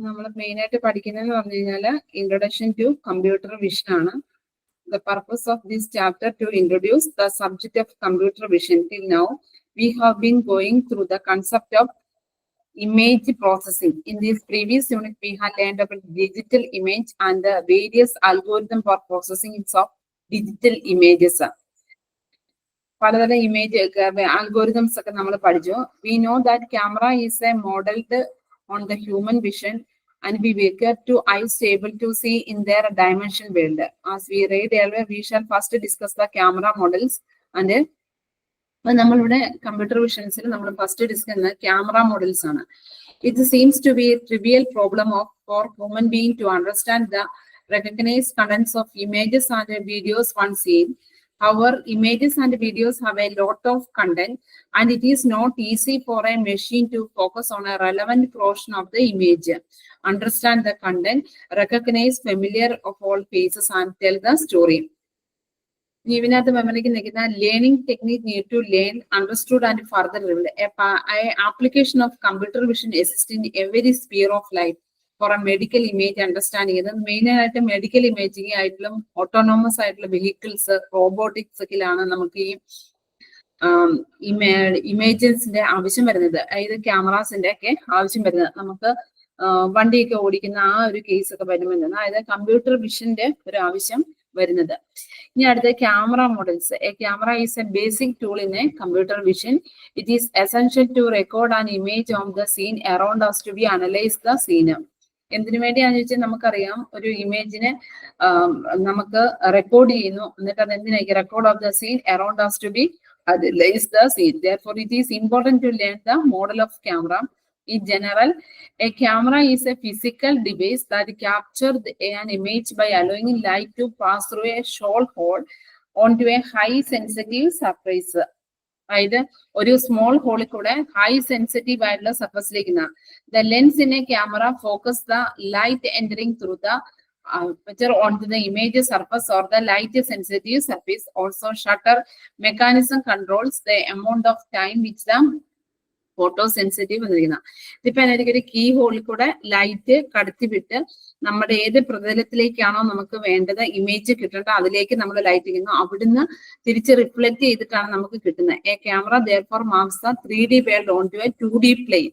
നമ്മൾ മെയിൻ ആയിട്ട് പഠിക്കുന്നതെന്ന് പറഞ്ഞു കഴിഞ്ഞാൽ ഇൻട്രൊഡക്ഷൻ ടു കമ്പ്യൂട്ടർ വിഷൻ ആണ്. The purpose of this chapter to introduce the subject of computer vision. Till now, we have been going through the concept of image processing. In this previous unit, we had learned about digital image and the various algorithms for processing of digital images. പലതരം image algorithms ഒക്കെ നമ്മൾ പഠിച്ചു. We know that camera is a modeled on the human vision and we wake up to eyes able to see in their dimension world. As we read earlier, we shall first discuss the camera models and നമ്മളിവിടെ computer വിഷൻസിൽ നമ്മൾ first discuss ചെയ്യുന്നത് camera models ആണ്. It seems to be a trivial problem for human being to understand the recognized contents of images and videos once seen. However, images and videos have a lot of content and it is not easy for a machine to focus on a relevant portion of the image, understand the content, recognize familiar of all faces and tell the story. Even at the learning technique need to learn, understood and further developed. Application of computer vision exists in every sphere of life. For a medical image understanding, main ആയിട്ട് medical imaging ആയിട്ടുള്ള autonomous ആയിട്ടുള്ള vehicles, robotics ഒക്കെയാണ് നമുക്ക് ഈ ഇമേജസിന്റെ ആവശ്യം വരുന്നത്. അതായത് ക്യാമറാസിന്റെ ഒക്കെ ആവശ്യം വരുന്നത്. നമുക്ക് വണ്ടിയൊക്കെ ഓടിക്കുന്ന ആ ഒരു കേസ് ഒക്കെ വരുമ്പോൾ അതായത് കമ്പ്യൂട്ടർ വിഷന്റെ ഒരു ആവശ്യം വരുന്നത്. ഇനി അടുത്ത camera models. A camera is a basic tool in a computer vision. It is essential to record an image of the scene around us to be analyze the scene. എന്തിനു വേണ്ടിയാണെന്ന് ചോദിച്ചാൽ നമുക്കറിയാം, ഒരു ഇമേജിനെ നമുക്ക് റെക്കോർഡ് ചെയ്യുന്നു, എന്നിട്ട് അത് എന്തിനായിരിക്കും record of the scene around us to be analyze the scene. Therefore, it is important to learn the model of camera. In general, a camera is a physical device that captures an image by allowing light to pass through a small hole onto a high sensitive surface. അതായത് ഒരു small ഹോളിൽ കൂടെ high sensitive ആയിട്ടുള്ള സർഫസിലേക്ക് the lens in a camera focus the light entering through the picture onto the image surface or the light sensitive surface. Also, shutter mechanism controls the amount of time which the photo sensitive എന്നിരിക്കുന്ന. ഇതിപ്പോ ഒരു key ഹോളിൽ കൂടെ light കടത്തിവിട്ട് നമ്മുടെ ഏത് പ്രതലത്തിലേക്കാണോ നമുക്ക് വേണ്ടത് image കിട്ടേണ്ടത് അതിലേക്ക് നമ്മൾ ലൈറ്റ് ചെയ്യുന്നു. അവിടുന്ന് തിരിച്ച് റിഫ്ലക്ട് ചെയ്തിട്ടാണ് നമുക്ക് കിട്ടുന്നത്. A camera therefore maps the 3D world onto a 2D plane.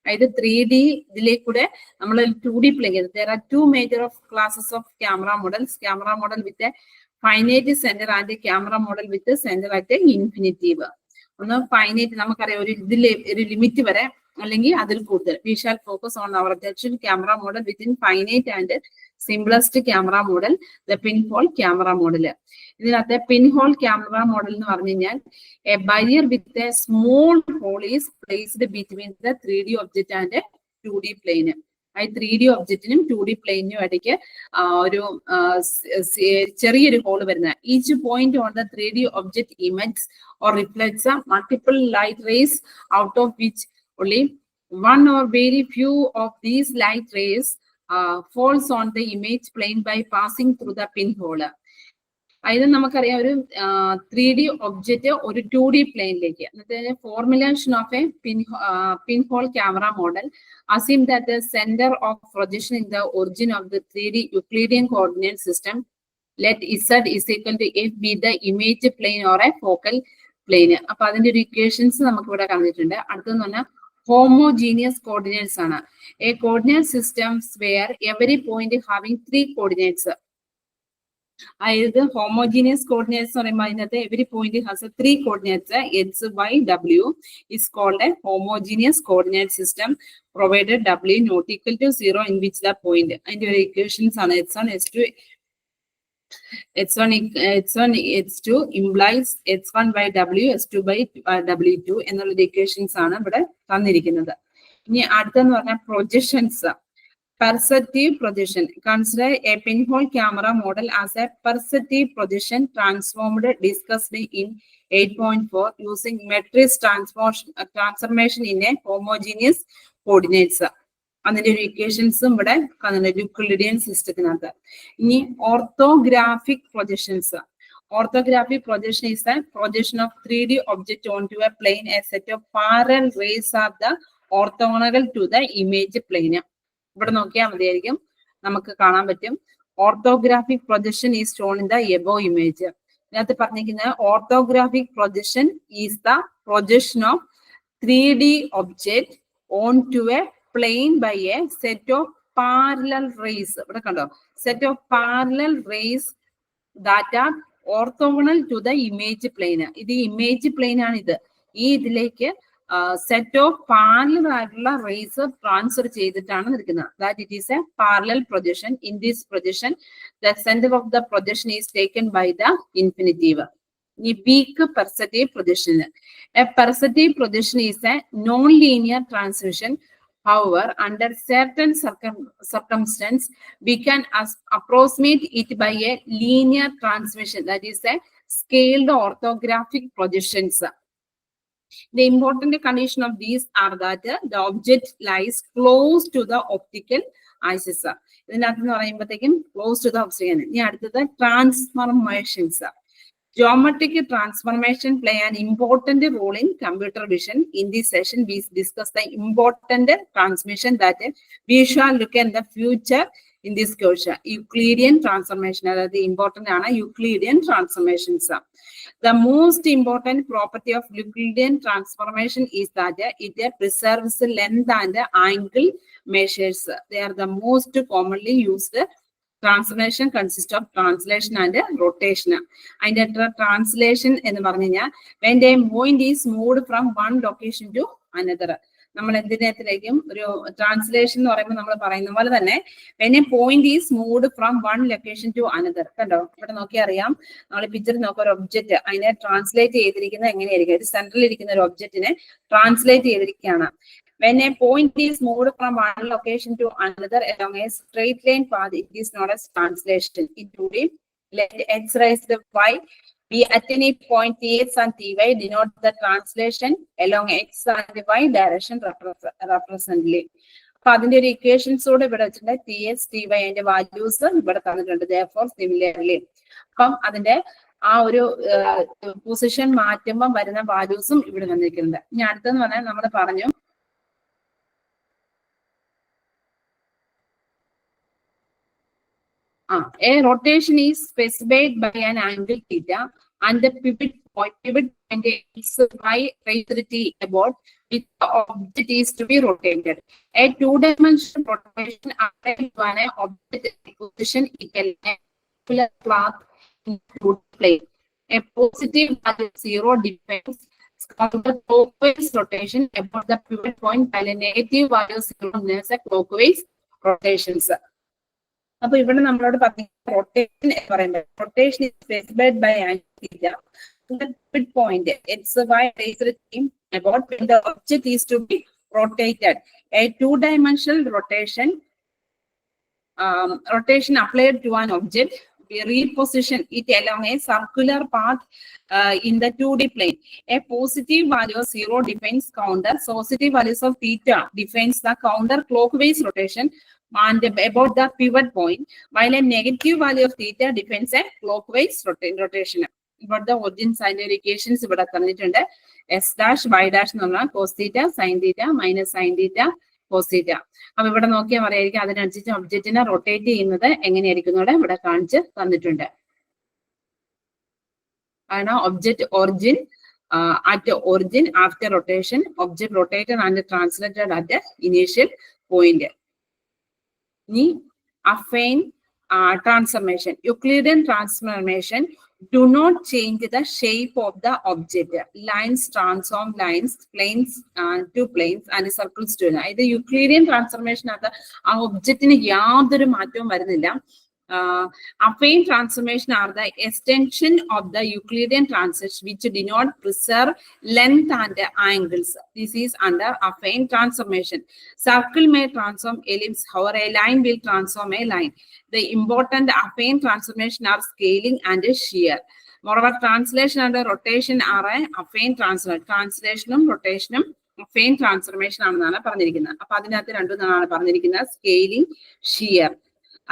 അതായത് 3D ഇതിലേക്കൂടെ നമ്മൾ 2D പ്ലെയിൻ ചെയ്ത്. There are two major of classes of camera models. Camera model with a finite center and a camera model with a center at a infinitive. ഒന്ന് finite, നമുക്കറിയാം ഒരു ഇതിൽ ഒരു limit വരെ അല്ലെങ്കിൽ അതിൽ കൂടുതൽ. We shall focus on our attention camera model within finite and simplest camera model, the pin whole camera model. ഇതിനകത്തെ പിൻ ഹോൾ ക്യാമറ മോഡൽ എന്ന് പറഞ്ഞു കഴിഞ്ഞാൽ a barrier with a small hole is placed between the 3D object and 2D plane. ആ 3D ഒബ്ജക്റ്റിനും 2D പ്ലെയിനും ഇടയ്ക്ക് ഒരു ചെറിയൊരു hall വരുന്നത്. Each point on the 3D object image or reflects multiple light rays, out of which only one or very few of these light rays falls on the image plane by passing through the pinhole. അതായത് നമുക്കറിയാം ഒരു 3D object ഒരു 2D പ്ലെയിനിലേക്ക്. Formulation of A pinhole camera model assume that the center of projection in the origin of the 3D Euclidean coordinate system, let Z is equal to F be the image plane or a focal plane. അപ്പൊ അതിന്റെ ഒരു equations നമുക്ക് ഇവിടെ കണ്ടിട്ടുണ്ട്. അടുത്തെന്ന് പറഞ്ഞാൽ homogeneous coordinates ആണ്. A coordinate systems where every point having 3 coordinates. അതായത് ഹോമോജീനിയസ് കോർഡിനേറ്റ്സ് എന്ന് പറയുമ്പോൾ അതിനകത്ത് every point has 3 coordinates. X Y W is called a homogeneous coordinate system provided W not equal to 0 in which the point. അതിന്റെ ഒരു equations ആണ് x1 x2 h2 implies h1 by w h2 by w2 എന്നുള്ള equations ആണ് ഇവിടെ തന്നിരിക്കുന്നത്. ഇനി അടുത്തെന്ന് പറഞ്ഞാൽ projections. Perceptive projection. Consider A pinhole camera model as A perceptive projection transformed discussed in 8.4 using matrix transformation in A homogeneous coordinates. അതിന്റെ ഒരു ഇക്വേഷൻസും ഇവിടെ യൂക്ലിഡിയൻ സിസ്റ്റത്തിനകത്ത്. ഇനി orthographic projections. Orthographic projection is the projection of 3D object onto a plane. A set of parallel rays are the orthogonal to the image plane. ഇവിടെ നോക്കിയാൽ മതിയായിരിക്കും, നമുക്ക് കാണാൻ പറ്റും. Orthographic projection is shown in the above image. ഇതിനകത്ത് പറഞ്ഞിരിക്കുന്നത് orthographic projection is the projection of 3D object on to a plane by a set of parallel rays. ഇവിടെ കണ്ടോ, set of parallel rays that are orthogonal to the image plane. ഇത് image plane ആണ്. ഈ ഇതിലേക്ക് set of parallel ആയിട്ടുള്ള rays transfer ചെയ്തിട്ടാണ് നിൽക്കുന്നത്. That it is a parallel projection. In this projection the centre of the projection is taken by the infinitive. ഈ weak perceptive projection. A perceptive projection is a non linear transmission. However, under certain circumstances, we can approximate it by a linear transmission, that is a scaled orthographic projections. The important condition of these are that the object lies close to the optical axis. ഇതിനകത്ത് പറയുമ്പോഴത്തേക്കും close to the optical. ഇനി അടുത്തത് transformations. Geometric transformation play an important role in computer vision. In this session, we discuss the important transmission that we shall look at the future in this course. Euclidean transformation, that is important Euclidean transformations. The most important property of Euclidean transformation is that it preserves length and angle measures. They are the most commonly used. Transformation consists of translation and rotation. And translation എന്ന് പറഞ്ഞു കഴിഞ്ഞാൽ when a point is moved from one location to another. നമ്മൾ എന്തിനേത്തിലേക്കും ഒരു translation എന്ന് പറയുമ്പോൾ നമ്മൾ പറയുന്ന പോലെ തന്നെ when a point is moved from one location to another. കണ്ടോ, ഇവിടെ നോക്കി അറിയാം, നമ്മൾ പിക്ചർ നോക്കുക, ഒരു ഒബ്ജക്റ്റ് അതിനെ ട്രാൻസ്ലേറ്റ് ചെയ്തിരിക്കുന്നത് എങ്ങനെയായിരിക്കും? ഒരു സെൻട്രൽ ഇരിക്കുന്ന ഒരു ഒബ്ജക്റ്റിനെ ട്രാൻസ്ലേറ്റ് ചെയ്തിരിക്കുകയാണ്. When a point is moved from one location to another along a straight line path, it is known as translation. It would be let x raised by b at any point x and ty denote the translation along x and y direction represently. അപ്പൊ അതിന്റെ ഒരു ഇക്വേഷൻസോട് ഇവിടെ വെച്ചിട്ടുണ്ട്. T X T Y അതിന്റെ values ഇവിടെ തന്നിട്ടുണ്ട്. therefore similarly അപ്പം അതിന്റെ ആ ഒരു പൊസിഷൻ മാറ്റുമ്പോൾ വരുന്ന വാല്യൂസും ഇവിടെ വന്നിരിക്കുന്നുണ്ട്. ഇനി അടുത്തെന്ന് പറഞ്ഞാൽ നമ്മൾ പറഞ്ഞു a rotation is specified by an angle theta and the pivot point xy raised t about which the object is to be rotated. A two-dimensional rotation applied to an object position equal a path in the plane. A positive value 0 depends on the clockwise rotation about the pivot point, while a negative value 0 is a clockwise rotations. അപ്പൊ ഇവിടെ നമ്മളോട് പറഞ്ഞു rotation എന്ന് പറയുന്നത് rotation is specified by angle theta to the pivot point xy raised t about when the object is to be rotated. A two-dimensional rotation applied to an object, we reposition it along a circular path in the 2D plane. A positive value of 0 defines counter. Positive values of theta defines the counter clockwise rotation and about the pivot point, while a negative value of theta defines a clockwise rotation. About the origin significations ഇവിടെ തന്നിട്ടുണ്ട്. s dash y dash എന്ന് പറഞ്ഞാൽ cos theta sin theta minus sin theta cos theta. അപ്പൊ ഇവിടെ നോക്കിയാൽ പറയായിരിക്കും അതിനനുസരിച്ച് ഒബ്ജക്റ്റിനെ rotate ചെയ്യുന്നത് എങ്ങനെയായിരിക്കും ഇവിടെ കാണിച്ച് തന്നിട്ടുണ്ട്. ആണ് object origin at origin after rotation, object rotated and translated at the initial point. Affine transformation. Euclidean transformation do not change the shape of the object. Lines transform lines, planes to planes, and circles to line. The Euclidean transformation at the object in യാതൊരു മാറ്റവും വരുന്നില്ല. Affine transformation are the extension of the Euclidean transition which denote preserve length and angles. This is under affine transformation. Circle may transform ellipse, however a line will transform a line. The important affine transformation are scaling and shear. Moreover, translation and rotation are affine transformation. Translation rotation affine transformation ആണെന്നാണ് പറഞ്ഞിരിക്കുന്നത്. അപ്പൊ അതിനകത്ത് രണ്ടുമാണ് പറഞ്ഞിരിക്കുന്നത്, scaling, shear.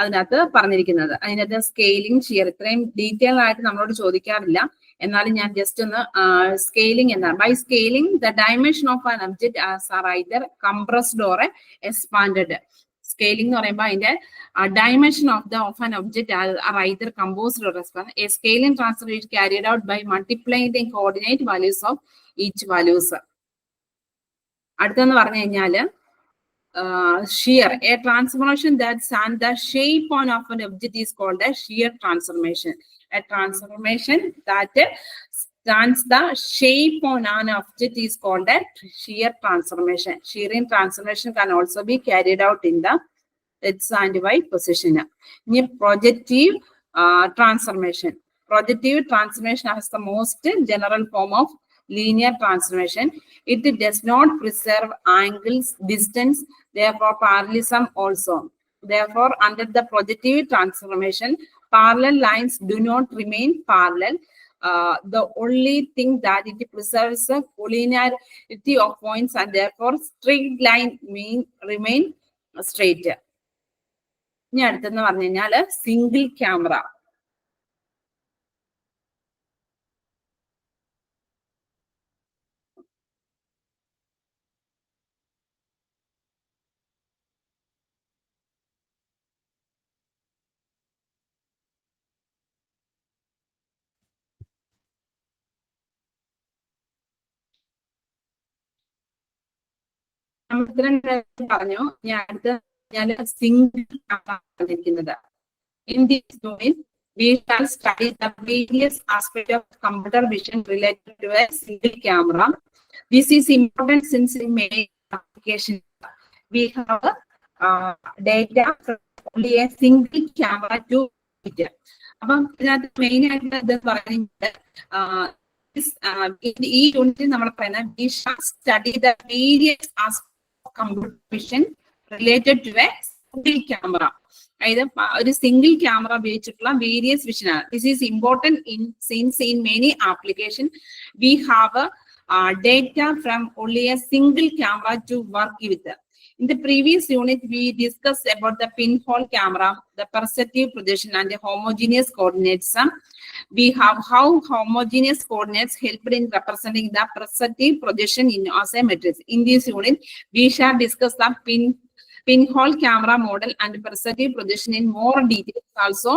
അതിനകത്ത് പറഞ്ഞിരിക്കുന്നത് അതിനകത്ത് scaling, shear ഇത്രയും ഡീറ്റെയിൽ ആയിട്ട് നമ്മളോട് ചോദിക്കാറില്ല. എന്നാലും ഞാൻ ജസ്റ്റ് ഒന്ന് സ്കെയിലിംഗ് എന്നാണ്. By scaling the dimension of an object are either compressed or expanded. Scaling എന്ന് പറയുമ്പോൾ അതിന്റെ dimension of an object are either composed or expressed. A scaling transformation is carried out by multiplying the coordinate values of each values. അടുത്തെന്ന് പറഞ്ഞു കഴിഞ്ഞാല് shear. A transformation that stands the shape on of an object is called a shear transformation. A transformation that stands the shape on an object is called a shear transformation. Shearing transformation can also be carried out in the X and Y position. Projective transformation. Projective transformation is the most general form of linear transformation. It does not preserve angles, distance, therefore parallelism also. Therefore, under the projective transformation, parallel lines do not remain parallel. The only thing that it preserves the collinearity of points, and therefore straight line remain straight. ഇനി അടുത്തെന്ന് പറഞ്ഞു കഴിഞ്ഞാല് single camera. പറഞ്ഞു ഞാൻ അടുത്ത single camera. In this domain, we shall study the various aspects of computer vision related to a single camera. This is important since in many applications we have data from only a single camera to video. അപ്പം ഇതിനകത്ത് main ആയിട്ട് ഇത് പറയുന്നത് ഈ യൂണിറ്റിൽ നമ്മൾ പറയുന്നത് we shall study the various aspects of computer vision related to a single camera. അതായത് ഒരു സിംഗിൾ ക്യാമറ ഉപയോഗിച്ചിട്ടുള്ള വേരിയസ് വിഷൻ ആണ്. This is important since in many applications we have data from only a single camera to work with. In the previous unit, we discussed about the pinhole camera, the perceptive projection, and the homogeneous coordinates. We have how homogeneous coordinates help in representing the perceptive projection in as a matrix. In this unit, we shall discuss the pinhole camera model and perceptive projection in more details. Also,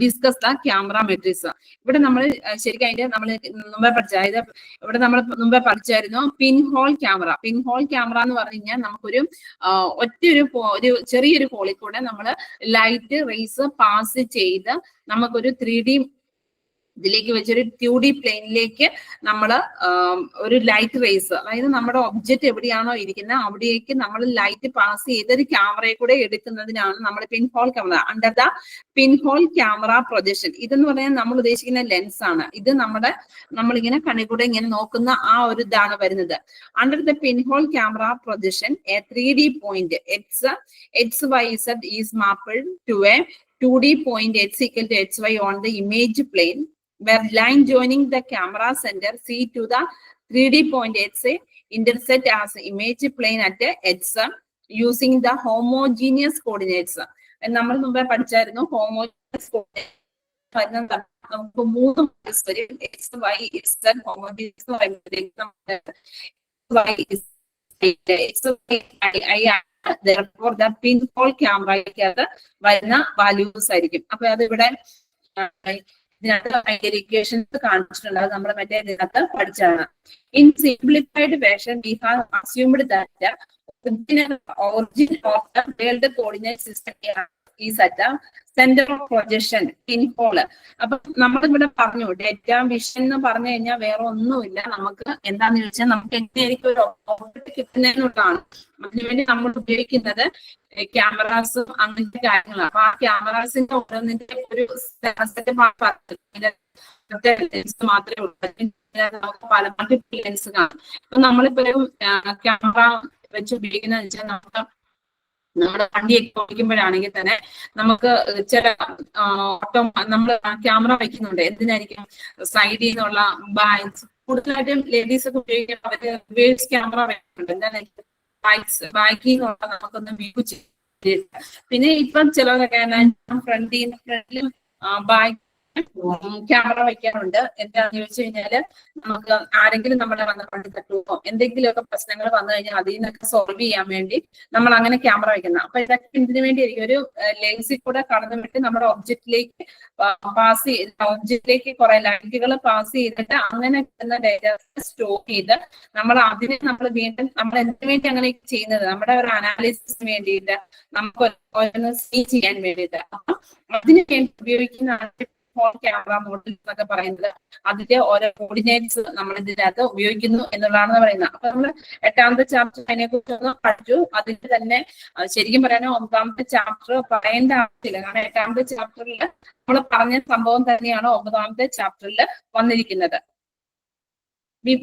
discuss the camera matrix. ഇവിടെ നമ്മൾ ശരിക്കും അതിന്റെ നമ്മൾ മുമ്പേ പഠിച്ചത് ഇവിടെ നമ്മൾ മുമ്പേ പഠിച്ചായിരുന്നു പിൻഹോൾ ക്യാമറ. പിൻഹോൾ ക്യാമറ എന്ന് പറഞ്ഞു കഴിഞ്ഞാൽ നമുക്കൊരു ഒരു ചെറിയൊരു ഹോളിൽ കൂടെ നമ്മൾ ലൈറ്റ് റേസ് പാസ് ചെയ്ത് നമുക്കൊരു 3D ഇതിലേക്ക് വെച്ചൊരു 2D പ്ലെയിനിലേക്ക് നമ്മൾ ഒരു ലൈറ്റ് റേസ്, അതായത് നമ്മുടെ ഒബ്ജക്റ്റ് എവിടെയാണോ ഇരിക്കുന്നത് അവിടേക്ക് നമ്മൾ ലൈറ്റ് പാസ് ചെയ്ത് ഒരു ക്യാമറയെ കൂടെ എടുക്കുന്നതിനാണ് നമ്മൾ pinhole camera. Under the pinhole camera projection, ഇതെന്ന് പറഞ്ഞാൽ നമ്മൾ ഉദ്ദേശിക്കുന്ന ലെൻസ് ആണ്. ഇത് നമ്മളിങ്ങനെ കണ്ണിൽ ഇങ്ങനെ നോക്കുന്ന ആ ഒരു ഇതാണ് വരുന്നത്. Under the pinhole camera projection A 3D point XYZ is mapped to a 2D point X equal to XY on the image plane, where line joining the camera center C to the 3D point X intersect as image plane at X using the homogeneous coordinates. നമ്മൾ മുമ്പേ പഠിച്ചായിരുന്നു homogeneous coordinates. നമുക്ക് 3 വരും X, Y, Z. homogeneous എന്ന് പറയുമ്പോഴത്തേക്ക് Y is X, Y, I. Therefore, the pinhole camera വരുന്ന values ആയിരിക്കും. അപ്പൊ അത് ഇവിടെ ഇതിനകത്ത് ഇക്വേഷൻസ് കാണിച്ചിട്ടുണ്ട്. അത് നമ്മൾ മറ്റേ ഇതിനകത്ത് പഠിച്ചതാണ്. In simplified version we have assumed that origin of the world coordinate system is at the center of projection, pinhole. അപ്പൊ നമ്മളിവിടെ പറഞ്ഞു ഡേറ്റ വിഷൻ എന്ന് പറഞ്ഞു കഴിഞ്ഞാൽ വേറെ ഒന്നുമില്ല. നമുക്ക് എന്താന്ന് ചോദിച്ചാൽ നമുക്ക് എങ്ങനെയായിരിക്കും ഒരു ഓബ്ജക്ട് കിട്ടുന്നതെന്നുള്ളതാണ്. അതിനുവേണ്ടി നമ്മൾ ഉപയോഗിക്കുന്നത് ക്യാമറാസും അങ്ങനത്തെ കാര്യങ്ങളാണ്. അപ്പൊ ആ ക്യാമറാസിന്റെ ഓരോന്നിന്റെ ഒരു സെറ്റ് മാത്രമേ ഉള്ളൂ. നമുക്ക് പല മൾട്ടിപ്പിൾ ലെൻസ് കാണും. അപ്പൊ നമ്മളിപ്പോ ഒരു ക്യാമറ വെച്ച് ഉപയോഗിക്കുന്നത് വെച്ചാൽ നമുക്ക് നമ്മുടെ വണ്ടിയൊക്കെ ഓടിക്കുമ്പോഴാണെങ്കിൽ തന്നെ നമുക്ക് ചില നമ്മൾ ക്യാമറ വയ്ക്കുന്നുണ്ട്. എന്തിനായിരിക്കും സൈഡിൽ നിന്നുള്ള കൂടുതലായിട്ടും ലേഡീസ് ഒക്കെ ഉപയോഗിക്കാൻ അവര് റിവേഴ്സ് ക്യാമറ വയ്ക്കുന്നുണ്ട്. എന്താണ് ബാക്കിൽ നിന്നുള്ള നമുക്കൊന്ന് വ്യൂ ചെയ്ത്. പിന്നെ ഇപ്പം ചിലതൊക്കെ ഫ്രണ്ടിലും ബാക്ക് ക്യാമറ വയ്ക്കാറുണ്ട്. എന്താന്ന് ചോദിച്ചു കഴിഞ്ഞാല് നമുക്ക് ആരെങ്കിലും നമ്മളെ വന്ന് കൊണ്ട് തട്ടുമോ എന്തെങ്കിലുമൊക്കെ പ്രശ്നങ്ങൾ വന്നു കഴിഞ്ഞാൽ അതിൽ നിന്നൊക്കെ സോൾവ് ചെയ്യാൻ വേണ്ടി നമ്മൾ അങ്ങനെ ക്യാമറ വയ്ക്കുന്നത്. അപ്പൊ ഇതൊക്കെ ഇതിനു വേണ്ടിയായിരിക്കും ഒരു ലെൻസിൽ കൂടെ കടന്നു വിട്ട് നമ്മുടെ ഒബ്ജക്റ്റിലേക്ക് പാസ് ചെയ്ത് ഒബ്ജക്റ്റിലേക്ക് കുറെ ലൈറ്റുകൾ പാസ് ചെയ്തിട്ട് അങ്ങനെ കിട്ടുന്ന ഡേറ്റ സ്റ്റോർ ചെയ്ത് നമ്മൾ അതിനെ നമ്മൾ വീണ്ടും നമ്മൾ എന്തിനു വേണ്ടി അങ്ങനെ ചെയ്യുന്നത് നമ്മുടെ ഒരു അനാലിസിസിന് വേണ്ടിയിട്ട് നമുക്ക് ഓരോന്ന് സീ ചെയ്യാൻ വേണ്ടിയിട്ട് അപ്പൊ അതിന് വേണ്ടി ഉപയോഗിക്കുന്ന ക്യാമറ മോഡൽ എന്നൊക്കെ പറയുന്നത് അതിന്റെ ഓരോ കോർഡിനേറ്റ്സ് നമ്മൾ ഇതിനകത്ത് ഉപയോഗിക്കുന്നു എന്നുള്ളതാണ് പറയുന്നത്. അപ്പൊ നമ്മൾ 8ാമത്തെ ചാപ്റ്റർ അതിനെ കുറിച്ചൊന്ന് പഠിച്ചു. അതിന്റെ തന്നെ ശരിക്കും പറയാനോ 9ാമത്തെ ചാപ്റ്റർ പറയേണ്ട ആവശ്യമില്ല. കാരണം 8ാമത്തെ ചാപ്റ്ററിൽ നമ്മൾ പറഞ്ഞ സംഭവം തന്നെയാണ് 9ാമത്തെ ചാപ്റ്ററിൽ വന്നിരിക്കുന്നത്. We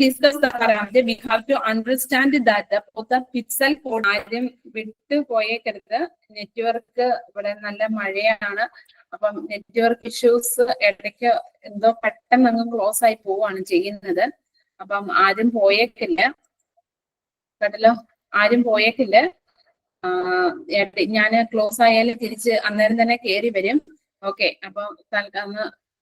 discussed the parameter. We have to understand that both the pixel code ആദ്യം വിട്ടു പോയേക്കരുത്. നെറ്റ്വർക്ക് ഇവിടെ നല്ല മഴയാണ്. അപ്പം നെറ്റ്വർക്ക് ഇഷ്യൂസ് ഇടയ്ക്ക് എന്തോ പെട്ടെന്ന് അങ്ങ് ക്ലോസ് ആയി പോവാണ് ചെയ്യുന്നത്. അപ്പം ആരും പോയേക്കില്ല കേട്ടല്ലോ, ആരും പോയേക്കില്ല. ഞാൻ ക്ലോസ് ആയാലും തിരിച്ച് അന്നേരം തന്നെ കയറി വരും. ഓക്കെ, അപ്പൊ തൽക്കാലം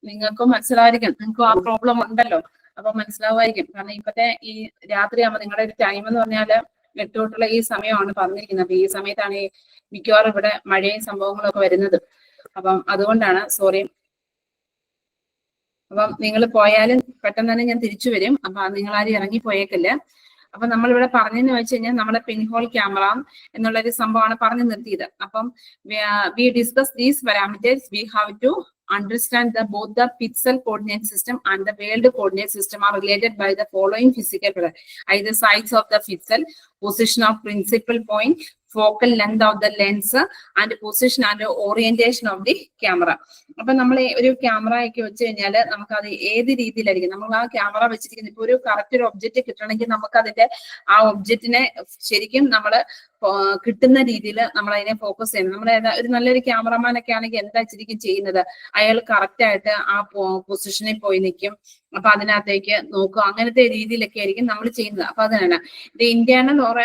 നിങ്ങൾക്കും മനസ്സിലായിരിക്കും, നിങ്ങൾക്കും ആ പ്രോബ്ലം ഉണ്ടല്ലോ, അപ്പൊ മനസ്സിലാവുമായിരിക്കും. കാരണം ഇപ്പത്തെ ഈ രാത്രിയാകുമ്പോൾ നിങ്ങളുടെ ഒരു ടൈം എന്ന് പറഞ്ഞാല് 8 തൊട്ടുള്ള ഈ സമയമാണ് പറഞ്ഞിരിക്കുന്നത്. അപ്പൊ ഈ സമയത്താണ് ഈ മിക്കവാറും ഇവിടെ മഴയും സംഭവങ്ങളൊക്കെ വരുന്നത്. അപ്പം അതുകൊണ്ടാണ് സോറി. അപ്പം നിങ്ങൾ പോയാലും പെട്ടെന്ന് തന്നെ ഞാൻ തിരിച്ചു വരും. അപ്പൊ നിങ്ങൾ ആരും ഇറങ്ങി പോയേക്കില്ല. അപ്പൊ നമ്മളിവിടെ പറഞ്ഞെന്ന് വെച്ച് കഴിഞ്ഞാൽ നമ്മുടെ പിൻഹോൾ ക്യാമറ എന്നുള്ളൊരു സംഭവമാണ് പറഞ്ഞു നിർത്തിയത്. അപ്പം we discuss these parameters. We have to understand that both the pixel coordinate system and the world coordinate system are related by the following physical parameters: either size of the pixel, position of principal point, focal length of the lens, and position and orientation of the camera. അപ്പൊ നമ്മൾ ഒരു camera ഒക്കെ വെച്ച് കഴിഞ്ഞാൽ നമുക്ക് അത് ഏത് രീതിയിലായിരിക്കും നമ്മൾ ആ ക്യാമറ വെച്ചിരിക്കുന്നത്. ഇപ്പൊ ഒരു കറക്റ്റ് ഒരു ഒബ്ജക്റ്റ് കിട്ടണമെങ്കിൽ നമുക്ക് അതിന്റെ ആ ഒബ്ജക്റ്റിനെ ശരിക്കും നമ്മൾ കിട്ടുന്ന രീതിയിൽ നമ്മൾ അതിനെ ഫോക്കസ് ചെയ്യണം. നമ്മൾ ഒരു നല്ലൊരു ക്യാമറമാൻ ഒക്കെ ആണെങ്കിൽ എന്താ ശരിക്കും ചെയ്യുന്നത്, അയാൾ കറക്റ്റ് ആയിട്ട് ആ പൊസിഷനിൽ പോയി നിൽക്കും. അപ്പൊ അതിനകത്തേക്ക് നോക്കും. അങ്ങനത്തെ രീതിയിലൊക്കെ ആയിരിക്കും നമ്മൾ ചെയ്യുന്നത്. അപ്പൊ അതിനാണ് the internal or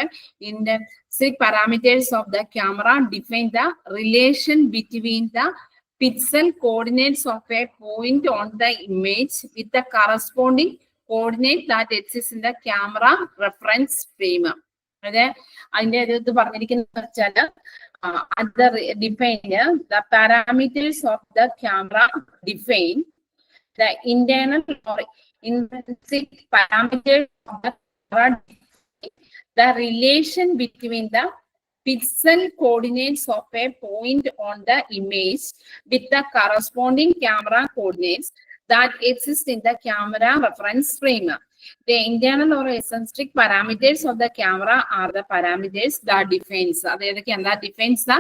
intrinsic parameters of the camera define the relation between the pixel coordinates of a point on the image with the corresponding coordinate that exists in the camera reference frame. അതെ, അതിന്റെ ഇത് പറഞ്ഞിരിക്കുന്നത് വെച്ചാല് define the parameters of the camera define the internal or intrinsic parameters of the camera, the relation between the pixel coordinates of a point on the image with the corresponding camera coordinates that exist in the camera reference frame. The internal or eccentric parameters of the camera are the parameters that defines the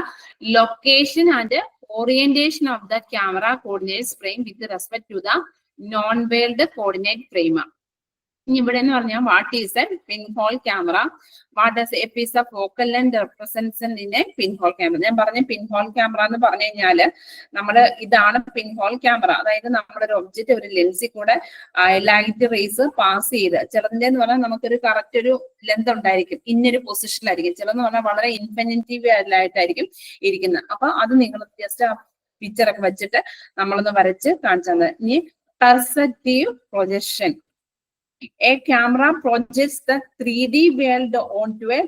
location and orientation of the camera coordinates frame with respect to the non-world coordinate frame. ഇവിടെ എന്ന് പറഞ്ഞാൽ what is a pinhole camera, what does a piece of focal length represents in a pinhole camera. ഞാൻ പറഞ്ഞ pinhole camera എന്ന് പറഞ്ഞു കഴിഞ്ഞാല് നമ്മള് ഇതാണ് പിൻഹോൾ ക്യാമറ. അതായത് നമ്മുടെ ഒരു ഒബ്ജക്റ്റ് ഒരു ലെൻസിൽ കൂടെ ലൈറ്റ് റേസ് പാസ് ചെയ്ത്, ചിലതിന്റെ എന്ന് പറഞ്ഞാൽ നമുക്കൊരു കറക്റ്റ് ഒരു ലെന്ത് ഉണ്ടായിരിക്കും, ഇന്നൊരു പൊസിഷനിലായിരിക്കും. ചിലതെന്ന് പറഞ്ഞാൽ വളരെ ഇൻഫിനിറ്റീവ് ആയിട്ടായിരിക്കും ഇരിക്കുന്നത്. അപ്പൊ അത് നിങ്ങൾ ജസ്റ്റ് ആ പിക്ചറൊക്കെ വെച്ചിട്ട് നമ്മളൊന്ന് വരച്ച് കാണിച്ചു തന്നെ. ഇനി perceptive projection. A camera projects the 3D world onto a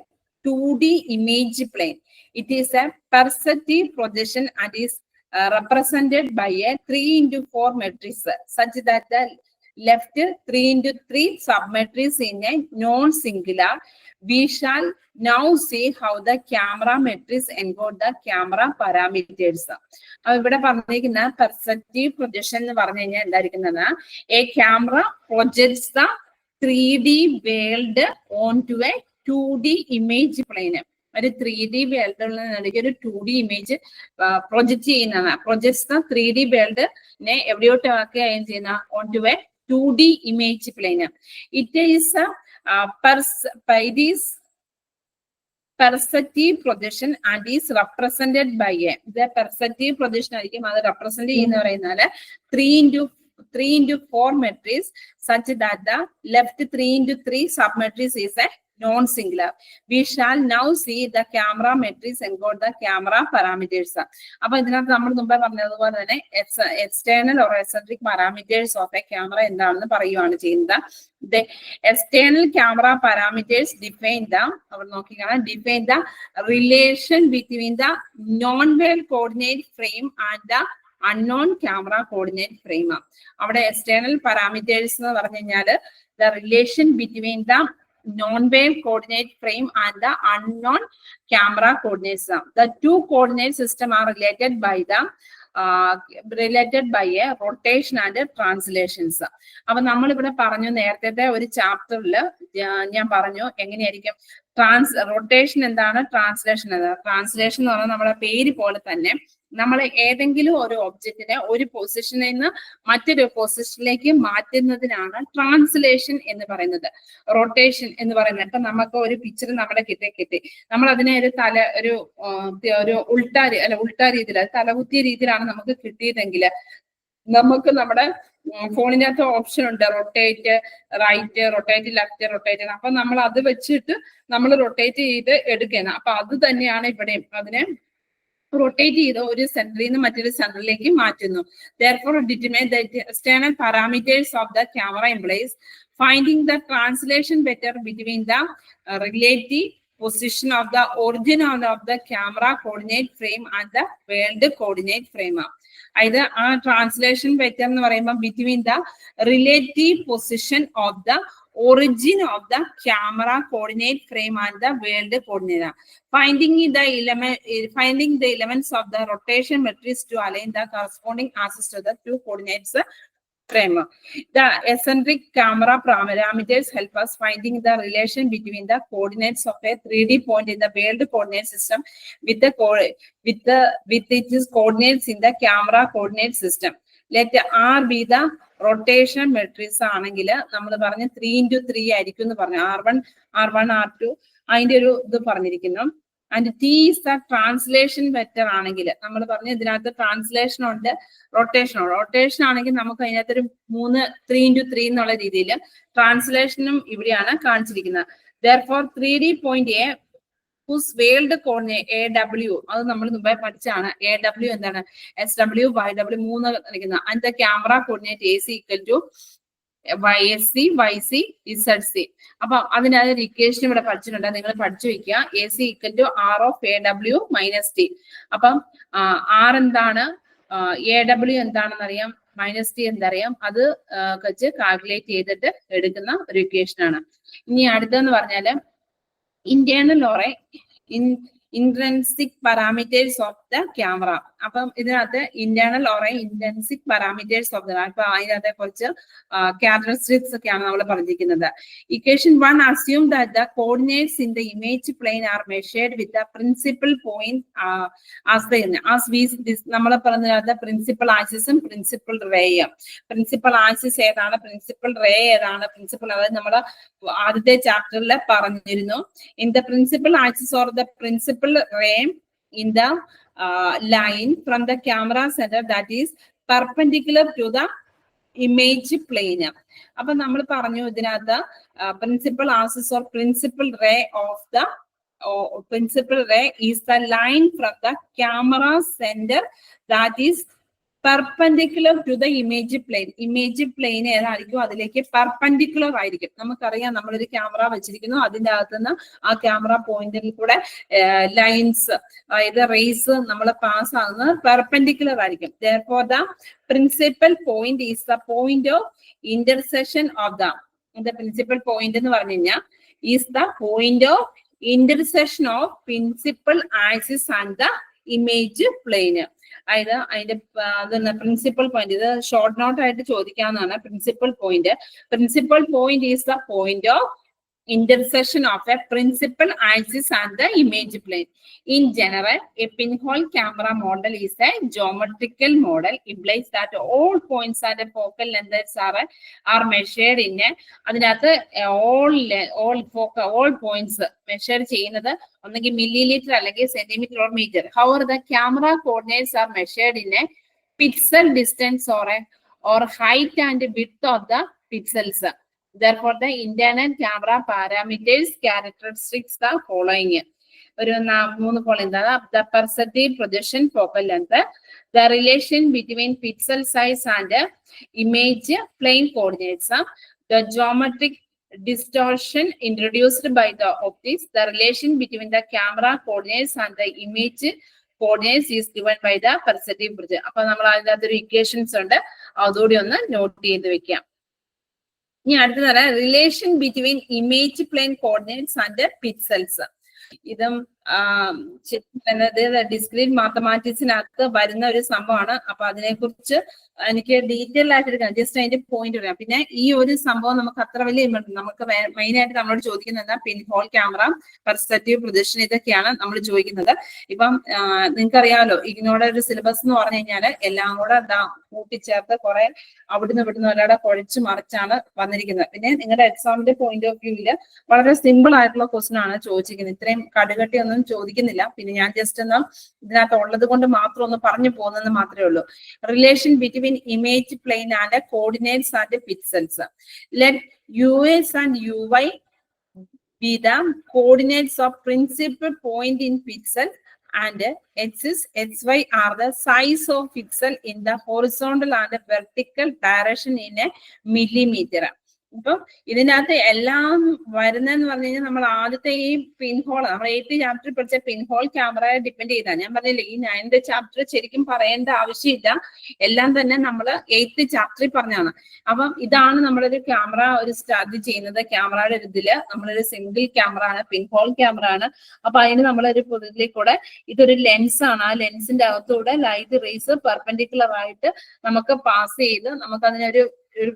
2D image plane. It is a perceptive projection and is represented by a 3x4 matrix such that the left 3x3 submatrix in a non-singular. We shall now see how the camera matrix encode the camera parameters. ഇവിടെ പറഞ്ഞിരിക്കുന്ന perceptive projection എന്ന് പറഞ്ഞു കഴിഞ്ഞാൽ എന്തായിരിക്കുന്നത്, a camera projects the 3D world on to a 2D image plane. ഒരു 3D വേൾഡിൽ നിന്നിടയ്ക്ക് ഒരു 2D ഇമേജ് പ്രൊജക്ട് ചെയ്യുന്നതാണ്. പ്രൊജക്ട്സ് ദ 3D വേൾഡിനെ എവിടെയോട്ടൊക്കെയാണ് ചെയ്യുന്ന on to a 2D image plane. It is perceptive projection and is represented by a. ഇത് perceptive projection ആയിരിക്കും അത് റെപ്രസെന്റ് ചെയ്യുന്ന പറയുന്നത് 3x4 matrix such that the left 3x3 submatrix is a non-singular. We shall now see the camera metrics encode the camera parameters. അപ്പൊ ഇതിനകത്ത് നമ്മൾ മുമ്പേ പറഞ്ഞതുപോലെ തന്നെ external or eccentric parameters of a camera എന്താണെന്ന് പറയുകയാണ് ചെയ്യുന്നത്. The external camera parameters define the relation between the non-wave coordinate frame and the unknown camera coordinate frame. അവിടെ external parameters എന്ന് പറഞ്ഞു കഴിഞ്ഞാൽ the relation between the non-wave coordinate frame and the unknown camera coordinates. The two coordinate system are related by a rotation and translations. അപ്പൊ നമ്മളിവിടെ പറഞ്ഞു നേരത്തെ ഒരു ചാപ്റ്ററിൽ ഞാൻ പറഞ്ഞു എങ്ങനെയായിരിക്കും റൊട്ടേഷൻ എന്താണ്, ട്രാൻസ്ലേഷൻ എന്താണ്. ട്രാൻസ്ലേഷൻ എന്ന് പറഞ്ഞാൽ നമ്മുടെ പേര് പോലെ തന്നെ നമ്മൾ ഏതെങ്കിലും ഒരു ഒബ്ജക്റ്റിനെ ഒരു പൊസിഷനിൽ നിന്ന് മറ്റൊരു പൊസിഷനിലേക്ക് മാറ്റുന്നതിനാണ് ട്രാൻസ്ലേഷൻ എന്ന് പറയുന്നത്. റൊട്ടേഷൻ എന്ന് പറയുന്നത് ഇപ്പൊ നമുക്ക് ഒരു പിക്ചർ നമ്മുടെ കിട്ടി നമ്മൾ അതിനെ ഒരു ഉൾട്ടാ രീതിയിൽ തലകുത്തിയ രീതിയിലാണ് നമുക്ക് കിട്ടിയതെങ്കിൽ നമുക്ക് നമ്മുടെ ഫോണിനകത്ത് ഓപ്ഷൻ ഉണ്ട് rotate right, rotate left, rotate. അപ്പൊ നമ്മൾ അത് വെച്ചിട്ട് നമ്മൾ റൊട്ടേറ്റ് ചെയ്ത് എടുക്കണം. അപ്പൊ അത് തന്നെയാണ് ഇവിടെയും അതിനെ റൊട്ടേറ്റ് ചെയ്ത് ഒരു സെന്ററിൽ നിന്ന് മറ്റൊരു സെന്ററിലേക്ക് മാറ്റുന്നു. Therefore, determine the external parameters of the camera implies finding the translation vector between the relative position of the origin of the camera coordinate frame and the world coordinate frame. അതായത് ആ translation vector എന്ന് പറയുമ്പോൾ between the relative position of the origin of the camera coordinate frame and the world coordinate. Finding the elements of the rotation matrix to align the corresponding axis to the two coordinates frame. The eccentric camera parameters help us finding the relation between the coordinates of a 3D point in the world coordinate system with its coordinates in the camera coordinate system. Let R be the rotation matrix ആണെങ്കിൽ നമ്മൾ പറഞ്ഞ 3x3 ആയിരിക്കും എന്ന് പറഞ്ഞു. R1, R2 അതിന്റെ ഒരു ഇത് പറഞ്ഞിരിക്കുന്നു. And T is the translation vector ആണെങ്കിൽ നമ്മൾ പറഞ്ഞു ഇതിനകത്ത് ട്രാൻസ്ലേഷൻ ഉണ്ട്, റൊട്ടേഷൻ ആണെങ്കിൽ നമുക്ക് അതിനകത്തൊരു 3x3 എന്നുള്ള രീതിയിൽ ട്രാൻസ്ലേഷനും ഇവിടെയാണ് കാണിച്ചിരിക്കുന്നത്. Therefore 3D point A whose world coordinate AW അത് നമ്മൾ മുമ്പേ പഠിച്ചാണ്. AW എന്താണ്, SW, YW 3 കളിക്കുന്ന. and the camera coordinate AC equal to YSC, YC, ZC. അപ്പൊ അതിനകത്ത് ഇക്വേഷൻ ഇവിടെ പഠിച്ചിട്ടുണ്ട്, നിങ്ങൾ പഠിച്ചു വെക്കുക. AC equal to R of AW minus T. അപ്പം R എന്താണ്, AW എന്താണെന്ന് അറിയാം, മൈനസ് ടി എന്തറിയാം, അത് വെച്ച് കാൽക്കുലേറ്റ് ചെയ്തിട്ട് എടുക്കുന്ന ഒരു ഇക്വേഷൻ ആണ്. ഇനി അടുത്തെന്ന് പറഞ്ഞാല് internal or intrinsic parameters of the camera. അപ്പം ഇതിനകത്ത് internal or intrinsic parameters of the, അപ്പൊ അതിനകത്തെ കുറച്ച് ക്യാരക്ടറിസ്റ്റിക്സ് ഒക്കെയാണ് നമ്മൾ പറഞ്ഞിരിക്കുന്നത്. Equation 1 assume that the coordinates in the image plane are measured with the principal point നമ്മൾ പറഞ്ഞത് പ്രിൻസിപ്പൽ ആക്സിസും പ്രിൻസിപ്പൽ റേയും. പ്രിൻസിപ്പൽ ആക്സിസ് ഏതാണ്, പ്രിൻസിപ്പൽ റേ ഏതാണ്, അതായത് നമ്മൾ ആദ്യത്തെ ചാപ്റ്ററിൽ പറഞ്ഞിരുന്നു. In the principal axis or the principal ray in the line from the camera center that is perpendicular to the image plane. അപ്പൊ നമ്മൾ പറഞ്ഞു ഇതിനകത്ത് principal axis or principal ray of the principal ray is the line from the camera center that is perpendicular to the image plane. image plane ഏതായിരിക്കും, അതിലേക്ക് perpendicular ആയിരിക്കും. നമുക്കറിയാം നമ്മളൊരു camera വെച്ചിരിക്കുന്നു, അതിൻ്റെ അകത്തുനിന്ന് ആ ക്യാമറ പോയിന്റിൽ കൂടെ ലൈൻസ്, അതായത് റേസ് നമ്മൾ പാസ് ആകുന്നത് പെർപെൻഡിക്കുലർ ആയിരിക്കും. therefore the principal point is the point of intersection of the principal point എന്ന് പറഞ്ഞു കഴിഞ്ഞാൽ is the point of intersection of principal axis and the image plane. അതായത് അതിന്റെ പ്രിൻസിപ്പൽ പോയിന്റ്, ഇത് ഷോർട്ട് നോട്ട് ആയിട്ട് ചോദിക്കാവുന്നതാണ്. Principal point is the point of intersection of a principal axis and the image plane. In general, a pinhole camera model is a geometrical model. Implies that all points at a focal lengths are measured in a, അതിനകത്ത് all points measure ചെയ്യുന്നത് ഒന്നെങ്കിൽ millimetre അല്ലെങ്കിൽ centimetre or metre. However, the camera coordinates are measured in a pixel distance or height and width of the pixels. Therefore, the internal camera parameters characteristics the following. The perceptive projection focal length, the relation between pixel size and image plane coordinates, the geometric distortion introduced by the optics, the relation between the camera coordinates and the image coordinates is given by the perceptive projection. അപ്പോൾ നമ്മൾ അതിനകത്ത് ഒരു equations ഉണ്ട്, അതുകൂടി ഒന്ന് not ചെയ്ത് വെക്കാം. ഇനി അടുത്തത് relation between image plane coordinates and pixels. ഇതും ഡിസ്ക്രീറ്റ് മാത്തമാറ്റിക്സിനകത്ത് വരുന്ന ഒരു സംഭവമാണ്. അപ്പൊ അതിനെക്കുറിച്ച് എനിക്ക് ഡീറ്റെയിൽ ആയിട്ട് എടുക്കാം, ജസ്റ്റ് അതിന്റെ പോയിന്റ് പറയാം. പിന്നെ ഈ ഒരു സംഭവം നമുക്ക് അത്ര വലിയ നമുക്ക് മെയിൻ ആയിട്ട് നമ്മളോട് ചോദിക്കുന്നത് പിൻ ഹോൾ ക്യാമറ, പെർസ്പെക്റ്റീവ് പ്രൊജക്ഷൻ, ഇതൊക്കെയാണ് നമ്മൾ ചോദിക്കുന്നത്. ഇപ്പം നിങ്ങൾക്കറിയാമല്ലോ ഇഗ്നോയുടെ ഒരു സിലബസ് എന്ന് പറഞ്ഞു കഴിഞ്ഞാൽ എല്ലാം കൂടെ കൂട്ടിച്ചേർത്ത് കുറെ അവിടുന്ന് ഇവിടുന്ന് ഒരാളെ കുഴച്ച് മറിച്ചാണ് വന്നിരിക്കുന്നത്. പിന്നെ നിങ്ങളുടെ എക്സാമിന്റെ പോയിന്റ് ഓഫ് വ്യൂവില് വളരെ സിമ്പിൾ ആയിട്ടുള്ള ക്വസ്റ്റൻ ആണ് ചോദിച്ചിരിക്കുന്നത്. ഇത്രയും കടുകട്ടി ഒന്നും ചോദിക്കുന്നില്ല. പിന്നെ ഞാൻ ജസ്റ്റ് ഒന്ന് ഇതിനകത്ത് ഉള്ളത് കൊണ്ട് മാത്രം ഒന്ന് പറഞ്ഞു പോകുന്നത് മാത്രമേ ഉള്ളൂ. Relation between image plane and coordinates and pixels. Let US and UY be the coordinates of principal point in pixel and axis XY are the size of pixel in the horizontal and vertical direction in a millimeter. ഇപ്പം ഇതിനകത്ത് എല്ലാം വരുന്നതെന്ന് പറഞ്ഞു കഴിഞ്ഞാൽ നമ്മൾ ആദ്യത്തെ ഈ pinhole, നമ്മൾ 8th ചാപ്റ്ററിൽ പഠിച്ച പിൻഹോൾ ക്യാമറയെ ഡിപ്പെൻഡ് ചെയ്താൽ, ഞാൻ പറഞ്ഞില്ലേ ഈ 9th ചാപ്റ്റർ ശരിക്കും പറയേണ്ട ആവശ്യമില്ല, എല്ലാം തന്നെ നമ്മൾ 8th ചാപ്റ്ററിൽ പറഞ്ഞാണ്. അപ്പം ഇതാണ് നമ്മളൊരു ക്യാമറ ഒരു സ്റ്റാർട്ട് ചെയ്യുന്നത്. ക്യാമറയുടെ ഒരു ഇതില് നമ്മളൊരു സിംഗിൾ ക്യാമറ ആണ്, പിൻഹോൾ ക്യാമറ ആണ്. അപ്പൊ അതിന് നമ്മളൊരു ഇതിലേക്ക് കൂടെ ഇതൊരു ലെൻസ് ആണ്. ആ ലെൻസിന്റെ അകത്തൂടെ ലൈറ്റ് റേസ് പെർപെൻഡിക്കുലർ ആയിട്ട് നമുക്ക് പാസ് ചെയ്ത് നമുക്ക് അതിനൊരു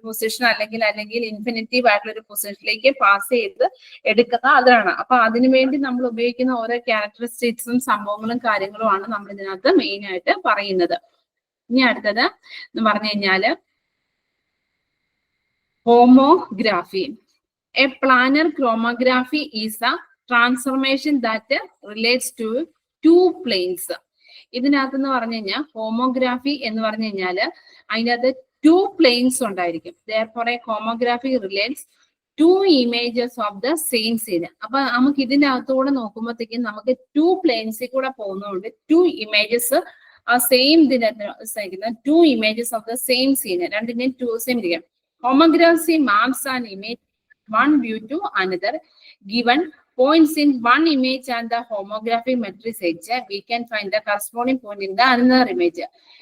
പൊസിഷൻ അല്ലെങ്കിൽ ഇൻഫിനിറ്റീവ് ആയിട്ടുള്ള ഒരു പൊസിഷനിലേക്ക് പാസ് ചെയ്ത് എടുക്കുന്ന അതാണ്. അപ്പൊ അതിനുവേണ്ടി നമ്മൾ ഉപയോഗിക്കുന്ന ഓരോ ക്യാരക്ടറിസ്റ്റിക്സും സംഭവങ്ങളും കാര്യങ്ങളുമാണ് നമ്മൾ ഇതിനകത്ത് മെയിൻ ആയിട്ട് പറയുന്നത്. ഇനി അടുത്തത് എന്ന് പറഞ്ഞു കഴിഞ്ഞാല് homography. A planar homography is a transformation that relates to two planes. ഇതിനകത്ത് പറഞ്ഞു കഴിഞ്ഞാൽ ഹോമോഗ്രാഫി എന്ന് പറഞ്ഞു കഴിഞ്ഞാല് അതിനകത്ത് two planes ഉണ്ടായിരിക്കും. Therefore a homography relates two images of the same scene. അപ്പൊ നമുക്ക് ഇതിന്റെ അകത്തൂടെ നോക്കുമ്പോഴത്തേക്കും നമുക്ക് two പ്ലെയിൻസിൽ കൂടെ പോകുന്നതുകൊണ്ട് two images സെയിം ഇതിനകത്ത് two images of the same scene, രണ്ടിന്റെയും two സെയിം ഇരിക്കും. Homography maps an image one view to another. Given points in one image and the homographic matrix H, we can find the corresponding point in the another image.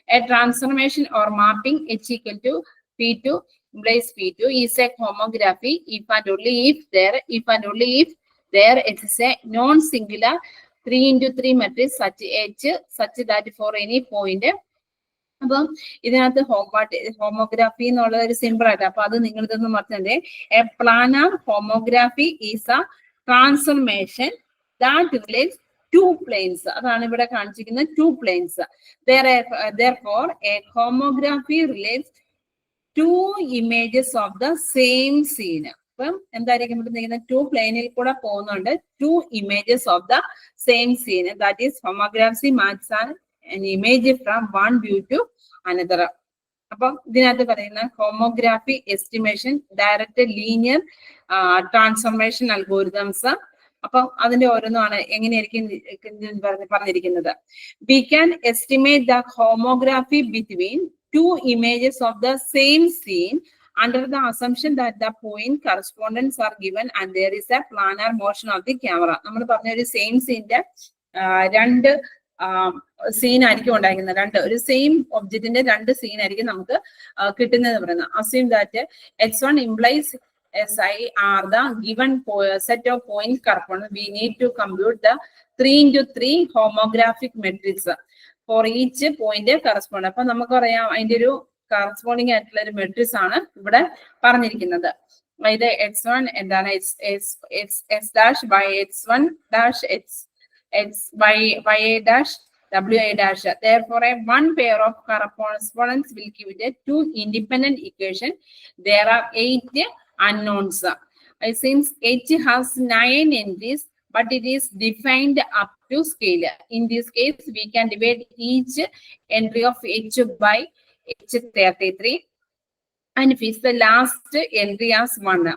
A transformation or mapping H equal to P2 implies P2 is a homography if and only if there it is a non-singular 3x3 matrix such H such that for any point. അപ്പം ഇതിനകത്ത് ഹോമോഗ്രാഫി എന്നുള്ള ഒരു simple ആയിട്ട്, അപ്പൊ അത് നിങ്ങൾ ഇതൊന്ന് മറന്നേ. A planar homography is a transformation that relates two planes. അതാണ് ഇവിടെ കാണിച്ചിരിക്കുന്നത് two planes. Therefore a homography relates two images of the same scene. അപ്പം എന്തായിരിക്കും ഇവിടെ two പ്ലെയിനിൽ കൂടെ പോകുന്നുണ്ട് two images of the same scene. That is homography maps an image from one view to another. അപ്പം ഇതിനകത്ത് പറയുന്ന homography estimation, direct linear transformation algorithms. അപ്പം അതിന്റെ ഓരോന്നാണ് എങ്ങനെയായിരിക്കും പറഞ്ഞിരിക്കുന്നത്. We can estimate the homography between two images of the same scene under the assumption that the point correspondents are given and there is a planar motion of the camera. നമ്മൾ പറഞ്ഞ ഒരു same സീന്റെ രണ്ട് scene ആയിരിക്കും ഉണ്ടായിരിക്കുന്നത്. ഒരു same ഒബ്ജക്റ്റിന്റെ രണ്ട് scene ആയിരിക്കും നമുക്ക് കിട്ടുന്നത് പറയുന്നത്. Assume that x1 implies SI are the given set of point correspondents. We need to compute the 3x3 homographic matrix for each point correspondent. അപ്പൊ നമുക്കറിയാം അതിന്റെ ഒരു കറസ്പോണ്ടിങ് ആയിട്ടുള്ള ഒരു മെട്രിക്സ് ആണ് ഇവിടെ പറഞ്ഞിരിക്കുന്നത്. ഇത് x1 എന്താണ് x dash by x1 dash x by y dash w dash. Therefore a one pair of correspondents will give it a two independent equation. There are 8 unknowns. Since H has 9 entries but it is defined up to scale, in this case we can divide each entry of H by H33 and fits the last entry as 1.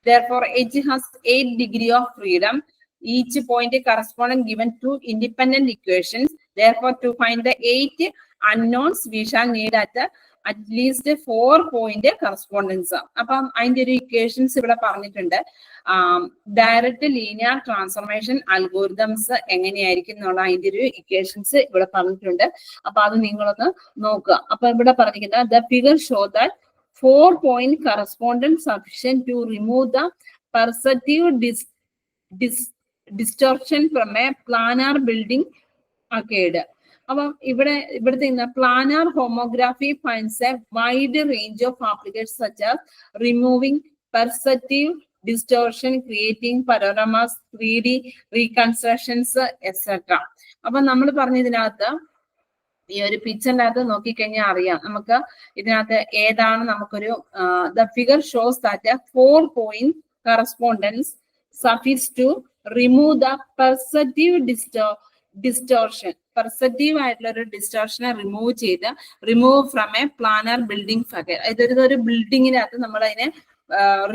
Therefore, H has 8 degrees of freedom. Each point corresponding given to independent equations. Therefore, to find the 8 unknowns, we shall need at least 4 point correspondence. അപ്പം അതിന്റെ ഒരു equations ഇവിടെ പറഞ്ഞിട്ടുണ്ട്. Direct linear transformation algorithms എങ്ങനെയായിരിക്കും എന്നുള്ള അതിന്റെ ഒരു equations ഇവിടെ പറഞ്ഞിട്ടുണ്ട്. അപ്പൊ അത് നിങ്ങളൊന്ന് നോക്കുക. അപ്പൊ ഇവിടെ പറഞ്ഞിരിക്കുന്നത് the figure show that 4 point correspondence sufficient to remove the perceptive distortion from a planar building arcade. അപ്പം ഇവിടുത്തെ planar homography finds a wide range of applications such as removing perceptive distortion, creating panoramas, 3D reconstructions, etc. അപ്പം നമ്മൾ പറഞ്ഞതിനകത്ത് ഈ ഒരു പിക്ചറിനകത്ത് നോക്കിക്കഴിഞ്ഞാൽ അറിയാം നമുക്ക് ഇതിനകത്ത് ഏതാണ് നമുക്കൊരു the figure shows that 4 point correspondence suffice to remove the perceptive distortion. Perceptive ആയിട്ടുള്ള ഒരു ഡിസ്റ്റോർഷനെ remove from a planar building factor. ഇതൊരു ബിൽഡിങ്ങിനകത്ത് നമ്മൾ അതിനെ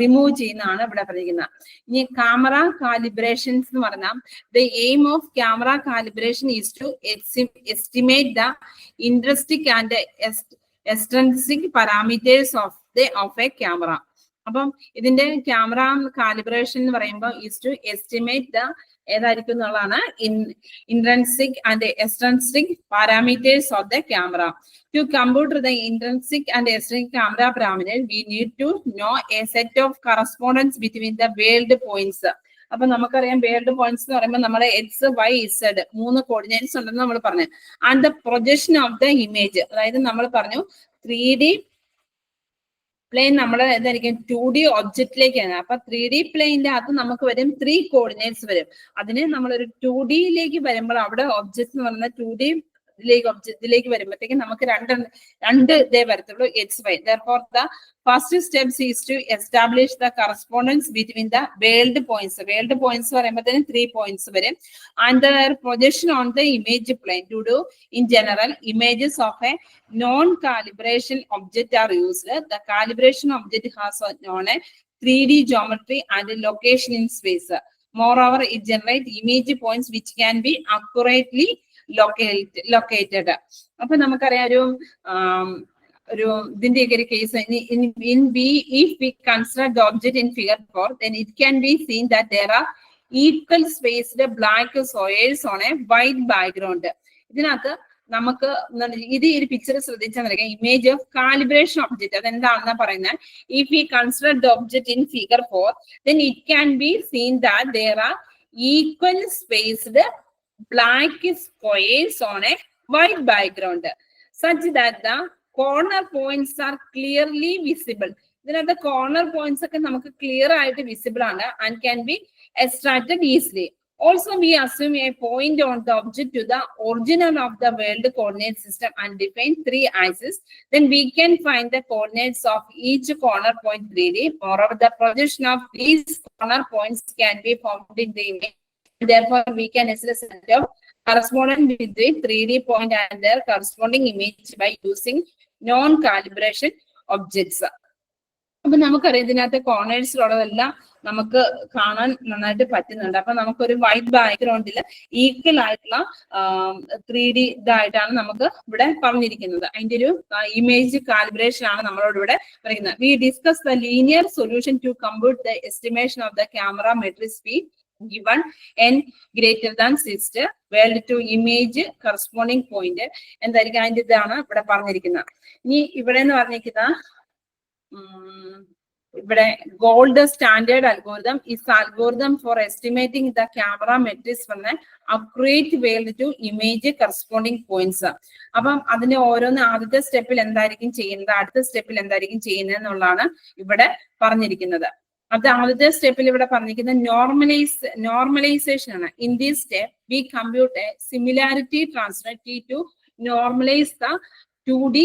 റിമൂവ് ചെയ്യുന്നതാണ് ഇവിടെ പറഞ്ഞിരിക്കുന്നത്. ഇനി ക്യാമറ കാലിബ്രേഷൻസ് എന്ന് പറഞ്ഞാൽ the aim of camera calibration is to estimate the intrinsic and extrinsic parameters of a camera. അപ്പം ഇതിന്റെ ക്യാമറ കാലിബ്രേഷൻ എന്ന് പറയുമ്പോൾ ഈസ് ടു എസ്റ്റിമേറ്റ് ദ ഏതായിരിക്കും എന്നുള്ളതാണ് intrinsic and extrinsic parameters of the camera. To compute the intrinsic and extrinsic camera parameters, we need to know a set of correspondence between the veiled points. അപ്പൊ നമുക്കറിയാം veiled points എന്ന് പറയുമ്പോൾ നമ്മുടെ X Y Z 3 coordinates ഉണ്ടെന്ന് നമ്മൾ പറഞ്ഞു. And the projection of the image, അതായത് നമ്മൾ പറഞ്ഞു 3D പ്ലെയിൻ നമ്മൾ എന്തായിരിക്കും 2D ഒബ്ജക്റ്റിലേക്കാണ്. അപ്പൊ 3D പ്ലെയിനിന്റെ അകത്ത് നമുക്ക് വരും 3 കോർഡിനേറ്റ്സ് വരും. അതിന് നമ്മളൊരു 2Dയിലേക്ക് വരുമ്പോൾ അവിടെ ഒബ്ജക്റ്റ് എന്ന് പറയുന്നത് 2D ഒബ്ജക്റ്റിലേക്ക് വരുമ്പോഴത്തേക്കും നമുക്ക് രണ്ട് ഇതേ വരത്തുള്ളൂ X Y. Therefore, the first step is to establish the correspondence between the veiled points. Veiled points പറയുമ്പോഴത്തേനും 3 points വരും. And the projection on the image plane. To do in general, images of a non-calibration object are used. The calibration object has known a 3D geometry and location in space. Moreover, it generates image points which can be accurately located. അപ്പൊ നമുക്കറിയാം ഒരു ഇതിന്റെയൊക്കെ ഒരു case in B, if we consider the object in figure 4, then it can be seen that there are equal spaced black soils on a white background. ഇതിനകത്ത് നമുക്ക് ഇത് ഈ picture ശ്രദ്ധിച്ചാൽ ഇമേജ് ഓഫ് കാലിബ്രേഷൻ ഒബ്ജക്ട് അതെന്താണെന്നാ പറയുന്നത്. If we consider the object in figure 4, then it can be seen that there are equal spaced black squares on a white background such that the corner points are clearly visible. ഇതിനകത്ത് corner points ഒക്കെ നമുക്ക് clear ആയിട്ട് visible ആണ് and can be extracted easily. Also, we assume a point on the object to the origin of the world coordinate system and define 3 axes. Then we can find the coordinates of each corner point 3D. Moreover, the projection of these corner points can be found in the image. Therefore, we can assess a set of correspondence between 3D point and their corresponding image by using non-calibration objects. അപ്പൊ നമുക്കറിയാം ഇതിനകത്ത് കോർണേഴ്സിലുള്ളതെല്ലാം നമുക്ക് കാണാൻ നന്നായിട്ട് പറ്റുന്നുണ്ട്. അപ്പൊ നമുക്കൊരു white ബാക്ക്ഗ്രൗണ്ടിൽ ഈക്വൽ ആയിട്ടുള്ള 3D ഇതായിട്ടാണ് നമുക്ക് ഇവിടെ പറഞ്ഞിരിക്കുന്നത്. അതിന്റെ ഒരു ഇമേജ് കാലിബ്രേഷൻ ആണ് നമ്മളോട് ഇവിടെ പറയുന്നത്. We discuss the linear solution to compute the estimation of the camera metric speed given n greater than 6 veiled to image corresponding point എന്തായിരിക്കും അതിന്റെ ഇതാണ് ഇവിടെ പറഞ്ഞിരിക്കുന്നത്. ഇനി ഇവിടെ എന്ന് പറഞ്ഞിരിക്കുന്ന ഇവിടെ gold standard algorithm is algorithm for estimating the camera matrix from accurate world to image corresponding points. അപ്പം അതിന്റെ ഓരോന്ന് ആദ്യത്തെ സ്റ്റെപ്പിൽ എന്തായിരിക്കും ചെയ്യുന്നത്, അടുത്ത സ്റ്റെപ്പിൽ എന്തായിരിക്കും ചെയ്യുന്നത് എന്നുള്ളതാണ് ഇവിടെ പറഞ്ഞിരിക്കുന്നത്. അത് ആദ്യത്തെ സ്റ്റെപ്പിൽ ഇവിടെ പറഞ്ഞിരിക്കുന്നത് നോർമലൈസേഷൻ ആണ്. In this step we compute a similarity translate to normalise the 2D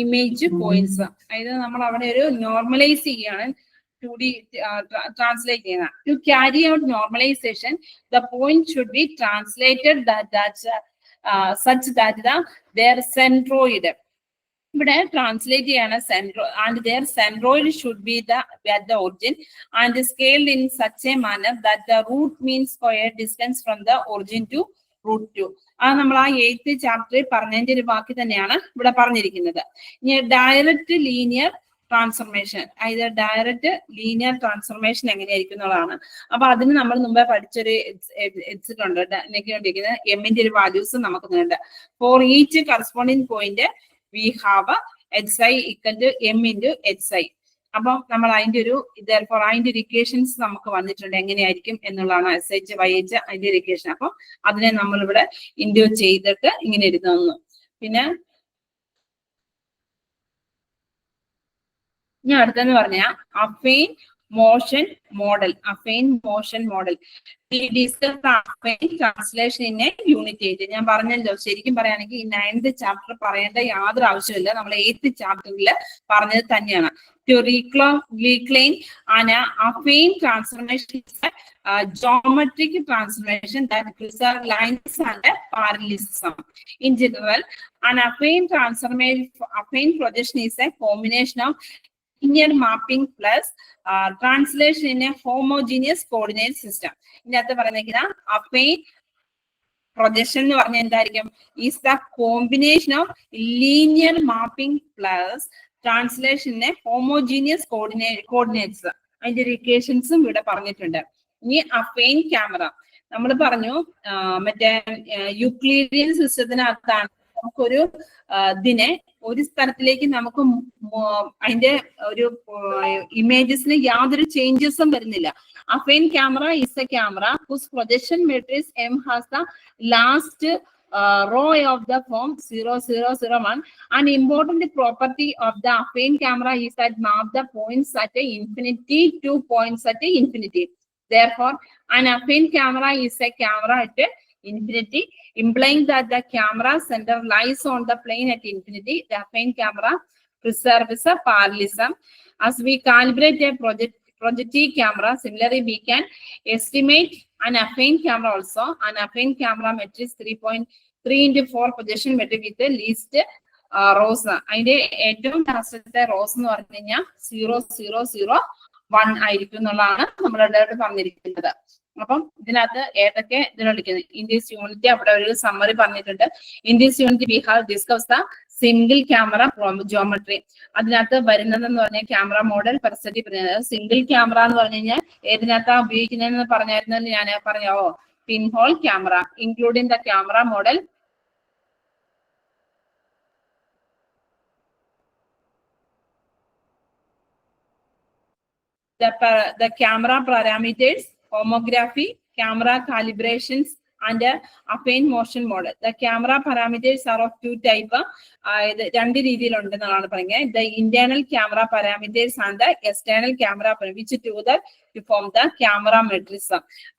image points. അതായത് നമ്മൾ അവിടെ ഒരു നോർമലൈസ് ചെയ്യാണ് 2D ട്രാൻസ്ലേറ്റ് ചെയ്യുന്നത്. To carry out normalisation the point should be translated such that their centroid ഇവിടെ translate ചെയ്യാണ് centroid and their centroid should be at the origin and scaled in such a manner that the root mean square distance from the origin to root 2. അത് നമ്മൾ ആ 8th ചാപ്റ്ററിൽ പറഞ്ഞതിന്റെ ഒരു ബാക്കി തന്നെയാണ് ഇവിടെ പറഞ്ഞിരിക്കുന്നത്. ഇനി ഡയറക്റ്റ് ലീനിയർ ട്രാൻസ്ഫർമേഷൻ, അതായത് ഡയറക്റ്റ് ലീനിയർ ട്രാൻസ്ഫർമേഷൻ എങ്ങനെയായിരിക്കും എന്നുള്ളതാണ്. അപ്പൊ അതിന് നമ്മൾ മുമ്പേ പഠിച്ചൊരു എക്സിറ്റ് ഉണ്ട്, എമ്മിന്റെ ഒരു വാല്യൂസ് നമുക്ക് ഉണ്ട്. For each corresponding point we have xi equal to m into xi. അപ്പം നമ്മൾ അതിന്റെ ഒരു അതിന്റെ ഒരു ഇക്വേഷൻസ് നമുക്ക് വന്നിട്ടുണ്ട് എങ്ങനെയായിരിക്കും എന്നുള്ളതാണ് SH YH അതിന്റെ ഒരു ഇക്വേഷൻ. അപ്പം അതിനെ നമ്മൾ ഇവിടെ ഇൻഡ്യൂ ചെയ്തിട്ട് ഇങ്ങനെ എഴുതുന്നു. പിന്നെ ഞാൻ അടുത്തെന്ന് പറഞ്ഞാൽ affine motion model. Affine motion model translation in A unit 8. ഞാൻ പറഞ്ഞല്ലോ, ശരിക്കും പറയുകയാണെങ്കിൽ ഈ 9th ചാപ്റ്റർ പറയേണ്ട യാതൊരു ആവശ്യമില്ല, നമ്മൾ 8th ചാപ്റ്ററിൽ പറഞ്ഞത് തന്നെയാണ്. To reclaim an affine transformation is a geometric transformation that preserves lines and parallelism. In general, an affine projection is a combination of linear mapping plus translation in a homogeneous coordinate system. ഇതിനകത്ത് പറയുന്ന affine projection എന്ന് പറഞ്ഞാൽ എന്തായിരിക്കും? Is the combination of linear mapping plus translation in a homogeneous coordinates. അതിന്റെ ഇക്വേഷൻസും ഇവിടെ പറഞ്ഞിട്ടുണ്ട്. ഇനി affine camera നമ്മൾ പറഞ്ഞു, മറ്റേ യൂക്ലിഡിയൻ സിസ്റ്റത്തിനകത്താണ് നമുക്കൊരു ഇതിനെ ഒരു സ്ഥലത്തിലേക്ക് നമുക്ക് അതിന്റെ ഒരു ഇമേജസിന് യാതൊരു ചേഞ്ചസും വരുന്നില്ല. Affine camera is a camera whose projection matrix M has the last row of the form 0001. An important property of the affine camera is that map the points at infinity to points at infinity. Therefore, an affine camera is a camera at infinity, implying that the camera center lies on the plane at infinity. The affine camera preserves a parallelism. As we calibrate a projective camera, similarly we can estimate an affine camera also. An affine camera matrix 3.3 into 4 projection matrix with the least rows. അതിന്റെ ഏറ്റവും ലാസ്റ്റത്തെ rose എന്ന് പറഞ്ഞു കഴിഞ്ഞാൽ 0001 ആയിരിക്കും എന്നുള്ളതാണ് നമ്മളുടെ പറഞ്ഞിരിക്കുന്നത്. അപ്പം ഇതിനകത്ത് ഏതൊക്കെ ഇതിനെടുക്കുന്നത് ഇൻ ദിസ് യൂണിറ്റ് അവിടെ ഒരു സമ്മറി പറഞ്ഞിട്ടുണ്ട്. In this unit we have discuss the single camera geometry. അതിനകത്ത് വരുന്നതെന്ന് പറഞ്ഞാൽ ക്യാമറ മോഡൽ പെർസ്പെക്റ്റീവ് പറയുന്നത്. സിംഗിൾ ക്യാമറ എന്ന് പറഞ്ഞു കഴിഞ്ഞാൽ ഏതിനകത്താ ഉപയോഗിക്കുന്നതെന്ന് പറഞ്ഞായിരുന്നു ഞാൻ പറഞ്ഞാവോ? പിൻ whole camera including the camera model the camera parameters, homography, camera calibrations, and affine motion model. The camera parameters are of two types. രണ്ട് രീതിയിലുണ്ടെന്നാണ് പറയുന്നത്. The internal camera parameters and the external camera which together to form the camera matrix.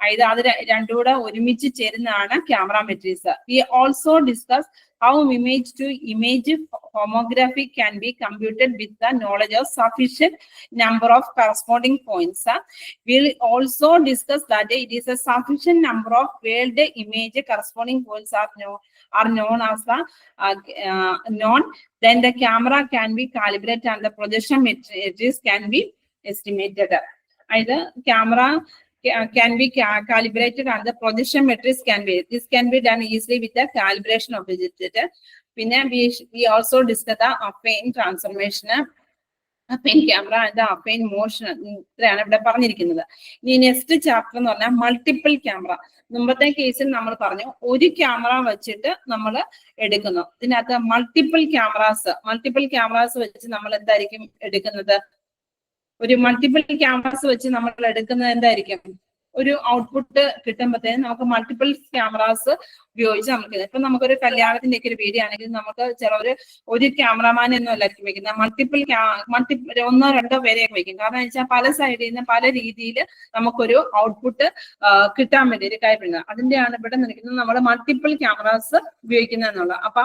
അതായത് അത് രണ്ടും കൂടെ ഒരുമിച്ച് ചേരുന്നതാണ് camera matrix. We also discuss how image to image homography can be computed with the knowledge of sufficient number of corresponding points. We'll also discuss that it is a sufficient number of veiled image corresponding points are known as the then the camera can be calibrated and the projection matrix can be estimated. Either camera can be calibrated and the projection matrix can be. This can be done easily with the calibration of the digit. We also discuss the affine transformation, affine camera and the affine motion. ഇത്രയാണ് ഇവിടെ പറഞ്ഞിരിക്കുന്നത്. ഇനി next chapter എന്ന് പറഞ്ഞാൽ multiple camera. മുമ്പത്തെ കേസിൽ നമ്മൾ പറഞ്ഞു ഒരു ക്യാമറ വെച്ചിട്ട് നമ്മൾ എടുക്കുന്നു. ഇതിനകത്ത് മൾട്ടിപ്പിൾ ക്യാമറാസ് വെച്ച് നമ്മൾ എന്തായിരിക്കും എടുക്കുന്നത്? ഒരു മൾട്ടിപ്പിൾ ക്യാമറാസ് വെച്ച് നമ്മൾ എടുക്കുന്നത് എന്തായിരിക്കും? ഒരു ഔട്ട്പുട്ട് കിട്ടുമ്പോഴത്തേനും നമുക്ക് മൾട്ടിപ്പിൾ ക്യാമറാസ് ഉപയോഗിച്ച് നമുക്ക് ഇപ്പൊ നമുക്കൊരു കല്യാണത്തിന്റെ ഒക്കെ ഒരു വീഡിയോ ആണെങ്കിൽ നമുക്ക് ഒരു ക്യാമറമാൻ ഒന്നും അല്ലായിരിക്കും വെക്കുന്നത്. മൾട്ടിപ്പിൾ ഒന്നോ രണ്ടോ പേരെയൊക്കെ വെക്കും. കാരണം എന്ന് വെച്ചാൽ പല സൈഡിൽ നിന്ന് പല രീതിയിൽ നമുക്കൊരു ഔട്ട്പുട്ട് കിട്ടാൻ വേണ്ടി ഒരു കാര്യം. അതിന്റെയാണ് ഇവിടെ നിൽക്കുന്നത് നമ്മൾ മൾട്ടിപ്പിൾ ക്യാമറാസ് ഉപയോഗിക്കുന്നത് എന്നുള്ളത്. അപ്പൊ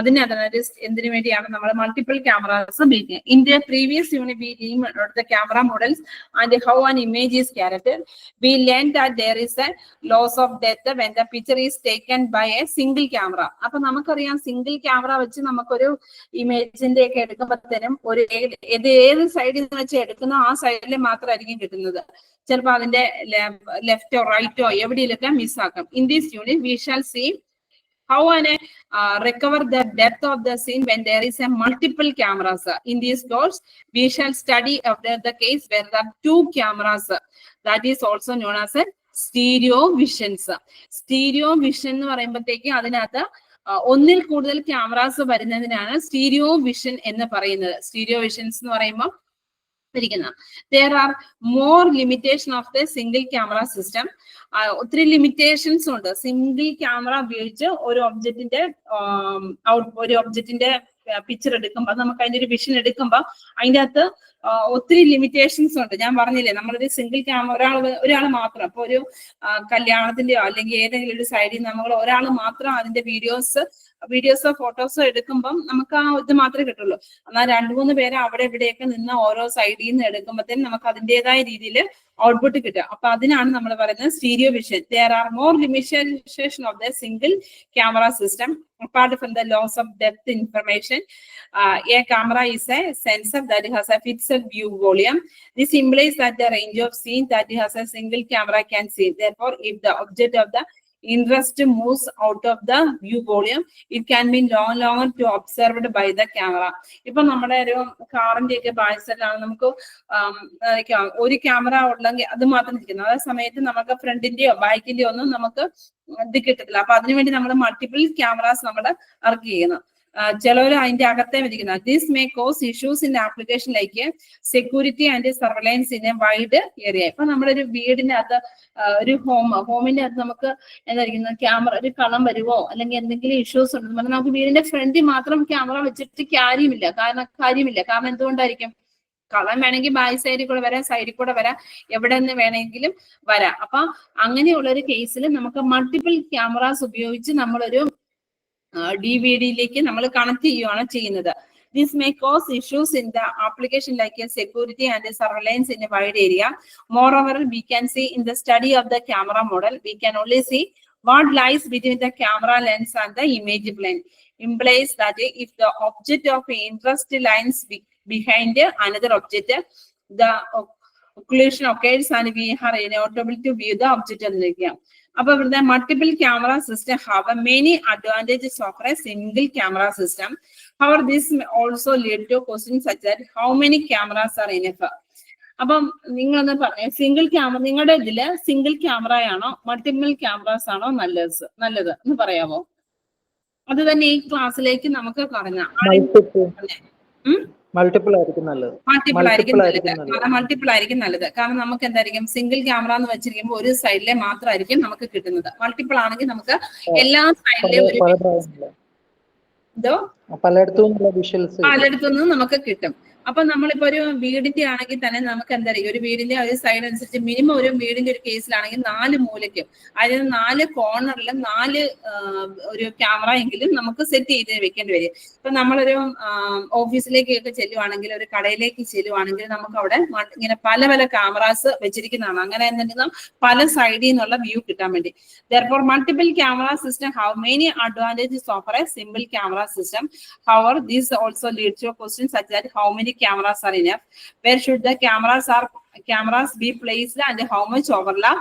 അതിനകത്ത് എന്തിനു വേണ്ടിയാണ് നമ്മൾ മൾട്ടിപ്പിൾ ക്യാമറാസ് ഉപയോഗിക്കുന്നത്? In the previous unit we learned the camera models and how an image is characterized. We learned that there is a loss of depth when the picture is taken by a single camera. അപ്പൊ നമുക്കറിയാം single camera വെച്ച് നമുക്കൊരു ഇമേജിന്റെ ഒക്കെ എടുക്കുമ്പോഴത്തേനും ഒരു ഏത് സൈഡിൽ നിന്ന് വെച്ച് എടുക്കുന്നോ ആ സൈഡിൽ മാത്രമായിരിക്കും കിട്ടുന്നത്. ചിലപ്പോൾ അതിന്റെ ലെഫ്റ്റോ റൈറ്റോ എവിടെയൊക്കെ മിസ്സാക്കാം. In this unit we shall see how and recover the depth of the scene when there is a multiple cameras. In this course, we shall study after the case where there are two cameras. That is also known as a stereo visions. Stereo vision എന്ന് പറയുമ്പോഴത്തേക്ക് അതിനകത്ത് ഒന്നിൽ കൂടുതൽ cameras വരുന്നതിനാണ് stereo vision എന്ന് പറയുന്നത്. Stereo visions എന്ന് പറയുമ്പോൾ there are more limitation of the single camera system. ഒത്തിരി ലിമിറ്റേഷൻസ് ഉണ്ട്. സിംഗിൾ ക്യാമറ ഉപയോഗിച്ച് ഒരു ഒബ്ജക്റ്റിന്റെ പിക്ചർ എടുക്കുമ്പോൾ നമുക്ക് അതിന്റെ ഒരു വിഷൻ എടുക്കുമ്പോൾ അതിൻ്റെ അകത്ത് ഒത്തിരി ലിമിറ്റേഷൻസ് ഉണ്ട്. ഞാൻ പറഞ്ഞില്ലേ, നമ്മളൊരു സിംഗിൾ ക്യാമറ ഒരാൾ മാത്രം, അപ്പൊ ഒരു കല്യാണത്തിന്റെയോ അല്ലെങ്കിൽ ഏതെങ്കിലും ഒരു സൈഡിൽ നമ്മൾ ഒരാൾ മാത്രം അതിന്റെ വീഡിയോസോ ഫോട്ടോസോ എടുക്കുമ്പം നമുക്ക് ആ ഇത് മാത്രമേ കിട്ടുള്ളൂ. എന്നാൽ 2-3 പേര് അവിടെ ഇവിടെയൊക്കെ നിന്ന് ഓരോ സൈഡിൽ നിന്ന് എടുക്കുമ്പോഴത്തേനും നമുക്ക് അതിൻ്റെതായ രീതിയിൽ ഔട്ട്പുട്ട് കിട്ടുക. അപ്പൊ അതിനാണ് നമ്മൾ പറയുന്നത് stereo vision. there are more limitation of the single camera system apart from the loss of depth information. A camera is a sensor that has a fixed view volume. This implies that the range of scene that has a single camera can see. Therefore, if the object of the interest moves out of the view volume, it can be no longer to observed by the camera. ഇപ്പൊ നമ്മുടെ ഒരു കാറിന്റെ ഒക്കെ ബാഴ്സലാണ് നമുക്ക് ഒരു camera ഉള്ളെങ്കിൽ അത് മാത്രം ഇരിക്കുന്നു. അതേ സമയത്ത് നമുക്ക് ഫ്രണ്ടിന്റെയോ ബാക്കിന്റെയോ ഒന്നും നമുക്ക് ഇത് കിട്ടത്തില്ല. അപ്പൊ അതിനുവേണ്ടി നമ്മൾ മൾട്ടിപ്പിൾ ക്യാമറാസ് നമ്മൾ ഇറക്കി ചെയ്യുന്നു. ചിലവർ അതിന്റെ അകത്തേ വിധിക്കുന്നത്. This may cause issues in application like security and surveillance in a wide area. ഇപ്പൊ നമ്മുടെ ഒരു വീടിന്റെ അകത്ത് ഒരു ഹോമിന്റെ അകത്ത് നമുക്ക് എന്തായിരിക്കും ക്യാമറ ഒരു കളം വരുവോ അല്ലെങ്കിൽ എന്തെങ്കിലും ഇഷ്യൂസ് ഉണ്ടെന്ന് നമുക്ക് വീടിന്റെ ഫ്രണ്ടിൽ മാത്രം ക്യാമറ വെച്ചിട്ട് കാര്യമില്ല. കാരണം എന്തുകൊണ്ടായിരിക്കും? കളം വേണമെങ്കിൽ ബാക്ക് സൈഡിൽ കൂടെ വരാം, സൈഡിൽ കൂടെ വരാം, എവിടെ നിന്ന് വേണമെങ്കിലും വരാം. അപ്പൊ അങ്ങനെയുള്ള ഒരു കേസിൽ നമുക്ക് മൾട്ടിപ്പിൾ ക്യാമറാസ് ഉപയോഗിച്ച് നമ്മളൊരു ഡിവിഡിയിലേക്ക് നമ്മൾ കണക്ട് ചെയ്യുകയാണ് ചെയ്യുന്നത്. This may cause issues in the application like security and surveillance in a wide area. Moreover, we can see in the study of the camera model, we can only see what lies between the camera lens and the image plane. Implies that if the object of interest lies behind another object, the occlusion occurs and we are unable to view the object. അപ്പൊ ഇവിടുത്തെ multiple camera system have many advantages of a single camera system. However, this may also lead to questions such as how many cameras are enough. അപ്പം നിങ്ങളൊന്ന് പറഞ്ഞു, single camera നിങ്ങളുടെ ഇതില് single ക്യാമറയാണോ multiple cameras ആണോ നല്ലത് എന്ന് പറയാമോ? അത് തന്നെ ഈ ക്ലാസ്സിലേക്ക് നമുക്ക് പറഞ്ഞ മൾട്ടിപ്പിൾ ആയിരിക്കും നല്ലത്. മൾട്ടിപ്പിൾ ആയിരിക്കും നല്ലത്. കാരണം നമുക്ക് എന്തായിരിക്കും, സിംഗിൾ ക്യാമറ എന്ന് വെച്ചിരിക്കുമ്പോൾ ഒരു സൈഡിലെ മാത്രമായിരിക്കും നമുക്ക് കിട്ടുന്നത്. മൾട്ടിപ്പിൾ ആണെങ്കിൽ നമുക്ക് എല്ലാ സൈഡിലെയും പലയിടത്തുനിന്നും നമുക്ക് കിട്ടും. അപ്പൊ നമ്മളിപ്പോ ഒരു വീടിന്റെ ആണെങ്കിൽ തന്നെ നമുക്ക് എന്തായിരിക്കും, ഒരു വീടിന്റെ ഒരു സൈഡ് അനുസരിച്ച് മിനിമം ഒരു വീടിന്റെ ഒരു കേസിലാണെങ്കിൽ 4 മൂലയ്ക്കും അതായത് 4 കോർണറിലും 4 ഒരു ക്യാമറ എങ്കിലും നമുക്ക് സെറ്റ് ചെയ്ത് വെക്കേണ്ടി വരും. ഇപ്പൊ നമ്മളൊരു ഓഫീസിലേക്കൊക്കെ ചെല്ലുവാണെങ്കിൽ, ഒരു കടയിലേക്ക് ചെല്ലുവാണെങ്കിൽ നമുക്ക് അവിടെ ഇങ്ങനെ പല പല ക്യാമറാസ് വെച്ചിരിക്കുന്നതാണ്. അങ്ങനെ എന്നുണ്ടെങ്കിൽ പല സൈഡിൽ നിന്നുള്ള വ്യൂ കിട്ടാൻ വേണ്ടി. Therefore, multiple camera system have many advantages over a single camera system. However, this also leads to questions such as how many cameras are enough, where should the cameras be placed, and how much overlap